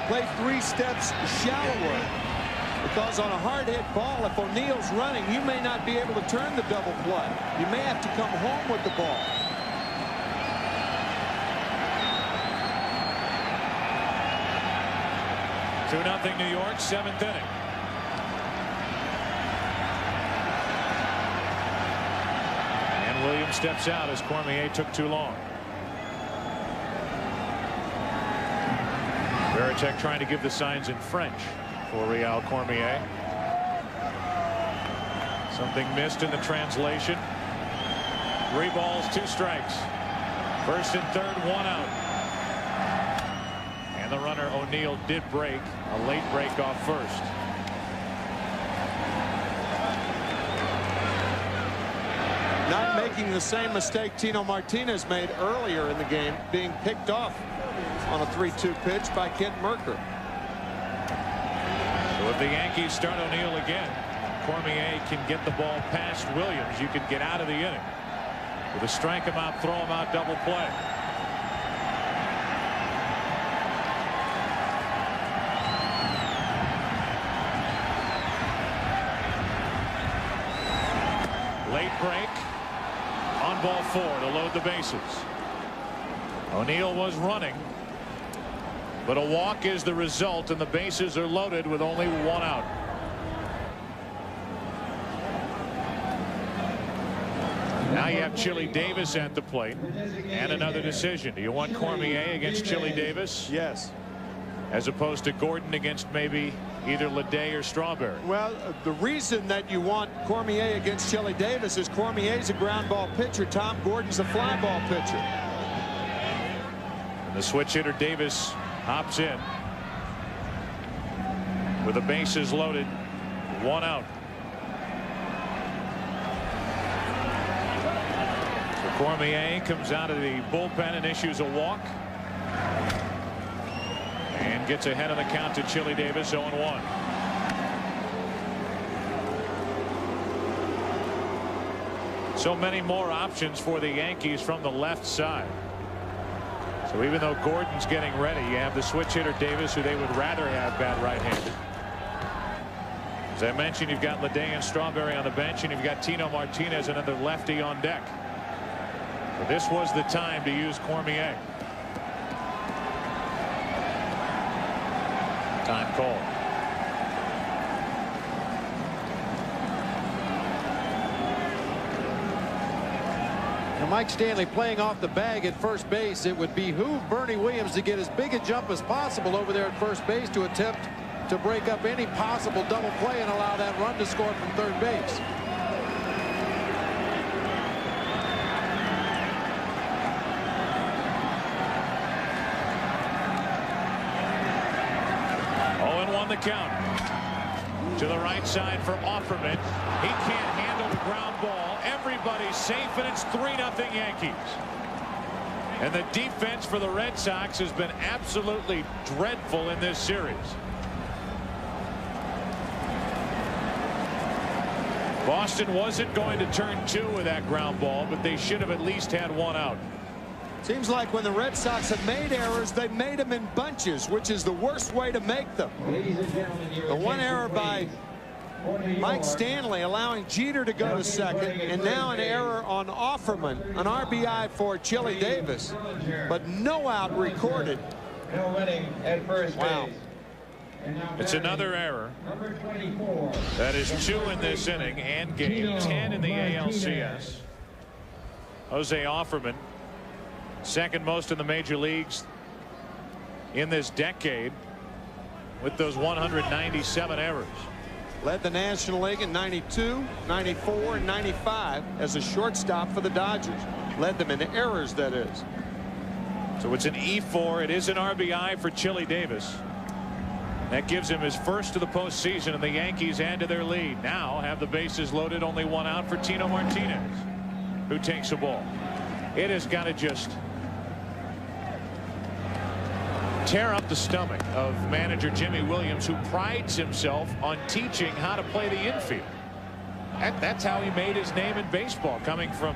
Play 3 steps shallower. Because on a hard hit ball, if O'Neill's running, you may not be able to turn the double play. You may have to come home with the ball. (2-0) New York, 7th inning. Williams steps out as Cormier took too long. Veritek trying to give the signs in French for Real Cormier. Something missed in the translation. 3 balls, 2 strikes. 1st and 3rd, 1 out. And the runner O'Neill did break. A late break off first. Not making the same mistake Tino Martinez made earlier in the game, being picked off on a 3-2 pitch by Kent Mercker. So if the Yankees start O'Neill again, Cormier can get the ball past Williams. You can get out of the inning with a strike him out, throw him out, double play. Late break. On ball 4 to load the bases. O'Neill was running, but a walk is the result, and the bases are loaded with only 1 out. Now you have Chili Davis at the plate, and another decision. Do you want Cormier against Chili Davis? Yes. As opposed to Gordon against maybe either Leday or Strawberry? Well, the reason that you want Cormier against Chili Davis is Cormier's a ground ball pitcher. Tom Gordon's a fly ball pitcher. And the switch hitter Davis hops in with the bases loaded, 1 out. So Cormier comes out of the bullpen and issues a walk. And gets ahead of the count to Chili Davis, 0-1. So many more options for the Yankees from the left side. So even though Gordon's getting ready, you have the switch hitter Davis, who they would rather have bat right-handed. As I mentioned, you've got Leday and Strawberry on the bench, and you've got Tino Martinez, another lefty, on deck. But this was the time to use Cormier. Time call. And Mike Stanley playing off the bag at first base. It would behoove Bernie Williams to get as big a jump as possible over there at first base to attempt to break up any possible double play and allow that run to score from third base. The count to the right side for Offerman. He can't handle the ground ball. Everybody's safe, and it's 3-0 Yankees. And the defense for the Red Sox has been absolutely dreadful in this series. Boston wasn't going to turn 2 with that ground ball, but they should have at least had 1 out. Seems like when the Red Sox have made errors, they made them in bunches, which is the worst way to make them. The one error by Mike Stanley allowing Jeter to go to second, and now an error on Offerman, an RBI for Chili Davis, but no out recorded. Wow. It's another error. That is 2 in this inning and game, 10 in the ALCS. Jose Offerman Second most in the major leagues in this decade with those 197 errors. Led the National League in 92, 94, and 95 as a shortstop for the Dodgers. Led them in errors, that is. So it's an E4. It is an RBI for Chili Davis. That gives him his first to the postseason, and the Yankees add to their lead. Now have the bases loaded, only one out for Tino Martinez, who takes the ball. It has got to just tear up the stomach of manager Jimmy Williams, who prides himself on teaching how to play the infield. That's how he made his name in baseball, coming from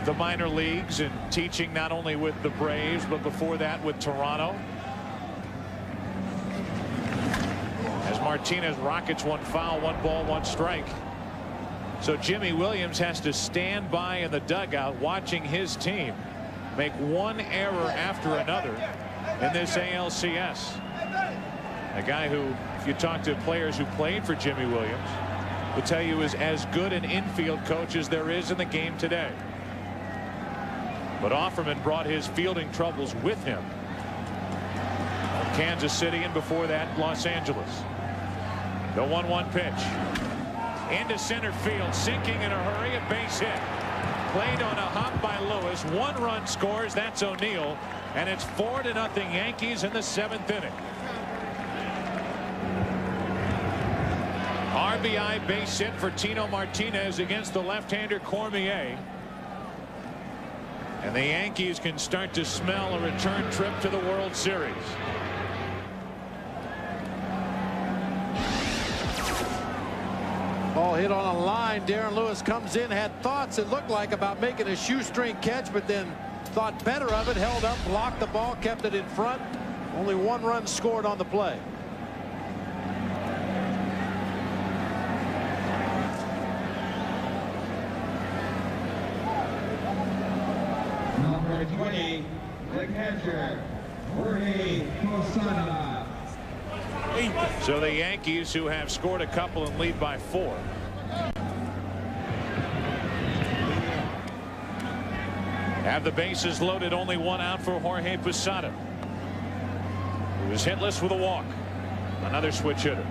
the minor leagues and teaching not only with the Braves, but before that with Toronto. As Martinez rockets one foul, 1 ball, 1 strike. So Jimmy Williams has to stand by in the dugout watching his team make one error after another in this ALCS. A guy who, if you talk to players who played for Jimmy Williams, will tell you is as good an infield coach as there is in the game today. But Offerman brought his fielding troubles with him from Kansas City, and before that Los Angeles. The 1-1 pitch into center field, sinking in a hurry, a base hit. Played on a hop by Lewis. 1 run scores. That's O'Neill. And it's 4-0 Yankees in the 7th inning. RBI base hit for Tino Martinez against the left-hander Cormier. And the Yankees can start to smell a return trip to the World Series. Ball hit on a line. Darren Lewis comes in, had thoughts, it looked like, about making a shoestring catch, but then thought better of it, held up, blocked the ball, kept it in front. Only 1 run scored on the play. Number 20, the catcher, Jorge Posada. So the Yankees, who have scored a couple and lead by 4. Have the bases loaded, only 1 out for Jorge Posada, who was hitless with a walk. Another switch hitter.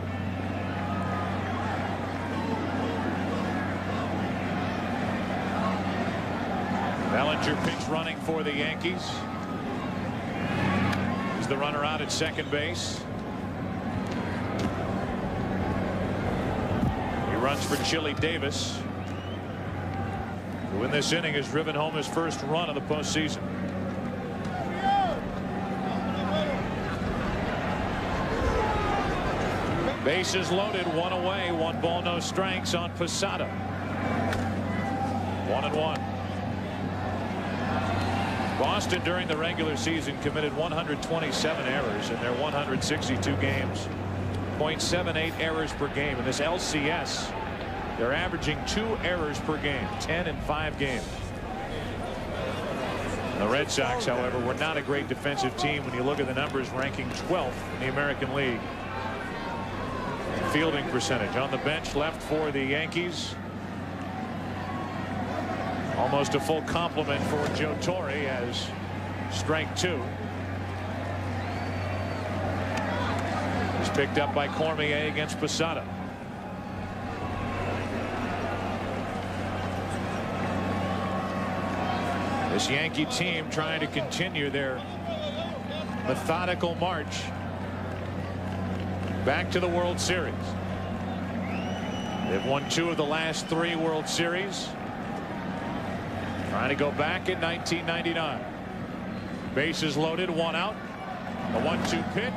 Bellinger pitch running for the Yankees. He's the runner out at second base. He runs for Chili Davis, who in this inning has driven home his first run of the postseason. Bases loaded, 1 away, 1 ball, no strikes on Posada. 1-1. Boston during the regular season committed 127 errors in their 162 games. 0.78 errors per game. In this LCS, they're averaging 2 errors per game, 10 in 5 games. The Red Sox, however, were not a great defensive team when you look at the numbers, ranking 12th in the American League. Fielding percentage. On the bench left for the Yankees, almost a full complement for Joe Torre as strike 2. He's picked up by Cormier against Posada. This Yankee team trying to continue their methodical march back to the World Series. They've won 2 of the last 3 World Series. Trying to go back in 1999. Bases loaded, 1 out. A 1-2 pitch.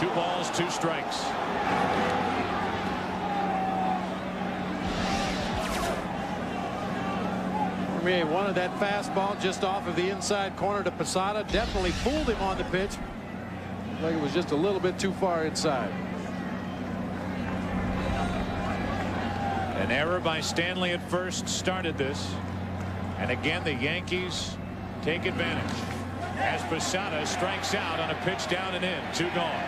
2 balls, 2 strikes. Cormier wanted that fastball just off of the inside corner to Posada. Definitely fooled him on the pitch. Like it was just a little bit too far inside. An error by Stanley at first started this. And again, the Yankees take advantage as Posada strikes out on a pitch down and in. 2 gone.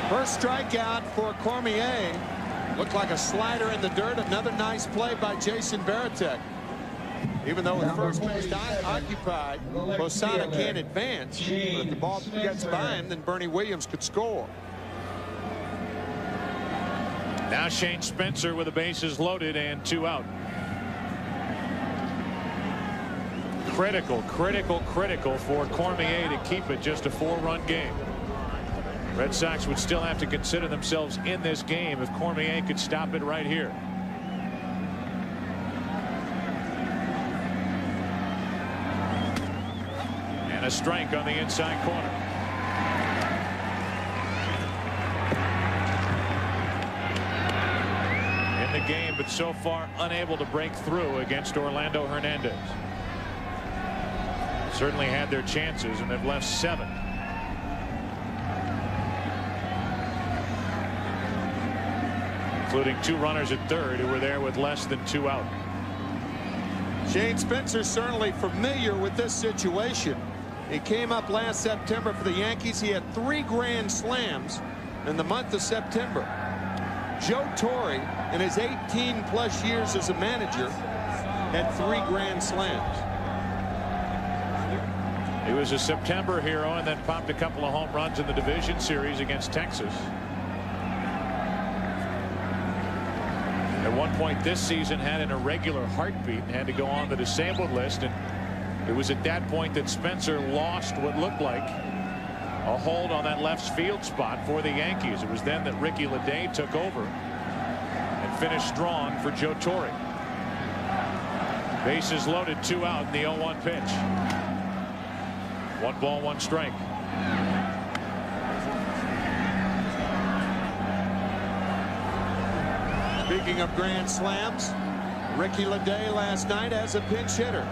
First strikeout for Cormier. Looked like a slider in the dirt. Another nice play by Jason Varitek. Even though with first base occupied, Posada can't advance. But if the ball gets by him, then Bernie Williams could score. Now Shane Spencer with the bases loaded and 2 out. Critical for Cormier to keep it just a 4-run game. Red Sox would still have to consider themselves in this game if Cormier could stop it right here. And a strike on the inside corner. In the game, but so far unable to break through against Orlando Hernandez. Certainly had their chances, and they've left 7. Including 2 runners at third who were there with less than 2 out. Shane Spencer certainly familiar with this situation. He came up last September for the Yankees. He had 3 grand slams in the month of September. Joe Torre, in his 18+ years as a manager, had 3 grand slams. He was a September hero and then popped a couple of home runs in the division series against Texas. At one point this season had an irregular heartbeat and had to go on the disabled list, and it was at that point that Spencer lost what looked like a hold on that left field spot for the Yankees. It was then that Ricky Leday took over and finished strong for Joe Torre. Bases loaded, 2 out in the 0-1 pitch. 1 ball, 1 strike. Speaking of grand slams, Ricky Leday last night as a pinch hitter.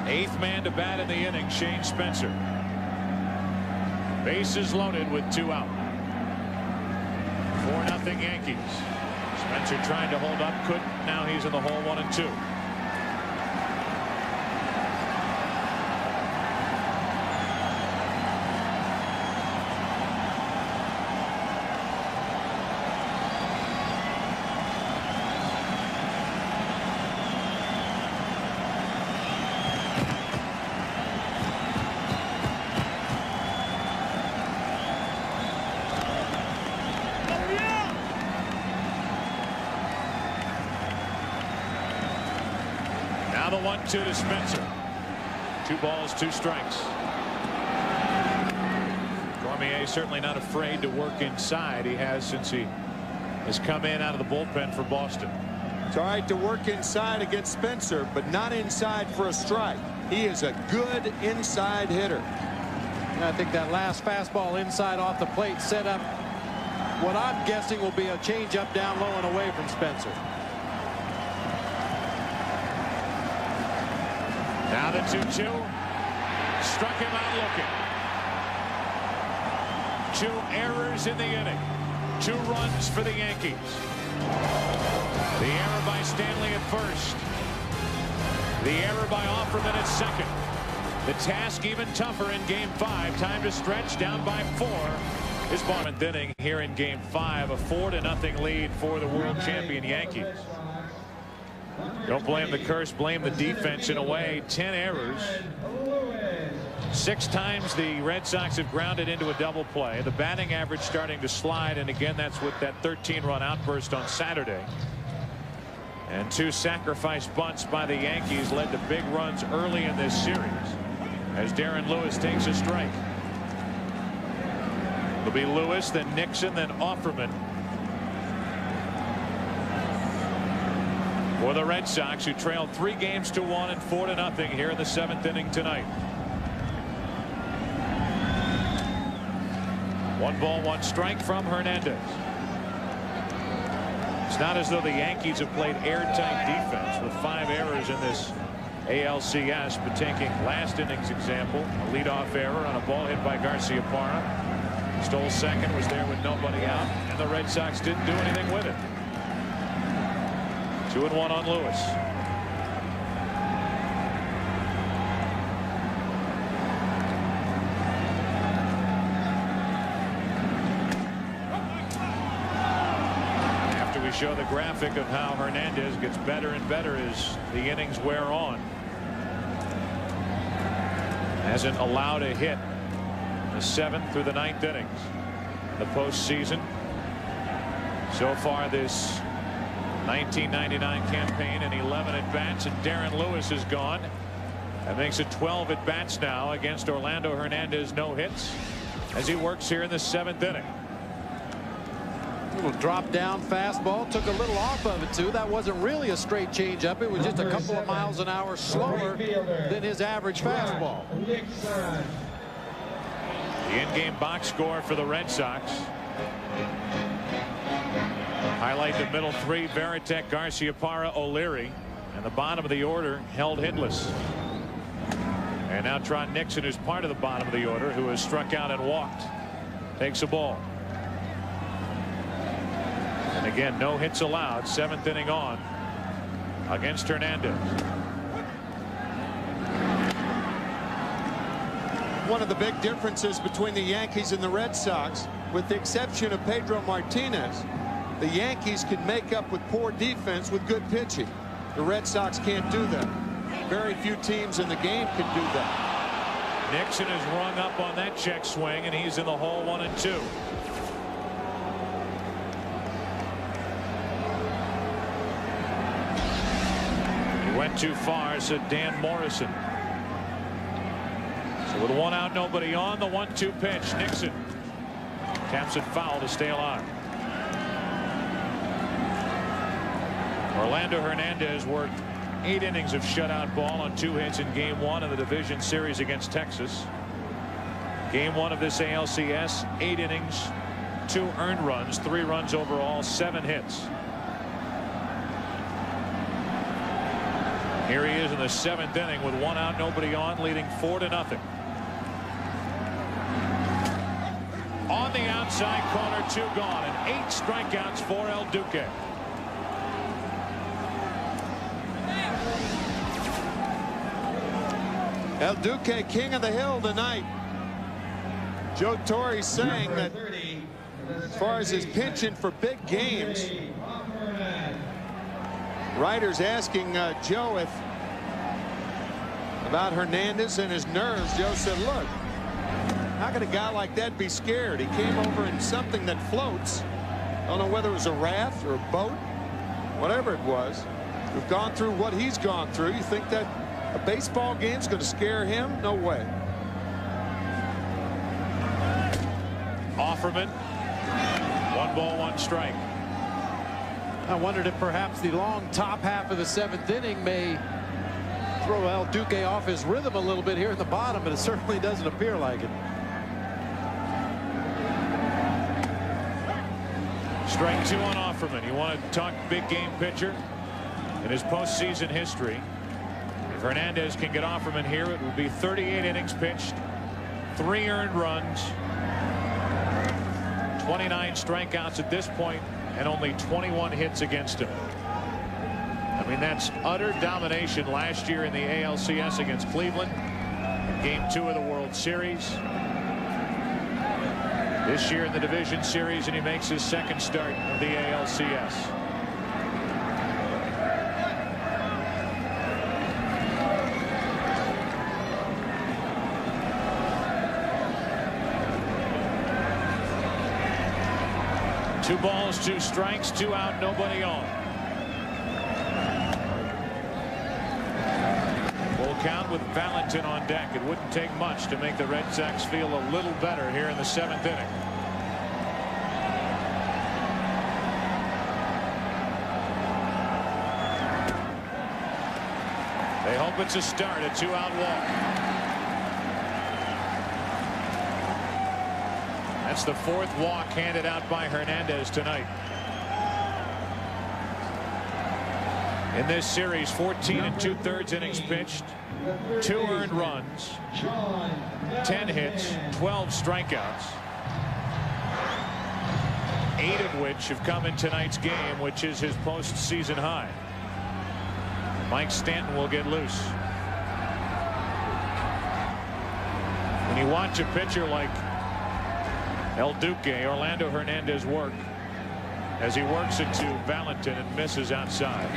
8th man to bat in the inning, Shane Spencer. Bases loaded with 2 out. 4-0 Yankees. Spencer trying to hold up, couldn't. Now he's in the hole, 1-2. The 1-2 to Spencer. 2 balls, 2 strikes. Cormier certainly not afraid to work inside. He has since he has come in out of the bullpen for Boston. It's all right to work inside against Spencer, but not inside for a strike. He is a good inside hitter. And I think that last fastball inside off the plate set up what I'm guessing will be a changeup down low and away from Spencer. Now the 2-2. Struck him out looking. 2 errors in the inning. 2 runs for the Yankees. The error by Stanley at first. The error by Offerman at second. The task even tougher in Game 5. Time to stretch, down by 4. Is Barman inning here in Game 5. A 4-0 lead for the world champion Yankees. Don't blame the curse, blame the defense in a way. 10 errors. 6 times the Red Sox have grounded into a double play. The batting average starting to slide, and again that's with that 13-run outburst on Saturday. And 2 sacrifice bunts by the Yankees led to big runs early in this series as Darren Lewis takes a strike. It'll be Lewis, then Nixon, then Offerman for the Red Sox, who trailed 3 games to 1 and 4-0 here in the 7th inning tonight. 1 ball, 1 strike from Hernandez. It's not as though the Yankees have played airtight defense with 5 errors in this ALCS, but taking last inning's example, a leadoff error on a ball hit by Garcia Parra. Stole second, was there with nobody out, and the Red Sox didn't do anything with it. 2-1 on Lewis. show the graphic of how Hernandez gets better and better as the innings wear on. Hasn't allowed a hit in the 7th through the 9th innings. The postseason so far this 1999 campaign, and 11 at bats, and Darren Lewis is gone. That makes it 12 at bats now against Orlando Hernandez. No hits as he works here in the 7th inning. Little drop down fastball, took a little off of it too. That wasn't really a straight changeup. It was just a couple of miles an hour slower than his average fastball. The in-game box score for the Red Sox. Highlight the middle three: Veritek, Garciaparra, O'Leary, and the bottom of the order held hitless. And now Trot Nixon, who's part of the bottom of the order, who has struck out and walked, takes a ball. And again, no hits allowed. 7th inning on against Hernandez. One of the big differences between the Yankees and the Red Sox, with the exception of Pedro Martinez, the Yankees can make up with poor defense with good pitching. The Red Sox can't do that. Very few teams in the game can do that. Nixon is rung up on that check swing, and he's in the hole 1-2. He went too far, said Dan Morrison. So with 1 out, nobody on, the 1-2 pitch. Nixon taps it foul to stay alive. Orlando Hernandez worked 8 innings of shutout ball on 2 hits in Game 1 of the division series against Texas. Game 1 of this ALCS, 8 innings, 2 earned runs, 3 runs overall, 7 hits. Here he is in the 7th inning with 1 out, nobody on, leading 4-0. On the outside corner, 2 gone, and 8 strikeouts for El Duque. El Duque, king of the hill tonight. Joe Torre saying that as far as his pitching for big games, writers asking Joe about Hernandez and his nerves. Joe said, look, how could a guy like that be scared? He came over in something that floats. I don't know whether it was a raft or a boat, whatever it was. We've gone through what he's gone through. You think that a baseball game's going to scare him? No way. Offerman, 1 ball, 1 strike. I wondered if perhaps the long top half of the 7th inning may throw El Duque off his rhythm a little bit here in the bottom, but it certainly doesn't appear like it. Strike 2 on Offerman. You want to talk big game pitcher in his postseason history? If Hernandez can get Offerman here, it would be 38 innings pitched, 3 earned runs, 29 strikeouts at this point, and only 21 hits against him. I mean, that's utter domination last year in the ALCS against Cleveland in Game 2 of the World Series. This year in the division series, and he makes his 2nd start of the ALCS. Two balls, 2 strikes, 2 out, nobody on. Full count with Valentin on deck. It wouldn't take much to make the Red Sox feel a little better here in the 7th inning. They hope it's a start, a 2-out walk. That's the 4th walk handed out by Hernandez tonight. In this series, 14 2/3 innings pitched, 2 earned runs, 10 hits, 12 strikeouts, 8 of which have come in tonight's game, which is his postseason high. Mike Stanton will get loose. When you watch a pitcher like El Duque, Orlando Hernandez work, as he works it to Valentin and misses outside.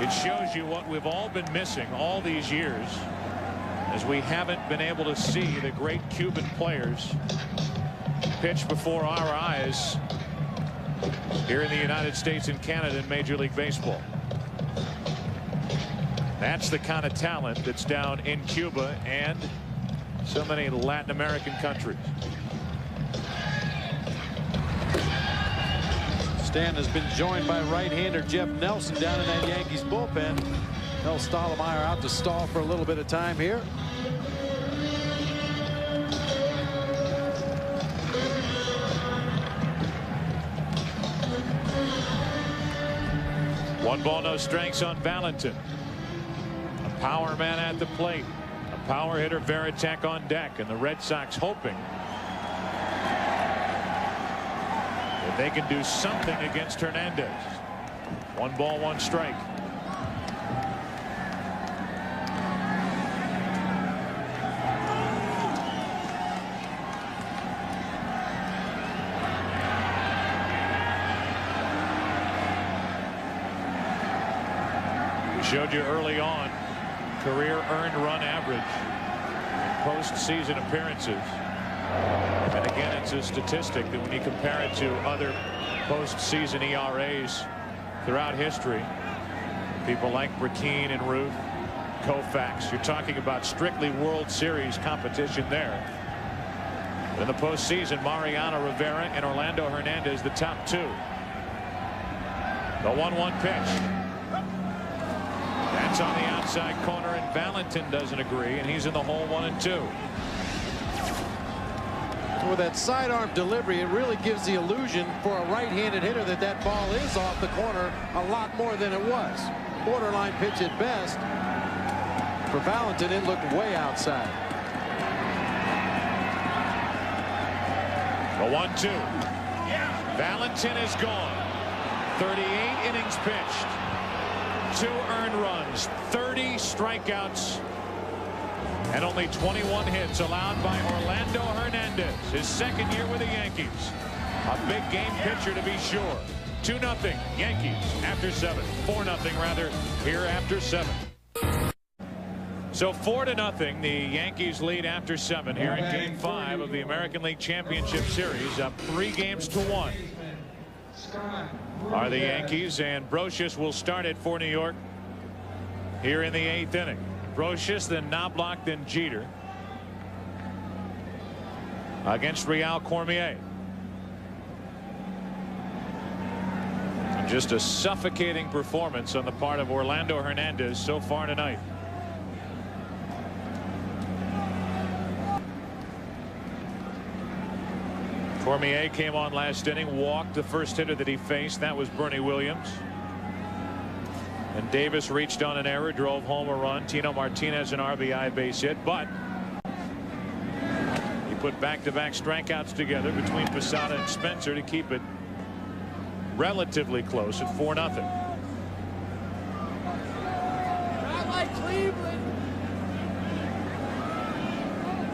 It shows you what we've all been missing all these years, as we haven't been able to see the great Cuban players pitch before our eyes here in the United States and Canada in Major League Baseball. That's the kind of talent that's down in Cuba and so many Latin American countries. Stan has been joined by right-hander Jeff Nelson down in that Yankees bullpen. Mel Stottlemyre out to stall for a little bit of time here. One ball, no strikes on Valentin. A power man at the plate. A power hitter, Varitek on deck, and the Red Sox hoping that they can do something against Hernandez. One ball, one strike. Showed you early on career earned run average in postseason appearances. And again, it's a statistic that when you compare it to other postseason ERAs throughout history, people like Brackeen and Ruth, Koufax, you're talking about strictly World Series competition there. In the postseason, Mariano Rivera and Orlando Hernandez, the top two. The 1-1 pitch. That's on the outside corner, and Valentin doesn't agree, and he's in the hole 1-2. With that sidearm delivery, it really gives the illusion for a right-handed hitter that that ball is off the corner a lot more than it was. Borderline pitch at best. For Valentin, it looked way outside. The 1-2. Valentin is gone. 38 innings pitched. 2 earned runs, 30 strikeouts, and only 21 hits allowed by Orlando Hernandez, his second year with the Yankees. A big game pitcher to be sure. 2-0 Yankees after 7. 4-0 rather here after 7. So 4-0 the Yankees lead after 7 here in Game 5 of the American League Championship Series, up 3-1. Are the Yankees, and Brocious will start it for New York here in the 8th inning. Brocious, then Knobloch, then Jeter against Real Cormier. And just a suffocating performance on the part of Orlando Hernandez so far tonight. Cormier came on last inning, walked the first hitter that he faced. That was Bernie Williams. And Davis reached on an error, drove home a run. Tino Martinez an RBI base hit, but he put back-to-back strikeouts together between Posada and Spencer to keep it relatively close at 4-0. Not like Cleveland.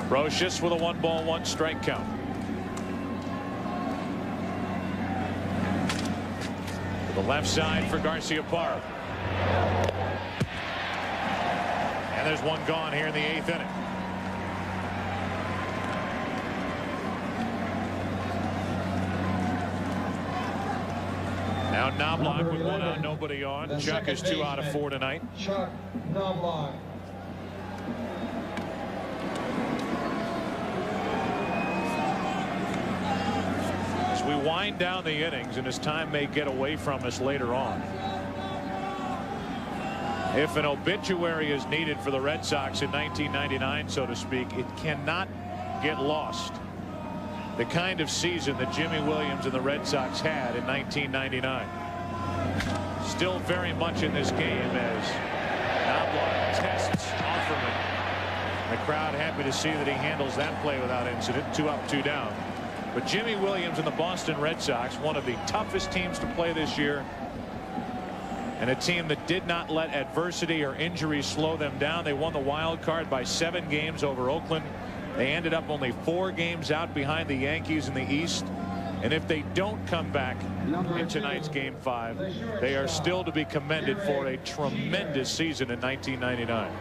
Brocious with a 1-1 count. The left side for Garciaparra. And there's one gone here in the 8th inning. Now Knobloch with 1 out, nobody on. Chuck is 2 out of 4 tonight. Chuck Knobloch. We wind down the innings, and his time may get away from us later on. If an obituary is needed for the Red Sox in 1999, so to speak, it cannot get lost. The kind of season that Jimmy Williams and the Red Sox had in 1999. Still very much in this game as Knobloch tests Offerman. The crowd happy to see that he handles that play without incident. 2 up, 2 down. But Jimmy Williams and the Boston Red Sox, one of the toughest teams to play this year, and a team that did not let adversity or injury slow them down. They won the wild card by 7 games over Oakland. They ended up only 4 games out behind the Yankees in the East. And if they don't come back in tonight's Game 5, they are still to be commended for a tremendous season in 1999.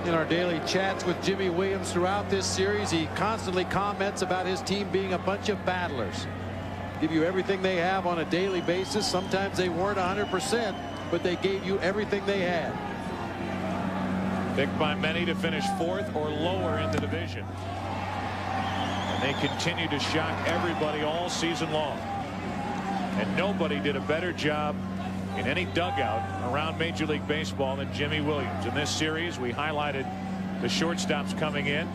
In our daily chats with Jimmy Williams throughout this series, he constantly comments about his team being a bunch of battlers. Give you everything they have on a daily basis. Sometimes they weren't 100%, but they gave you everything they had. Picked by many to finish 4th or lower in the division. And they continue to shock everybody all season long. And nobody did a better job in any dugout around Major League Baseball than Jimmy Williams. In this series, we highlighted the shortstops coming in.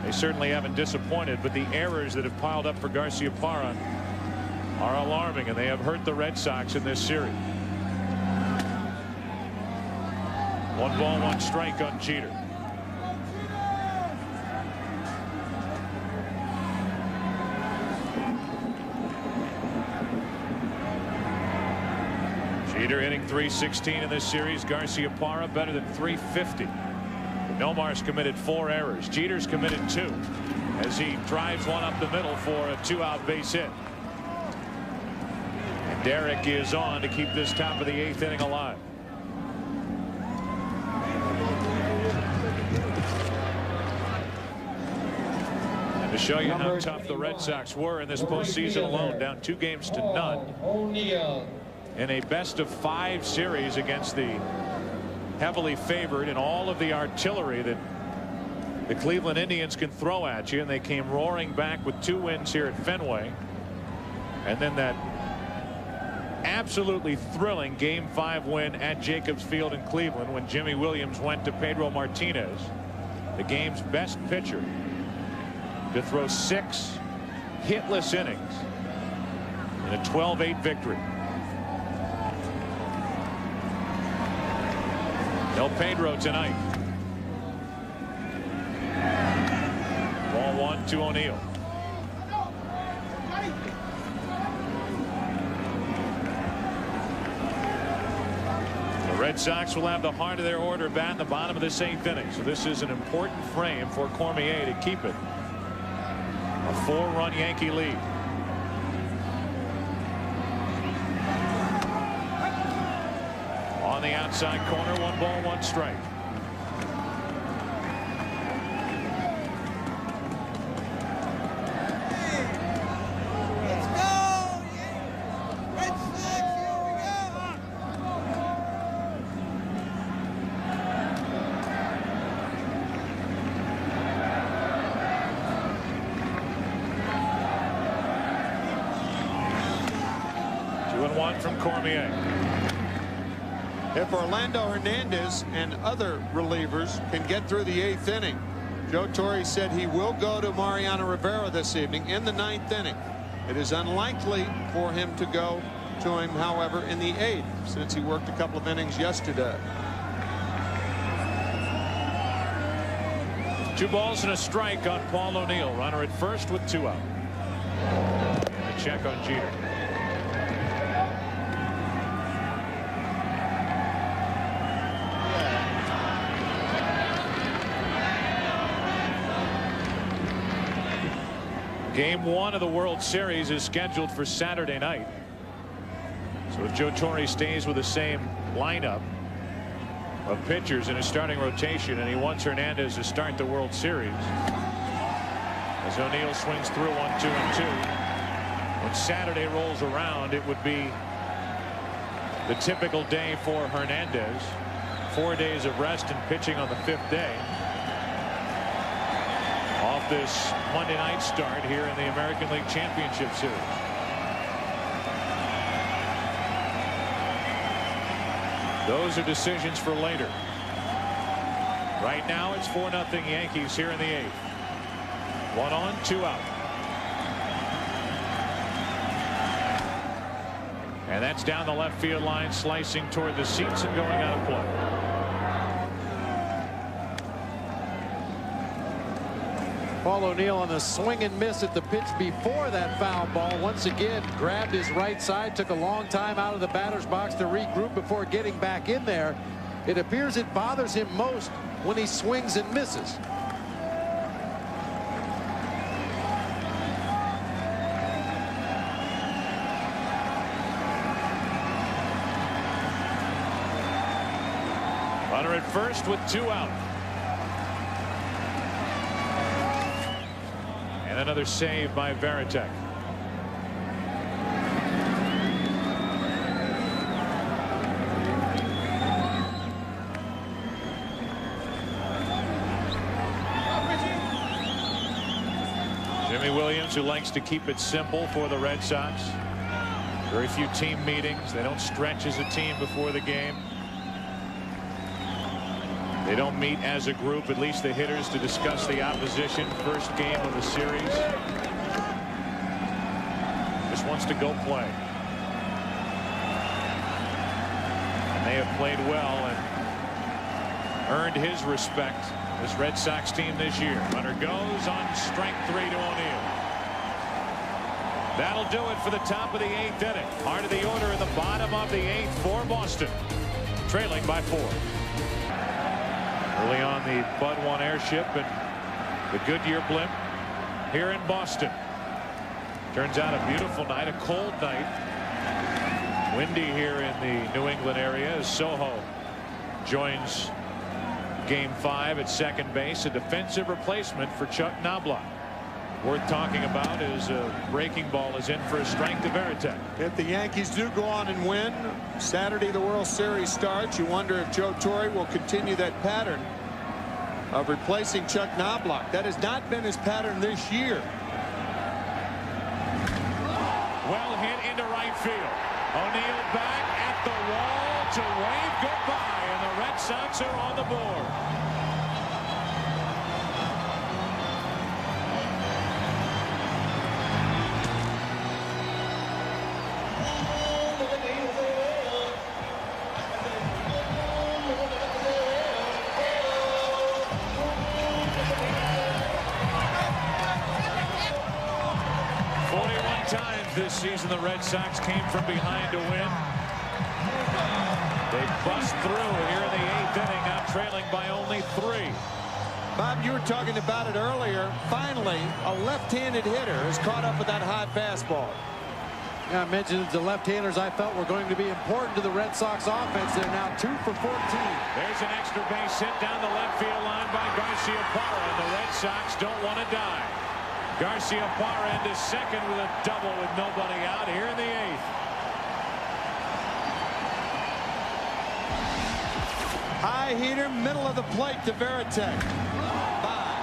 They certainly haven't disappointed, but the errors that have piled up for Garciaparra are alarming, and they have hurt the Red Sox in this series. 1 ball, 1 strike on Jeter. Jeter hitting .316 in this series. Garciaparra better than .350. Nomar's committed 4 errors. Jeter's committed 2 as he drives one up the middle for a 2-out base hit. And Derek is on to keep this top of the 8th inning alive. And to show you how tough the Red Sox were in this postseason alone, down 2 games to none. In a best-of-5 series against the heavily favored and all of the artillery that the Cleveland Indians can throw at you, and they came roaring back with 2 wins here at Fenway. And then that absolutely thrilling Game 5 win at Jacobs Field in Cleveland when Jimmy Williams went to Pedro Martinez, the game's best pitcher, to throw 6 hitless innings in a 12-8 victory. El Pedro tonight. Ball 1 to O'Neill. The Red Sox will have the heart of their order bat in the bottom of this 8th inning. So this is an important frame for Cormier to keep it. A 4-run Yankee lead. On the outside corner, 1 ball, 1 strike. Let's go! Red Sox, here we go! 2-1 from Cormier. If Orlando Hernandez and other relievers can get through the 8th inning, Joe Torre said he will go to Mariano Rivera this evening in the 9th inning. It is unlikely for him to go to him, however, in the 8th, since he worked a couple of innings yesterday. 2 balls and a strike on Paul O'Neill. Runner at first with 2 out. A check on Jeter. Game 1 of the World Series is scheduled for Saturday night. So if Joe Torre stays with the same lineup of pitchers in his starting rotation, and he wants Hernandez to start the World Series, as O'Neill swings through 1, 2, and 2. When Saturday rolls around, it would be the typical day for Hernandez. 4 days of rest and pitching on the 5th day. Off this Monday night start here in the American League Championship Series. Those are decisions for later. Right now it's 4-0 Yankees here in the 8th. 1 on, 2 out. And that's down the left field line, slicing toward the seats and going out of play. Paul O'Neill on the swing and miss at the pitch before that foul ball. Once again grabbed his right side, took a long time out of the batter's box to regroup before getting back in there. It appears it bothers him most when he swings and misses. Runner at first with 2 out. And another save by Varitek. Jimmy Williams, who likes to keep it simple for the Red Sox. Very few team meetings. They don't stretch as a team before the game. They don't meet as a group, at least the hitters, to discuss the opposition. First game of the series. Just wants to go play. And they have played well and earned his respect. This Red Sox team this year. Runner goes on strike 3 to O'Neill. That'll do it for the top of the 8th inning. Heart of the order in the bottom of the 8th for Boston. Trailing by 4. Early on the Bud 1 airship and the Goodyear blimp here in Boston. Turns out a beautiful night, a cold night. Windy here in the New England area as Soho joins Game 5 at second base. A defensive replacement for Chuck Knobloch. Worth talking about is a breaking ball is in for a strike to Varitek. If the Yankees do go on and win, Saturday the World Series starts. You wonder if Joe Torre will continue that pattern of replacing Chuck Knobloch. That has not been his pattern this year. Well hit into right field. O'Neill back at the wall to wave goodbye, and the Red Sox are on the board. This season the Red Sox came from behind to win. They bust through here in the 8th inning, now trailing by only 3. Bob, you were talking about it earlier. Finally, a left-handed hitter has caught up with that high fastball. Yeah, I mentioned the left-handers I felt were going to be important to the Red Sox offense. They're now 2 for 14. There's an extra base hit down the left field line by Garciaparra, and the Red Sox don't want to die. Garciaparra into second with a double with nobody out here in the 8th. High heater, middle of the plate to Varitek. Bye.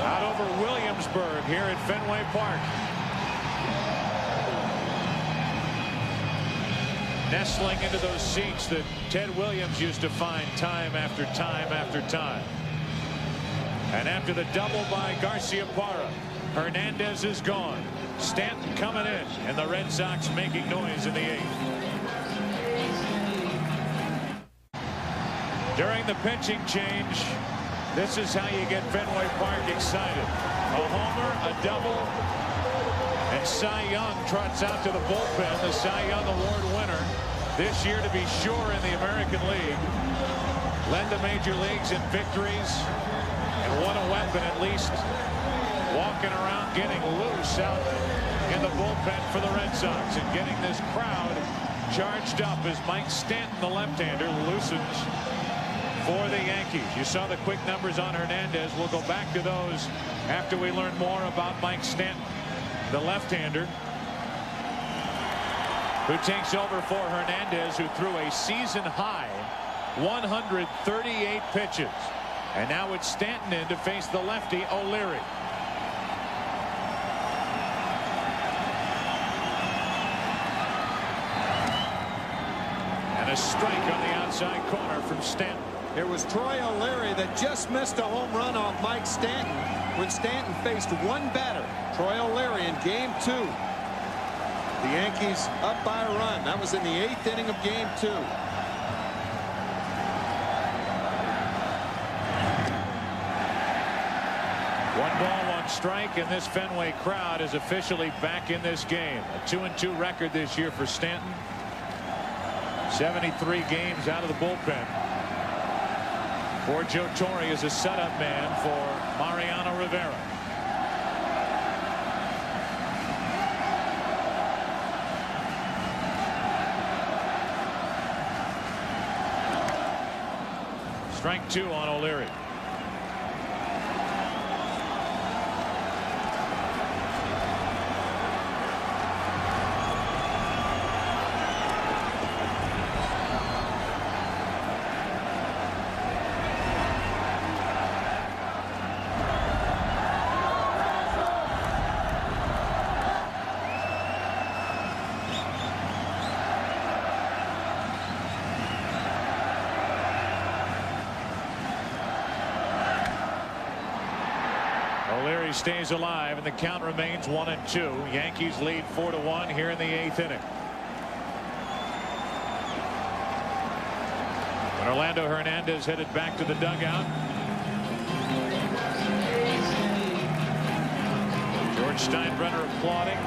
Out over Williamsburg here at Fenway Park. Nestling into those seats that Ted Williams used to find time after time after time. And after the double by Garciaparra, Hernandez is gone. Stanton coming in, and the Red Sox making noise in the 8th. During the pitching change, this is how you get Fenway Park excited. A homer, a double, and Cy Young trots out to the bullpen. The Cy Young Award winner this year, to be sure, in the American League. Led the major leagues in victories and won a weapon at least. Walking around getting loose out in the bullpen for the Red Sox and getting this crowd charged up as Mike Stanton, the left-hander, loosens for the Yankees. You saw the quick numbers on Hernandez. We'll go back to those after we learn more about Mike Stanton, the left-hander, who takes over for Hernandez, who threw a season-high 138 pitches. And now it's Stanton in to face the lefty O'Leary. And a strike on the outside corner from Stanton. It was Troy O'Leary that just missed a home run off Mike Stanton when Stanton faced one batter, Troy O'Leary, in Game 2. The Yankees up by a run. That was in the 8th inning of Game 2. One ball, one strike, and this Fenway crowd is officially back in this game. A 2-2 record this year for Stanton. 73 games out of the bullpen. For Joe Torre as a setup man for Mariano Rivera. Strike 2 on O'Leary. O'Leary stays alive and the count remains 1-2. Yankees lead 4-1 here in the 8th inning. When Orlando Hernandez headed back to the dugout. George Steinbrenner applauding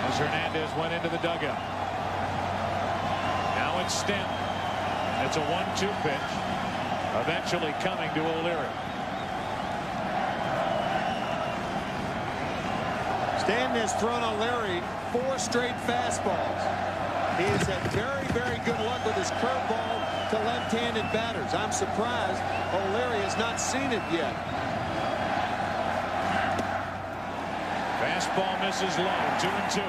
as Hernandez went into the dugout. Now it's Stanton. It's a 1-2 pitch. Eventually coming to O'Leary. Stanton has thrown O'Leary 4 straight fastballs. He has had very, very good luck with his curveball to left-handed batters. I'm surprised O'Leary has not seen it yet. Fastball misses low. 2-2.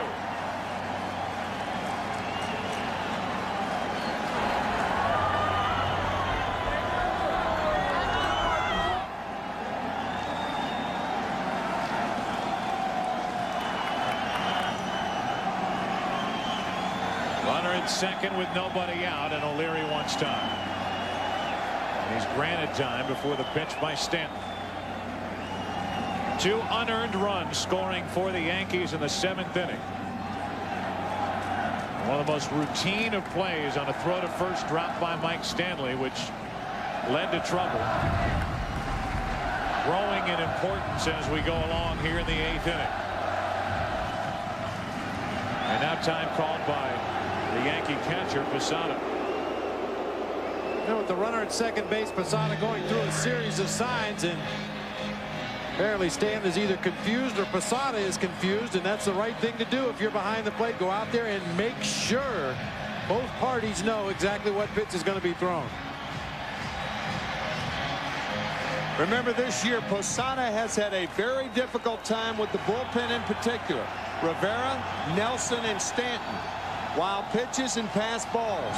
Second with nobody out, and O'Leary wants time. He's granted time before the pitch by Stanton. 2 unearned runs scoring for the Yankees in the 7th inning. One of the most routine of plays on a throw to first drop by Mike Stanley, which led to trouble. Growing in importance as we go along here in the 8th inning. And now time called by the Yankee catcher, Posada. You know, with the runner at second base, Posada going through a series of signs, and apparently Stanton is either confused or Posada is confused, and that's the right thing to do if you're behind the plate. Go out there and make sure both parties know exactly what pitch is going to be thrown. Remember, this year Posada has had a very difficult time with the bullpen in particular. Rivera, Nelson, and Stanton. Wild pitches and pass balls.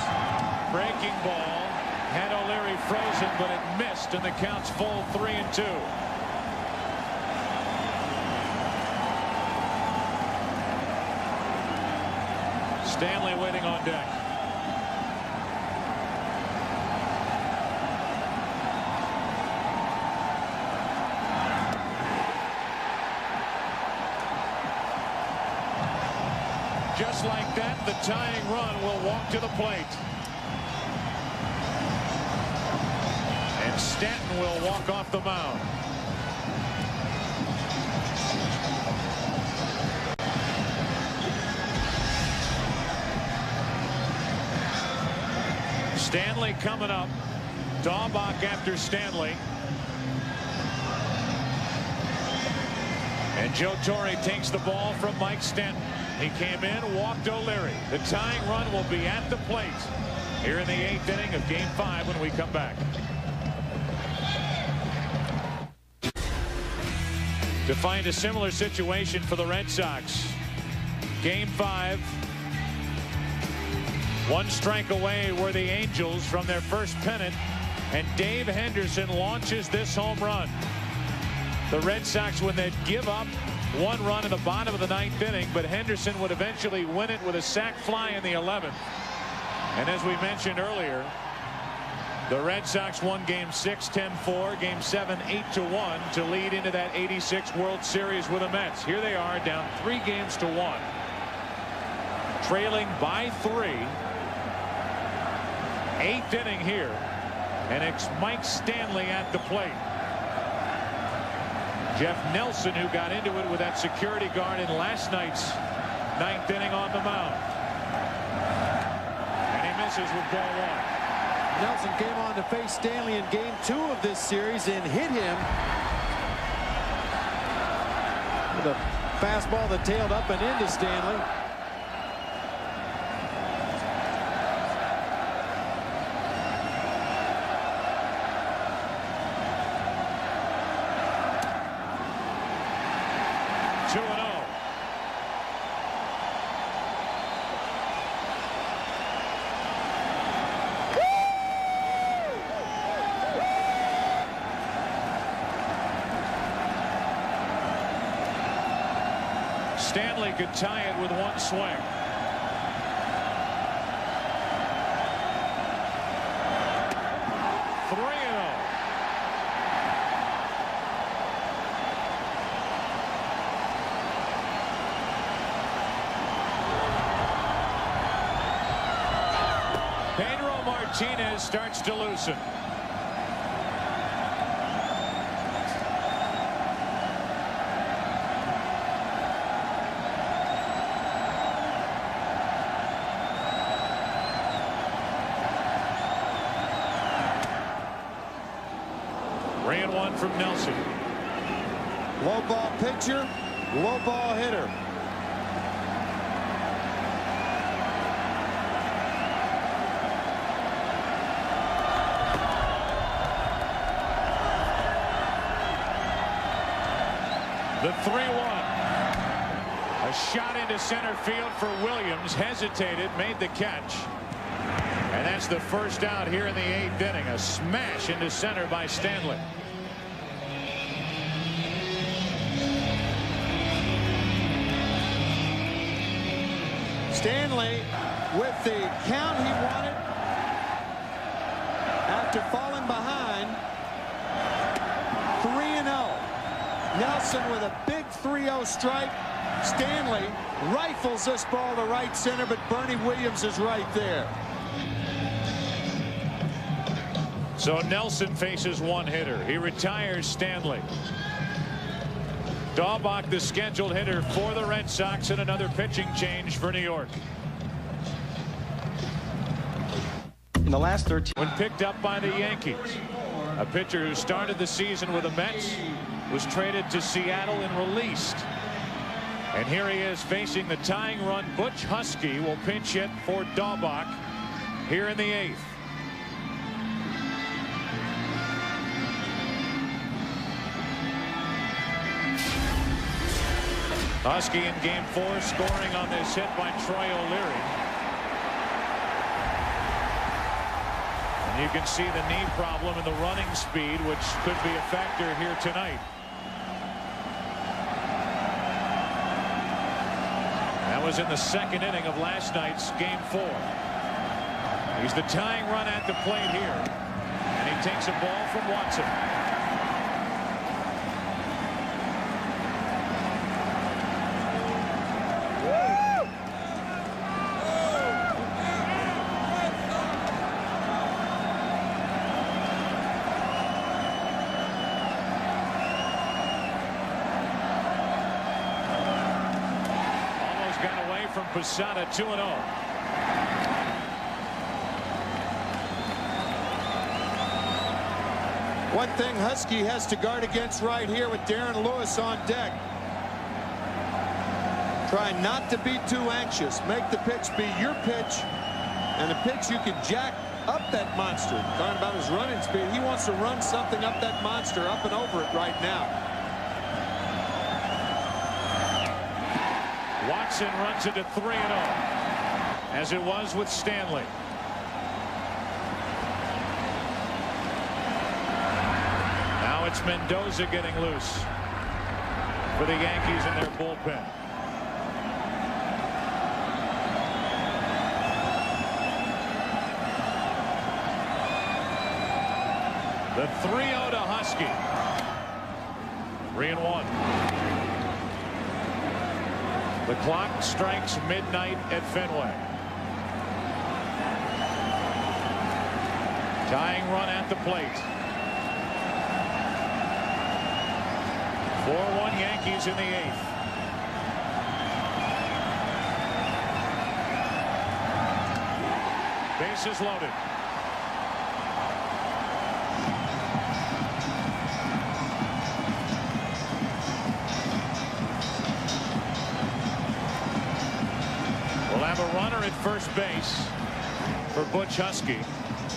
Breaking ball had O'Leary frozen, but it missed, and the count's full 3-2. Stanley waiting on deck. Just like that, the tying run will walk to the plate. And Stanton will walk off the mound. Stanley coming up. Daubach after Stanley. And Joe Torre takes the ball from Mike Stanton. He came in, walked O'Leary. The tying run will be at the plate here in the 8th inning of Game 5 when we come back. To find a similar situation for the Red Sox. Game 5. 1 strike away were the Angels from their first pennant, and Dave Henderson launches this home run. The Red Sox, when they'd give up 1 run in the bottom of the 9th inning, but Henderson would eventually win it with a sac fly in the 11th. And as we mentioned earlier, the Red Sox won Game 6 10-4, Game 7 8-1 to lead into that '86 World Series with the Mets. Here they are down 3-1, trailing by 3. 8th inning here, and it's Mike Stanley at the plate. Jeff Nelson, who got into it with that security guard in last night's 9th inning, on the mound. And he misses with ball 1. Nelson came on to face Stanley in Game 2 of this series and hit him with a fastball that tailed up and into Stanley. 2-0. Stanley could tie it with one swing. Martinez starts to loosen. Three and one from Nelson. Low ball pitcher, low ball hitter. The 3-1. A shot into center field for Williams. Hesitated, made the catch. And that's the first out here in the 8th inning. A smash into center by Stanley. Stanley with the count he wanted after falling behind. 3-0. Nelson with a big 3-0 strike. Stanley rifles this ball to right center, but Bernie Williams is right there. So Nelson faces one hitter. He retires Stanley. Daubach, the scheduled hitter for the Red Sox, and another pitching change for New York. In the last 13. When picked up by the Yankees, a pitcher who started the season with the Mets was traded to Seattle and released. And here he is facing the tying run. Butch Husky will pinch hit for Daubach here in the 8th. Husky in game 4, scoring on this hit by Troy O'Leary. And you can see the knee problem and the running speed, which could be a factor here tonight. That was in the 2nd inning of last night's game 4. He's the tying run at the plate here, and he takes a ball from Watson. Posada 2-0. One thing Husky has to guard against right here with Darren Lewis on deck. Try not to be too anxious. Make the pitch be your pitch, and a pitch you can jack up that monster. Talking about his running speed. He wants to run something up that monster, up and over it right now. Watson runs into 3-0, as it was with Stanley. Now it's Mendoza getting loose for the Yankees in their bullpen. The 3-0 to Husky. 3-1. The clock strikes midnight at Fenway. Tying run at the plate. 4-1 Yankees in the 8th. Bases loaded. Have a runner at first base for Butch Husky.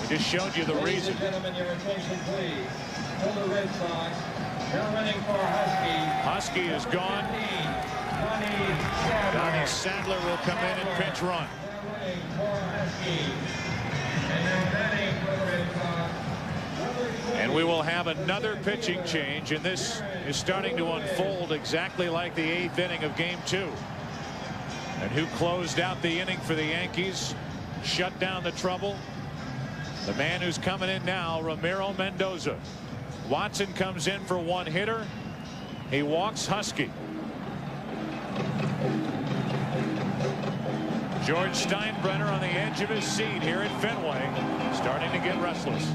We just showed you the reason. Ladies and gentlemen, your attention please. For the Red Sox, Husky is gone. Donnie Sadler will come in and pinch run. And we will have another pitching change, and this is starting to unfold exactly like the 8th inning of Game 2. And who closed out the inning for the Yankees, shut down the trouble? The man who's coming in now, Ramiro Mendoza. Watson comes in for one hitter. He walks Husky. George Steinbrenner on the edge of his seat here at Fenway, starting to get restless.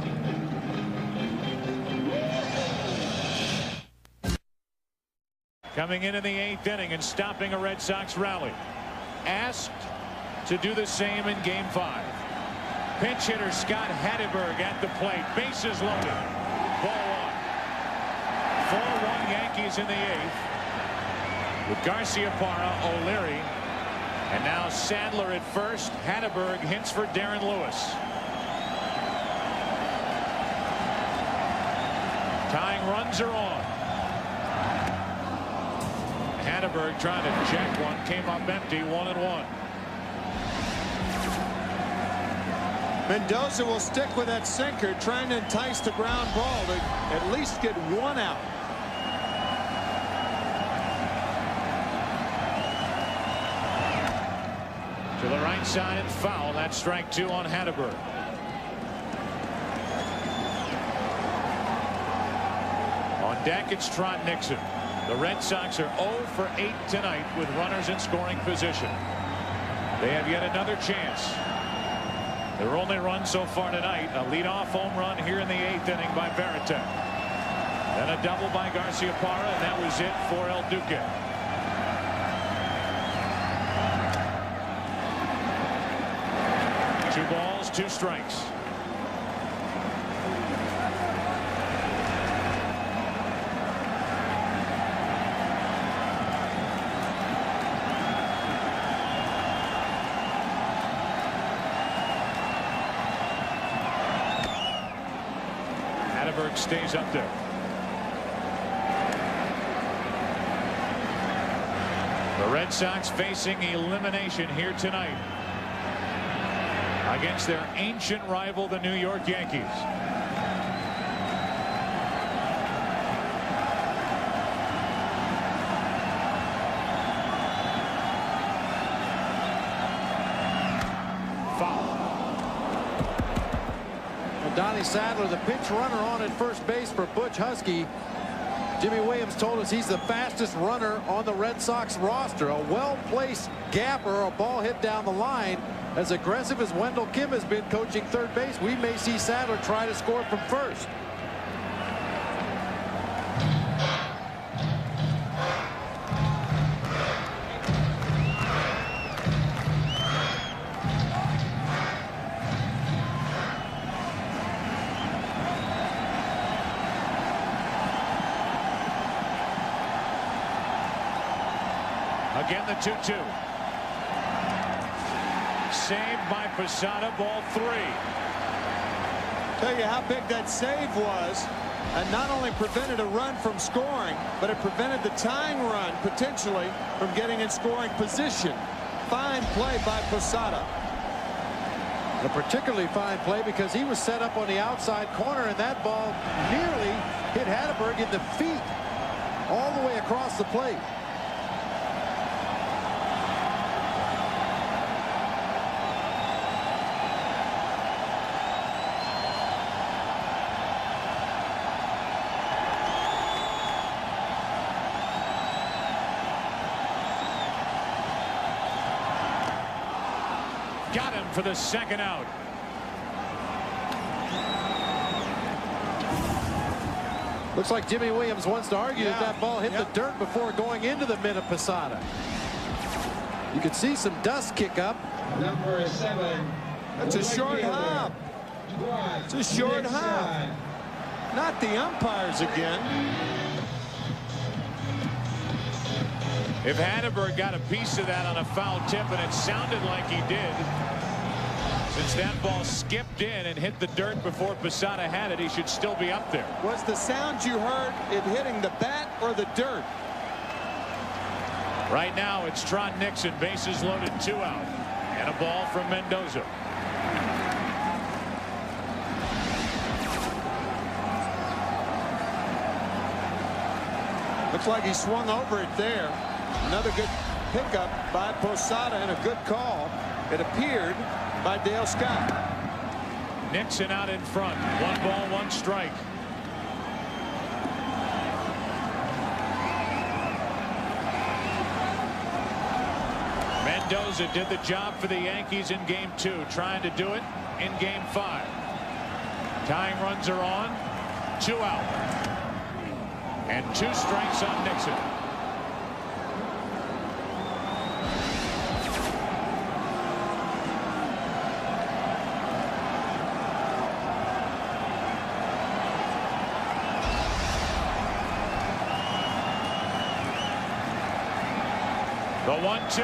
Coming in the 8th inning and stopping a Red Sox rally. Asked to do the same in Game 5. Pinch hitter Scott Hatteberg at the plate. Bases loaded. Ball 1. 4-1 Yankees in the 8th. With Garciaparra, O'Leary, and now Sadler at first. Hatteberg hints for Darren Lewis. Tying runs are on. Hatteberg trying to check one, came up empty, 1-1. Mendoza will stick with that sinker, trying to entice the ground ball to at least get one out. To the right side and foul. That's strike 2 on Hatteberg. On deck, it's Trot Nixon. The Red Sox are 0 for 8 tonight with runners in scoring position. They have yet another chance. Their only run so far tonight, a leadoff home run here in the 8th inning by Varitek. Then a double by Garciaparra, and that was it for El Duque. Two balls, 2 strikes. Hatteberg stays up there. The Red Sox facing elimination here tonight against their ancient rival, the New York Yankees. Donnie Sadler, the pinch runner on at first base for Butch Husky. Jimmy Williams told us he's the fastest runner on the Red Sox roster. A well-placed gapper, a ball hit down the line. As aggressive as Wendell Kim has been coaching third base, we may see Sadler try to score from first. Again, the 2-2. Saved by Posada, ball 3. Tell you how big that save was, and not only prevented a run from scoring, but it prevented the tying run potentially from getting in scoring position. Fine play by Posada. A particularly fine play because he was set up on the outside corner, and that ball nearly hit Hatteberg in the feet all the way across the plate. Got him for the second out. Looks like Jimmy Williams wants to argue that that ball hit the dirt before going into the mid of Posada. You could see some dust kick up. Number 7. That's a short hop. It's a short hop. Not the umpires again. If Hatteberg got a piece of that on a foul tip, and it sounded like he did, Since that ball skipped in and hit the dirt before Posada had it, he should still be up there. Was the sound you heard it hitting the bat or the dirt? Right now it's Tron Nixon, bases loaded, 2 out, and a ball from Mendoza. Looks like he swung over it there. Another good pickup by Posada and a good call. It appeared by Dale Scott. Nixon out in front. 1 ball, 1 strike. Mendoza did the job for the Yankees in game 2, trying to do it in game 5. Tying runs are on. 2 out. And 2 strikes on Nixon. The 1-2.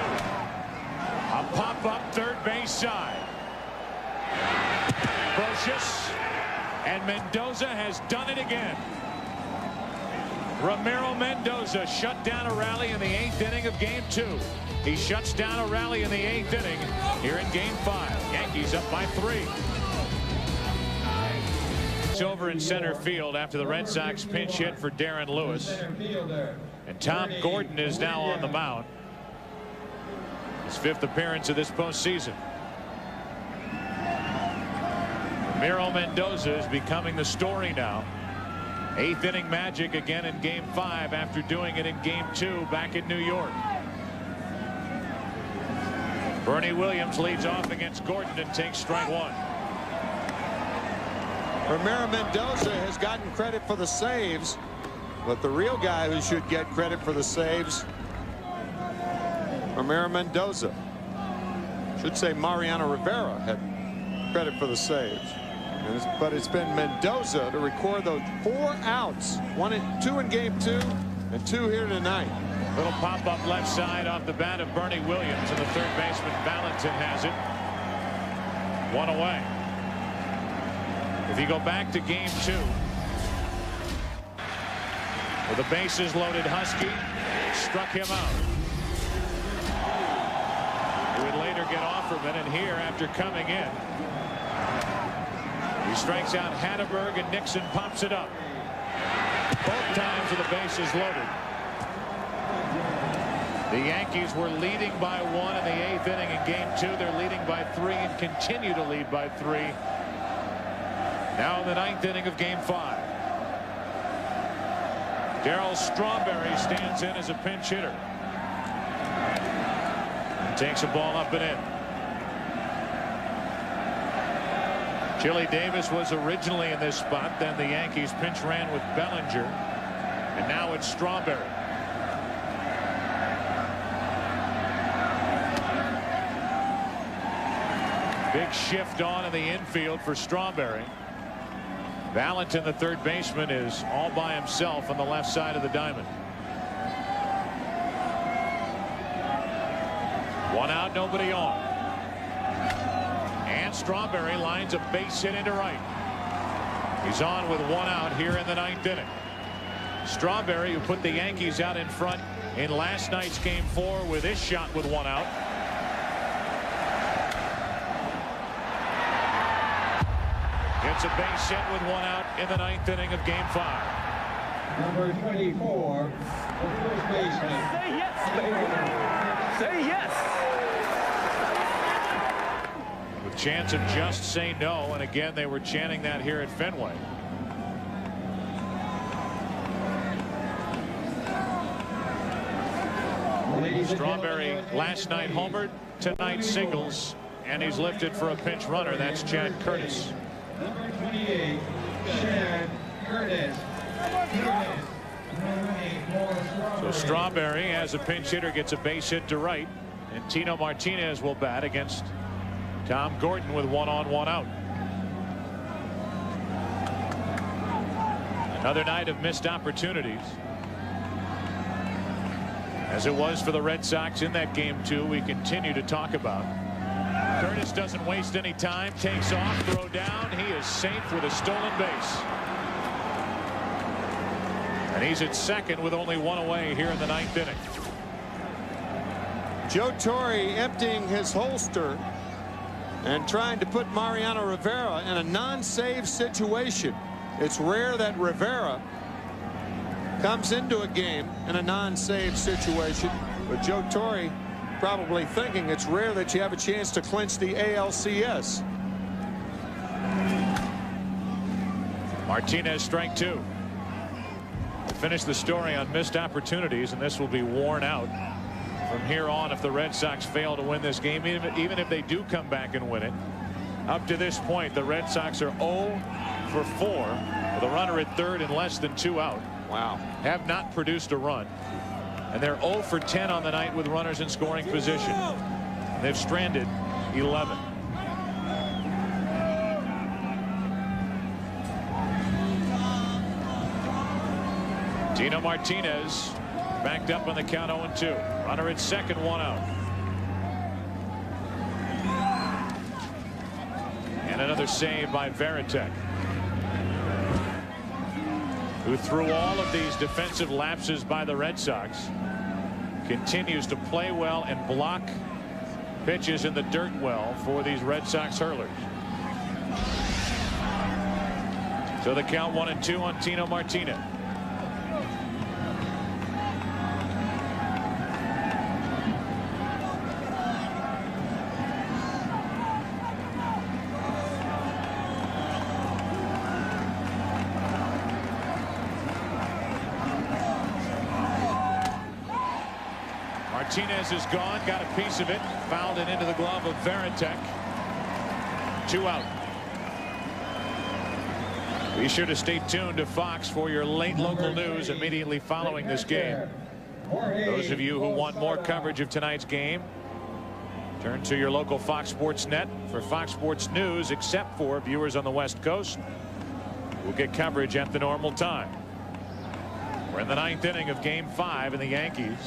A pop-up third base side. Brocious. And Mendoza has done it again. Ramiro Mendoza shut down a rally in the 8th inning of game 2. He shuts down a rally in the 8th inning here in game 5. Yankees up by 3. It's over in center field after the Red Sox pinch hit for Darren Lewis. And Tom Gordon is now on the mound. His 5th appearance of this postseason. Ramiro Mendoza is becoming the story now. 8th inning magic again in game 5 after doing it in game 2 back in New York. Bernie Williams leads off against Gordon and takes strike 1. Ramiro Mendoza has gotten credit for the saves, but the real guy who should get credit for the saves, Ramiro Mendoza. Should say Mariano Rivera had credit for the saves. But it's been Mendoza to record those 4 outs. 2 in game 2 and 2 here tonight. Little pop-up left side off the bat of Bernie Williams, and the third baseman Valentin has it. 1 away. If you go back to game 2, with the bases loaded, Husky struck him out. He would later get Offerman, and here after coming in, he strikes out Hatteberg, and Nixon pops it up. Both times with the bases loaded. The Yankees were leading by 1 in the 8th inning in game 2. They're leading by 3 and continue to lead by 3. Now in the 9th inning of game 5. Darryl Strawberry stands in as a pinch hitter. Takes a ball up and in. Chili Davis was originally in this spot. Then the Yankees pinch ran with Bellinger. And now it's Strawberry. Big shift on in the infield for Strawberry. Valentin, the third baseman, is all by himself on the left side of the diamond. 1 out, nobody on. And Strawberry lines a base hit into right. He's on with 1 out here in the 9th inning. Strawberry, who put the Yankees out in front in last night's game 4 with his shot with 1 out. Gets a base hit with 1 out in the 9th inning of game 5. Number 24, the first baseman. Say yes, baby. Say yes. With chance of just say no, and again they were chanting that here at Fenway. Strawberry last night homered, tonight singles, and he's lifted for a pinch runner. That's Chad Curtis. Number 28, Chad Curtis. So Strawberry, as a pinch hitter, gets a base hit to right, and Tino Martinez will bat against Tom Gordon with 1 on, 1 out. Another night of missed opportunities, as it was for the Red Sox in that game 2 we continue to talk about. Curtis doesn't waste any time. Takes off. Throw down. He is safe with a stolen base. And he's at second with only one away here in the 9th inning. Joe Torre emptying his holster and trying to put Mariano Rivera in a non-save situation. It's rare that Rivera comes into a game in a non-save situation, but Joe Torre probably thinking it's rare that you have a chance to clinch the ALCS. Martinez, strike 2. Finish the story on missed opportunities, and this will be worn out from here on if the Red Sox fail to win this game, even if they do come back and win it. Up to this point, the Red Sox are 0 for 4 with a runner at third and less than 2 out. Wow. Have not produced a run, and they're 0 for 10 on the night with runners in scoring position. They've stranded 11. Tino Martinez backed up on the count 0-2. Runner at second, 1 out. And another save by Varitek, who through all of these defensive lapses by the Red Sox continues to play well and block pitches in the dirt well for these Red Sox hurlers. So the count 1-2 on Tino Martinez. Martinez is gone, got a piece of it, fouled it into the glove of Varitek. 2 out. Be sure to stay tuned to Fox for your late local news immediately following this game. Those of you who want more coverage of tonight's game, turn to your local Fox Sports Net for Fox Sports News, except for viewers on the West Coast. We'll get coverage at the normal time. We're in the 9th inning of Game 5, and the Yankees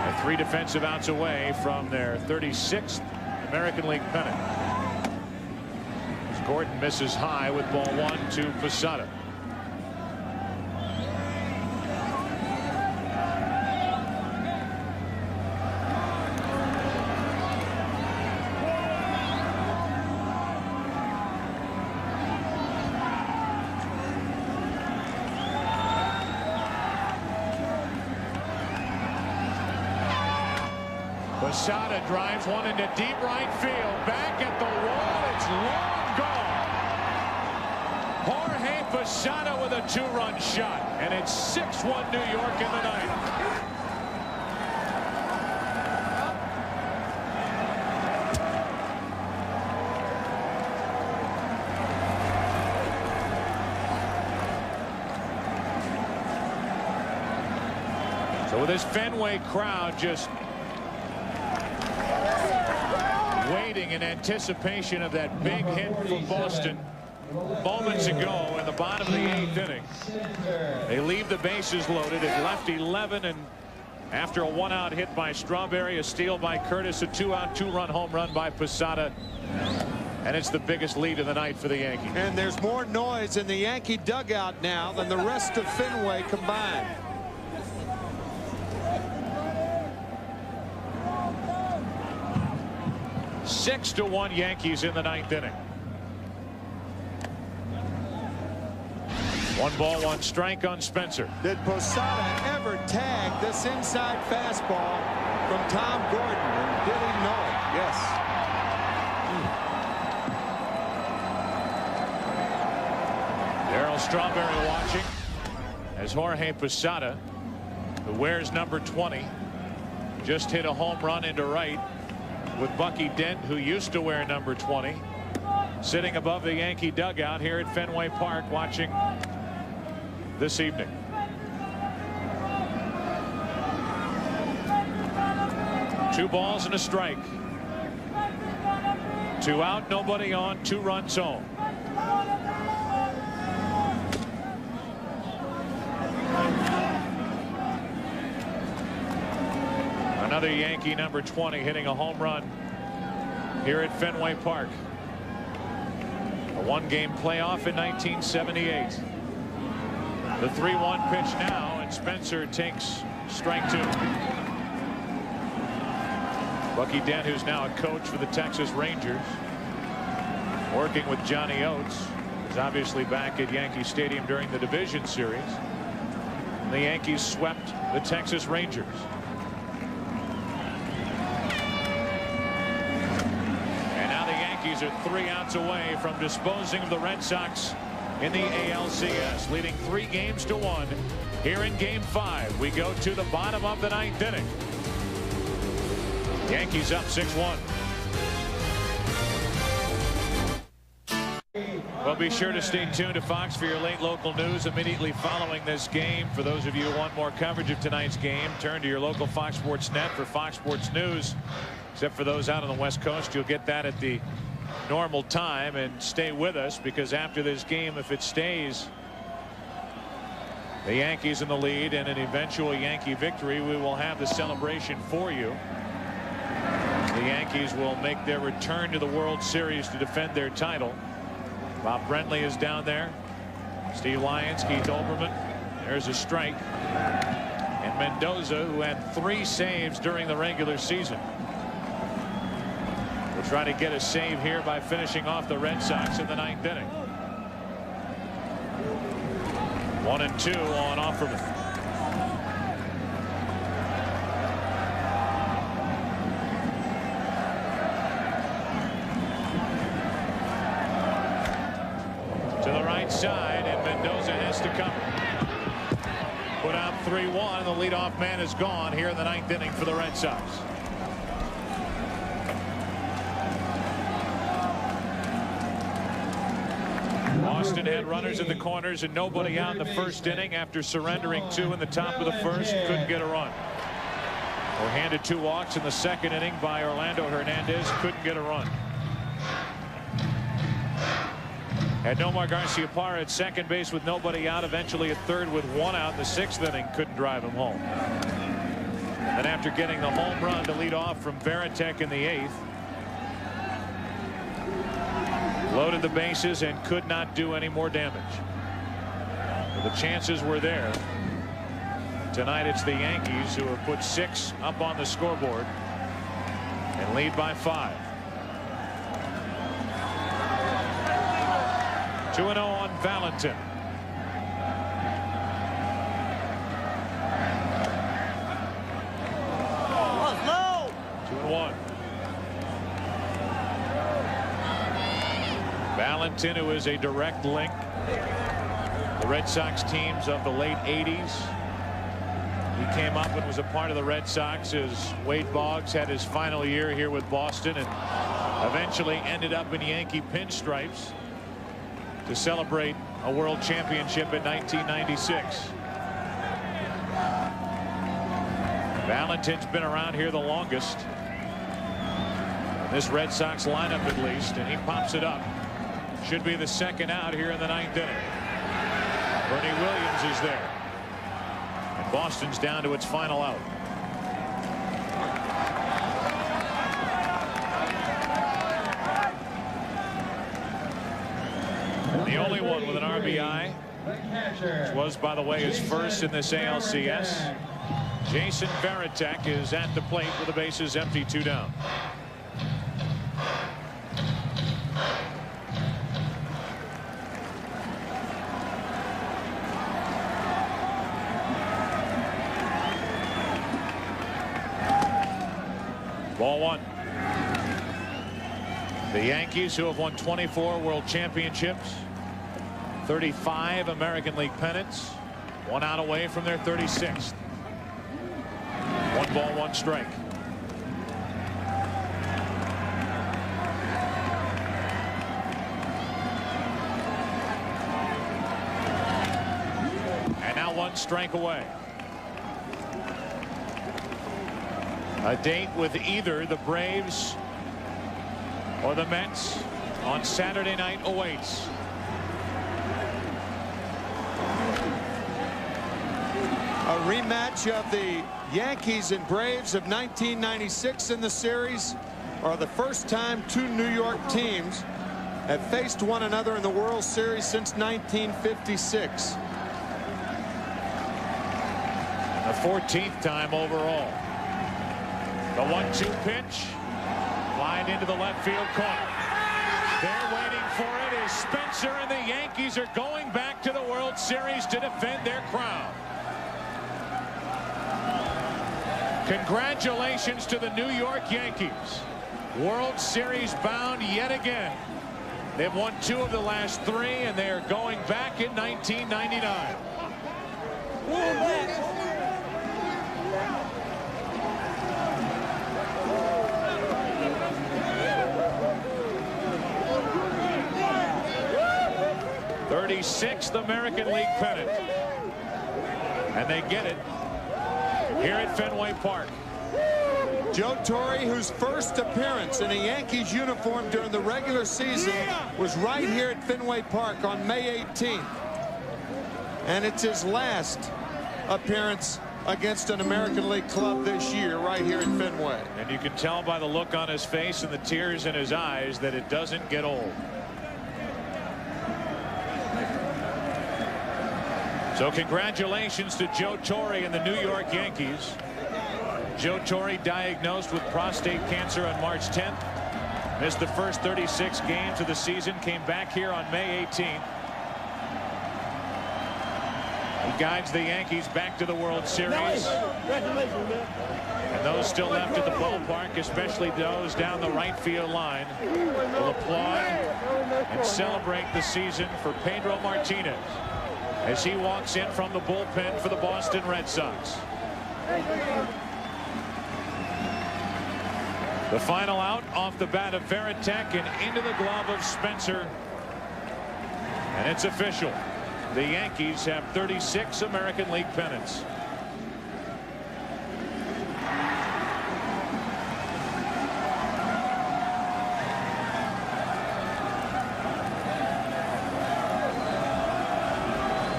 are 3 defensive outs away from their 36th American League pennant. As Gordon misses high with ball 1 to Posada. Posada drives one into deep right field. Back at the wall. It's long gone. Jorge Posada with a 2-run shot. And it's 6-1 New York in the 9th. So with this Fenway crowd just waiting in anticipation of that big hit from Boston moments ago in the bottom of the 8th inning. They leave the bases loaded. It left 11, and after a 1-out hit by Strawberry, a steal by Curtis, a 2-out 2-run home run by Posada, and it's the biggest lead of the night for the Yankees. And there's more noise in the Yankee dugout now than the rest of Fenway combined. Six to 1 Yankees in the 9th inning. 1 ball, 1 strike on Spencer. Did Posada ever tag this inside fastball from Tom Gordon? And did he know it? Yes. Darryl Strawberry watching as Jorge Posada, who wears number 20, just hit a home run into right with Bucky Dent, who used to wear number 20, sitting above the Yankee dugout here at Fenway Park watching this evening. Two balls and a strike. 2 out, nobody on, 2 runs home. Another Yankee, number 20, hitting a home run here at Fenway Park. A one-game playoff in 1978. The 3-1 pitch now, and Spencer takes strike 2. Bucky Dent, who's now a coach for the Texas Rangers, working with Johnny Oates, is obviously back at Yankee Stadium during the division series. The Yankees swept the Texas Rangers. And now the Yankees are 3 outs away from disposing of the Red Sox in the ALCS, leading 3 games to 1. Here in Game 5, we go to the bottom of the 9th inning. Yankees up 6-1. Well, be sure to stay tuned to Fox for your late local news immediately following this game. For those of you who want more coverage of tonight's game, turn to your local Fox Sports Net for Fox Sports News. Except for those out on the West Coast, you'll get that at the normal time. And stay with us, because after this game, if it stays the Yankees in the lead and an eventual Yankee victory, we will have the celebration for you. The Yankees will make their return to the World Series to defend their title. Bob Brentley is down there. Steve Lyons, Keith Olbermann. There's a strike. And Mendoza, who had 3 saves during the regular season, will try to get a save here by finishing off the Red Sox in the 9th inning. 1-2 on Offerman. Side, and Mendoza has to cover. Put out 3-1, and the leadoff man is gone here in the 9th inning for the Red Sox. Boston had runners in the corners and nobody out in the first inning after surrendering 2 in the top of the first. Couldn't get a run. Were handed 2 walks in the second inning by Orlando Hernandez. Couldn't get a run. Had Nomar Garciaparra at second base with nobody out, eventually at third with 1 out in the 6th inning. Couldn't drive him home. And after getting the home run to lead off from Varitek in the 8th, loaded the bases and could not do any more damage. The chances were there. Tonight it's the Yankees who have put 6 up on the scoreboard and lead by 5. 2-0 on Valentin. Oh, no. 2-1. Valentin, who is a direct link. The Red Sox teams of the late 80s. He came up and was a part of the Red Sox as Wade Boggs had his final year here with Boston and eventually ended up in Yankee pinstripes to celebrate a world championship in 1996. Valentin's been around here the longest. This Red Sox lineup at least, and he pops it up. Should be the second out here in the 9th inning. Bernie Williams is there. And Boston's down to its final out. The only one with an RBI, which was, by the way, his first in this ALCS. Jason Varitek is at the plate with the bases empty, 2 down. Ball 1. The Yankees, who have won 24 World Championships, 35 American League pennants, 1 out away from their 36th. 1 ball, 1 strike. And now 1 strike away. A date with either the Braves or the Mets on Saturday night awaits. A rematch of the Yankees and Braves of 1996 in the series, or the first time two New York teams have faced one another in the World Series since 1956. The 14th time overall. The 1-2 pitch. Line into the left field corner. They're waiting for it as Spencer and the Yankees are going back to the World Series to defend their crown. Congratulations to the New York Yankees. World Series bound yet again. They've won 2 of the last 3, and they are going back in 1999. '36th American League pennant, and they get it here at Fenway Park. Joe Torre, whose first appearance in a Yankees uniform during the regular season was right here at Fenway Park on May 18th. And it's his last appearance against an American League club this year right here at Fenway. And you can tell by the look on his face and the tears in his eyes that it doesn't get old. So congratulations to Joe Torre and the New York Yankees. Joe Torre diagnosed with prostate cancer on March 10th. Missed the first 36 games of the season. Came back here on May 18th. He guides the Yankees back to the World Series. And those still left at the ballpark, especially those down the right field line, will applaud and celebrate the season for Pedro Martinez as he walks in from the bullpen for the Boston Red Sox. The final out off the bat of Veritek and into the glove of Spencer. And it's official. The Yankees have 36 American League pennants.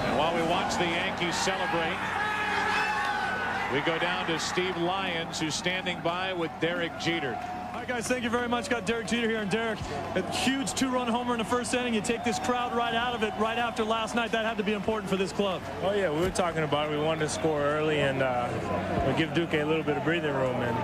And while we watch the Yankees celebrate, we go down to Steve Lyons, who's standing by with Derek Jeter. All right, guys, thank you very much. Got Derek Jeter here. And Derek, a huge 2-run homer in the first inning. You take this crowd right out of it right after last night. That had to be important for this club. Oh, yeah, we were talking about it. We wanted to score early and we'll give Duque a little bit of breathing room. And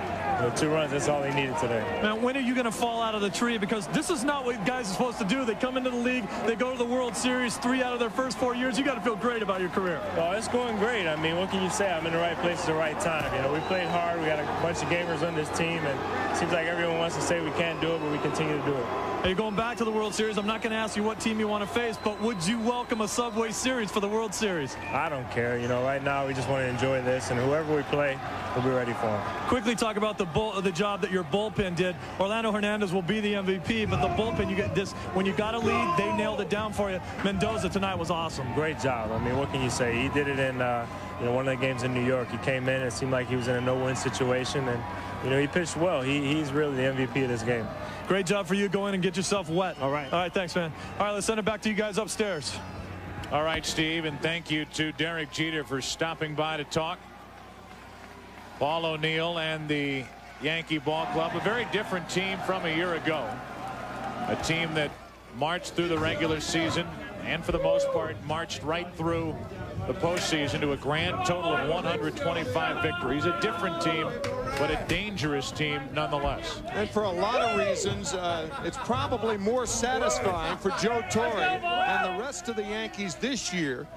2 runs, that's all he needed today. Man, when are you going to fall out of the tree? Because this is not what guys are supposed to do. They come into the league, they go to the World Series 3 out of their first 4 years. You got to feel great about your career. Oh, it's going great. I mean, what can you say? I'm in the right place at the right time. You know, we played hard. We got a bunch of gamers on this team, and it seems like everyone wants to say we can't do it, but we continue to do it. Hey, going back to the World Series, I'm not going to ask you what team you want to face, but would you welcome a Subway Series for the World Series? I don't care. You know, right now we just want to enjoy this, and whoever we play, we'll be ready for them. Quickly talk about the job that your bullpen did. Orlando Hernandez will be the MVP, but the bullpen, you get this, when you got a lead, they nailed it down for you. Mendoza tonight was awesome. Great job. I mean, what can you say? He did it in you know, one of the games in New York. He came in, it seemed like he was in a no-win situation, and you know, he pitched well. He's really the MVP of this game. Great job for you. Go in and get yourself wet. All right. All right, thanks, man. All right, let's send it back to you guys upstairs. All right, Steve, and thank you to Derek Jeter for stopping by to talk. Paul O'Neill and the Yankee Ball Club, a very different team from a year ago. A team that marched through the regular season and for the most part marched right through the postseason to a grand total of 125 victories. A different team, but a dangerous team nonetheless. And for a lot of reasons, it's probably more satisfying for Joe Torre and the rest of the Yankees this year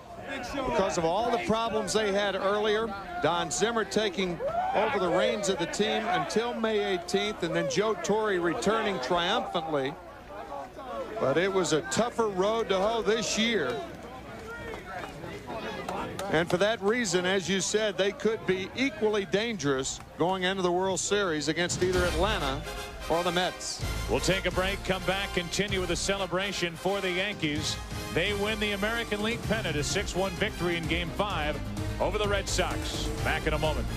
because of all the problems they had earlier. Don Zimmer taking over the reins of the team until May 18th, and then Joe Torre returning triumphantly. But it was a tougher road to hoe this year. And for that reason, as you said, they could be equally dangerous going into the World Series against either Atlanta or the Mets. We'll take a break, come back, continue with a celebration for the Yankees. They win the American League pennant, a 6-1 victory in Game 5 over the Red Sox. Back in a moment.